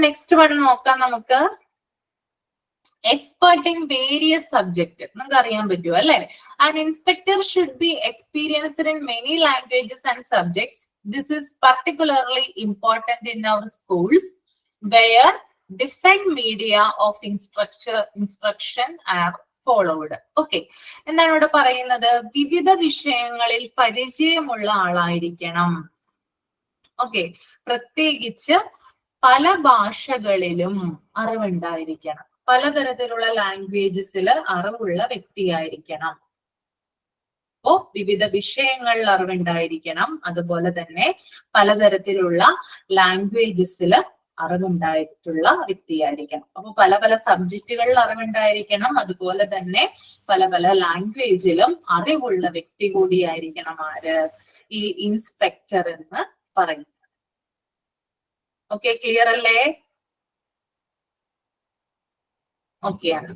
Speaker 2: നെക്സ്റ്റ് വൺ നോക്കാം നമുക്ക്. Expert in various subject. നിങ്ങൾക്ക് അറിയാൻ പറ്റുമോ അല്ലെ? An inspector should be experienced in many languages and subjects. This is particularly important in our schools where different media of instruction are followed. Okay, എന്താണ് ഇവിടെ പറയുന്നത്? വിവിധ വിഷയങ്ങളിൽ പരിചയമുള്ള ആളായിരിക്കണം. ഓക്കെ, പ്രത്യേകിച്ച് പല ഭാഷകളിലും അറിവുണ്ടായിരിക്കണം. പലതരത്തിലുള്ള ലാംഗ്വേജസിൽ അറിവുള്ള വ്യക്തിയായിരിക്കണം. അപ്പോ വിവിധ വിഷയങ്ങളിൽ അറിവുണ്ടായിരിക്കണം, അതുപോലെ തന്നെ പലതരത്തിലുള്ള ലാംഗ്വേജസിൽ അറിവുണ്ടായിട്ടുള്ള വ്യക്തിയായിരിക്കണം. അപ്പൊ പല പല സബ്ജക്റ്റുകളിൽ അറിവുണ്ടായിരിക്കണം, അതുപോലെ തന്നെ പല പല ലാംഗ്വേജിലും അറിവുള്ള വ്യക്തി കൂടിയായിരിക്കണം ആര്? ഈ ഇൻസ്പെക്ടർ എന്ന് പറയുന്നത്. ഓക്കെ, ക്ലിയർ അല്ലേ? ഓക്കെയാണ്.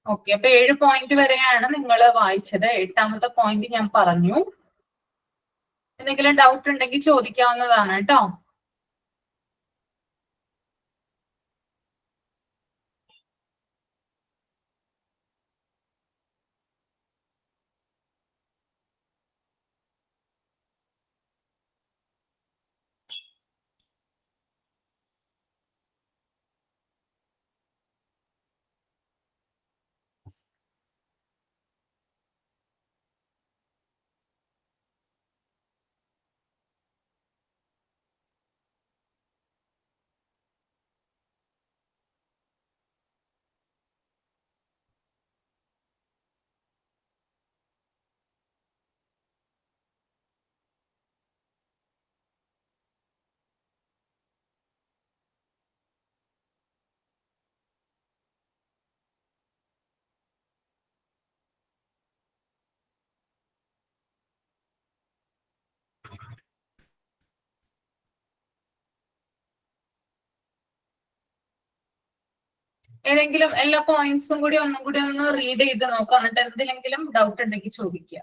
Speaker 2: ഓക്കെ, അപ്പൊ 7 പോയിന്റ് വരെയാണ് നിങ്ങൾ വായിച്ചത്. 8ാമത്തെ പോയിന്റ് ഞാൻ പറഞ്ഞു. എന്തെങ്കിലും ഡൗട്ട് ഉണ്ടെങ്കിൽ ചോദിക്കാവുന്നതാണ് കേട്ടോ. ഏതെങ്കിലും എല്ലാ പോയിന്റ്സും കൂടി ഒന്നും കൂടി ഒന്ന് റീഡ് ചെയ്ത് നോക്കാം, എന്നിട്ട് എന്തെങ്കിലും ഡൗട്ട് ഉണ്ടെങ്കിൽ ചോദിക്കുക.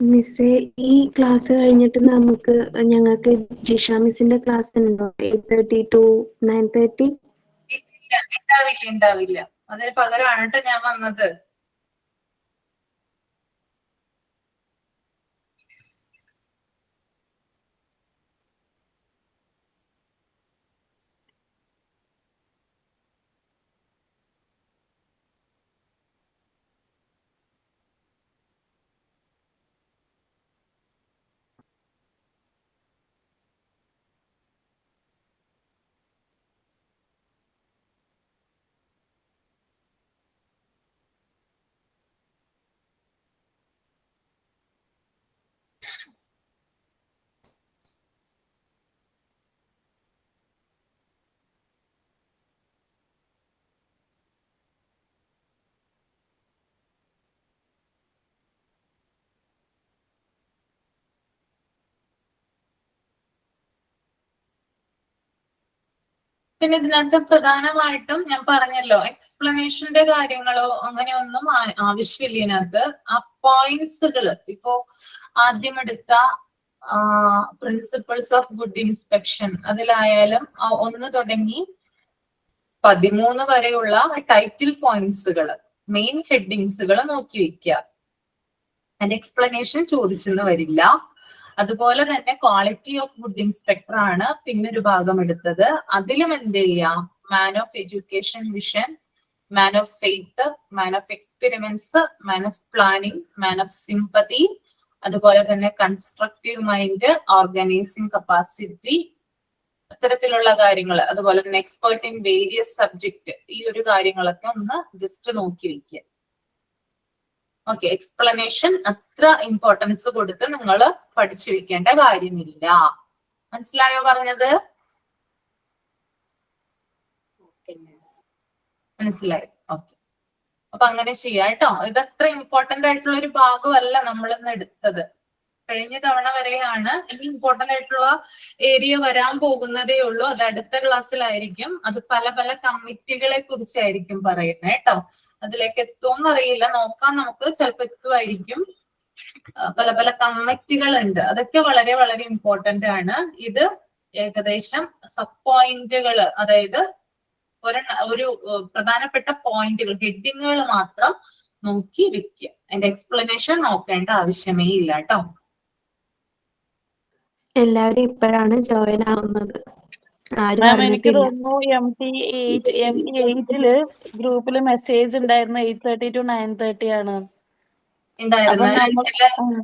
Speaker 9: മിസ്സേ, ഈ ക്ലാസ് കഴിഞ്ഞിട്ട് ഞങ്ങൾക്ക് ജിഷ മിസ്സിന്റെ ക്ലാസ് ഉണ്ടോ? 8:30 to 9:30?
Speaker 2: ഉണ്ടാവില്ല. അതിന് പകരമാണ് ഞാൻ വന്നത്. പിന്നെ ഇതിനകത്ത് പ്രധാനമായിട്ടും ഞാൻ പറഞ്ഞല്ലോ, എക്സ്പ്ലനേഷന്റെ കാര്യങ്ങളോ അങ്ങനെയൊന്നും ആവശ്യമില്ല ഇതിനകത്ത്. ആ പോയിന്റ്സുകൾ ഇപ്പോ ആദ്യം എടുത്ത പ്രിൻസിപ്പിൾസ് ഓഫ് ഗുഡ് ഇൻസ്പെക്ഷൻ അതിലായാലും 1 തുടങ്ങി 13 വരെയുള്ള ടൈറ്റിൽ പോയിന്റ്സുകൾ, മെയിൻ ഹെഡിങ്സുകൾ നോക്കി വെക്കുക. അതിന്റെ എക്സ്പ്ലനേഷൻ ചോദിച്ചെന്ന് വരില്ല. അതുപോലെ തന്നെ ക്വാളിറ്റി ഓഫ് ഗുഡ് ഇൻസ്പെക്ടർ ആണ് പിന്നൊരു ഭാഗം എടുത്തത്. അതിലും എന്ത് ചെയ്യാം, man of education vision, man of faith, man of experiments, man of planning, man of sympathy, അതുപോലെ തന്നെ കൺസ്ട്രക്റ്റീവ് മൈൻഡ്, ഓർഗനൈസിങ് കപ്പാസിറ്റി, അത്തരത്തിലുള്ള കാര്യങ്ങൾ, അതുപോലെ തന്നെ എക്സ്പേർട്ട് ഇൻ വേരിയസ് സബ്ജക്ട്, ഈ ഒരു കാര്യങ്ങളൊക്കെ ഒന്ന് ജസ്റ്റ് നോക്കി വെക്കുക. ഓക്കെ, എക്സ്പ്ലനേഷൻ അത്ര ഇമ്പോർട്ടൻസ് കൊടുത്ത് നിങ്ങൾ പഠിച്ചു വെക്കേണ്ട കാര്യമില്ല. മനസ്സിലായോ പറഞ്ഞത്? മനസ്സിലായി? ഓക്കെ, അപ്പൊ അങ്ങനെ ചെയ്യാം കേട്ടോ. ഇത് അത്ര ഇമ്പോർട്ടന്റ് ആയിട്ടുള്ള ഒരു ഭാഗമല്ല നമ്മൾ ഇന്ന് എടുത്തത്. കഴിഞ്ഞ തവണ വരെയാണ്. ഇനി ഇമ്പോർട്ടന്റ് ആയിട്ടുള്ള ഏരിയ വരാൻ പോകുന്നതേ ഉള്ളൂ. അത് അടുത്ത ക്ലാസ്സിലായിരിക്കും. അത് പല പല കമ്മിറ്റികളെ കുറിച്ചായിരിക്കും പറയുന്നത് കേട്ടോ. അതിലേക്ക് എത്തുമെന്ന് അറിയില്ല, നോക്കാം നമുക്ക്, ചിലപ്പോൾ എത്തുമായിരിക്കും. പല പല കമ്മിറ്റികളുണ്ട്, അതൊക്കെ വളരെ വളരെ ഇമ്പോർട്ടന്റ് ആണ്. ഇത് ഏകദേശം സബ് പോയിന്റുകൾ, അതായത് ഒരു പ്രധാനപ്പെട്ട പോയിന്റുകൾ, ഹെഡിങ്ങുകൾ മാത്രം നോക്കി വെക്കുക. അതിന്റെ എക്സ്പ്ലനേഷൻ നോക്കേണ്ട ആവശ്യമേ ഇല്ല കേട്ടോ.
Speaker 9: എല്ലാവരും ഇപ്പോഴാണ് ജോയിൻ ആവുന്നത്.
Speaker 14: മാം, എനിക്ക് തോന്നുന്നു MT8 ഗ്രൂപ്പില് മെസ്സേജ് ഉണ്ടായിരുന്നു 8:30 to 9:30 ആണ്
Speaker 2: ഉണ്ടായിരുന്നു.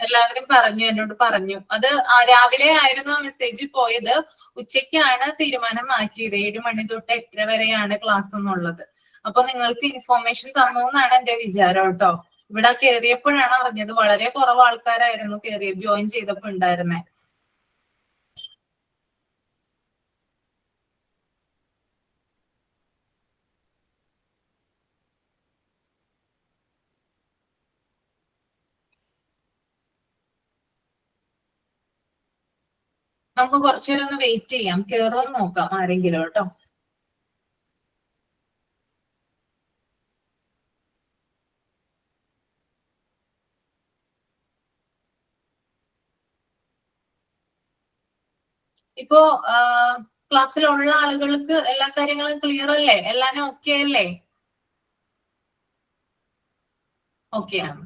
Speaker 2: എല്ലാവരും പറഞ്ഞു, എന്നോട് പറഞ്ഞു. അത് രാവിലെ ആയിരുന്നു മെസ്സേജ് പോയത്. ഉച്ചയ്ക്കാണ് തീരുമാനം മാറ്റിയത്. 7 മണി തൊട്ട് 8 വരെയാണ് ക്ലാസ് എന്നുള്ളത്. അപ്പൊ നിങ്ങൾക്ക് ഇൻഫോർമേഷൻ തന്നു എന്നാണ് എന്റെ വിചാരം കേട്ടോ. ഇവിടെ കയറിയപ്പോഴാണ് അറിഞ്ഞത്. വളരെ കുറവ് ആൾക്കാരായിരുന്നു ജോയിൻ ചെയ്തപ്പോ ഉണ്ടായിരുന്നേ. നമുക്ക് കുറച്ചു നേരം ഒന്ന് വെയിറ്റ് ചെയ്യാം, കേറുമെന്ന് നോക്കാം ആരെങ്കിലും കേട്ടോ. ഇപ്പോ ക്ലാസ്സിലുള്ള ആളുകൾക്ക് എല്ലാ കാര്യങ്ങളും ക്ലിയർ അല്ലേ? എല്ലാരും ഓക്കെ അല്ലേ? ഓക്കെ ആണ്.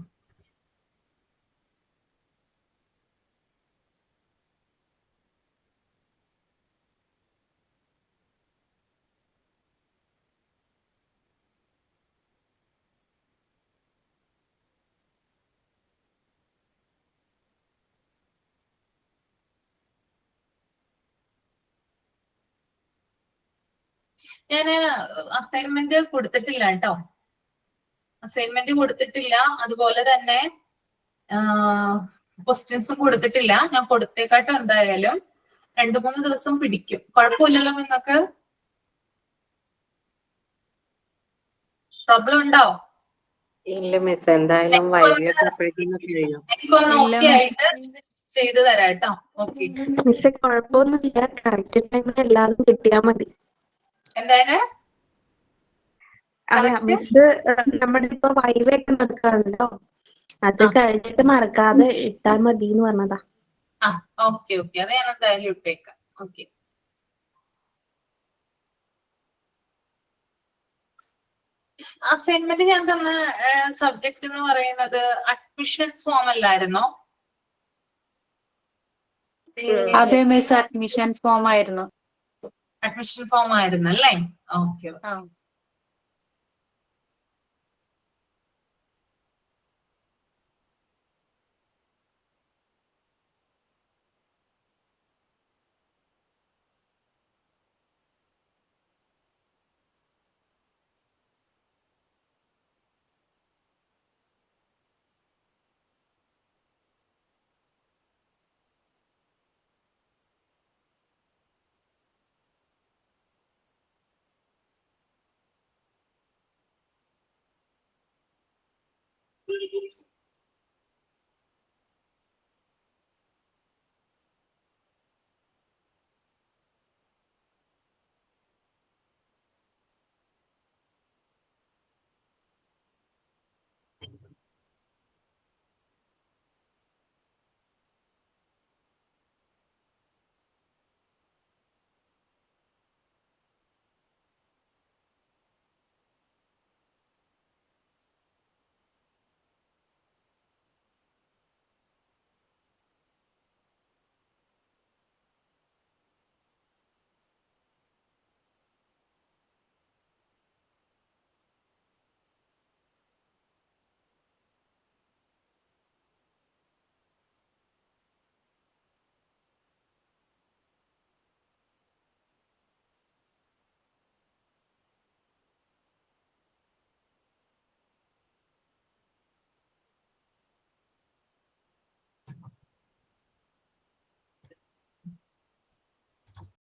Speaker 2: ഞാന് അസൈൻമെന്റ് കൊടുത്തിട്ടില്ല കേട്ടോ. അസൈൻമെന്റ് കൊടുത്തിട്ടില്ല. അതുപോലെ തന്നെ ക്വസ്റ്റ്യൻസും കൊടുത്തിട്ടില്ല. ഞാൻ കൊടുത്തേക്കാട്ടോ. എന്തായാലും 2-3 ദിവസം പിടിക്കും. കുഴപ്പമില്ലല്ലോ നിങ്ങൾക്ക്? പ്രോബ്ലം ഉണ്ടോ?
Speaker 11: ഇല്ല മിസ്, എന്തായാലും വൈകിട്ട് അപ്പോഴേക്കും കഴിയും.
Speaker 2: എനിക്കൊന്ന്
Speaker 8: ഇല്ല
Speaker 2: ഓക്കെ
Speaker 8: മിസ്.
Speaker 2: ആയിട്ട് ചെയ്തു തരാം കേട്ടോ. ഓക്കെ.
Speaker 9: മിസ്സെ കുഴപ്പമൊന്നുമില്ല, കറക്റ്റ് ടൈമിന് എല്ലാതും കിട്ടിയാ മതി.
Speaker 2: എന്താണ്
Speaker 9: അല്ല
Speaker 2: correct?
Speaker 9: മിസ്, നമ്മുടെ ഇപ്പൊ വൈവയൊക്കെ നടക്കാണല്ലോ, അത്
Speaker 2: ആ.
Speaker 9: കഴിഞ്ഞിട്ട് മറക്കാതെ ഇട്ടാൽ മതി എന്ന് പറഞ്ഞതാ.
Speaker 2: ആ ഓക്കെ ഓക്കെ, അത് ഞാൻ എന്തായാലും ഇട്ടേക്കാം. ഓക്കെ. അസൈൻമെന്റ് ഞാൻ തന്ന സബ്ജക്ട് എന്ന് പറയുന്നത് അഡ്മിഷൻ ഫോം അല്ലായിരുന്നോ?
Speaker 8: അതെ മിസ്, അഡ്മിഷൻ ഫോം ആയിരുന്നു.
Speaker 2: അഡ്മിഷൻ ഫോം ആയിരുന്നു അല്ലേ? ഓക്കെ.
Speaker 8: ആ.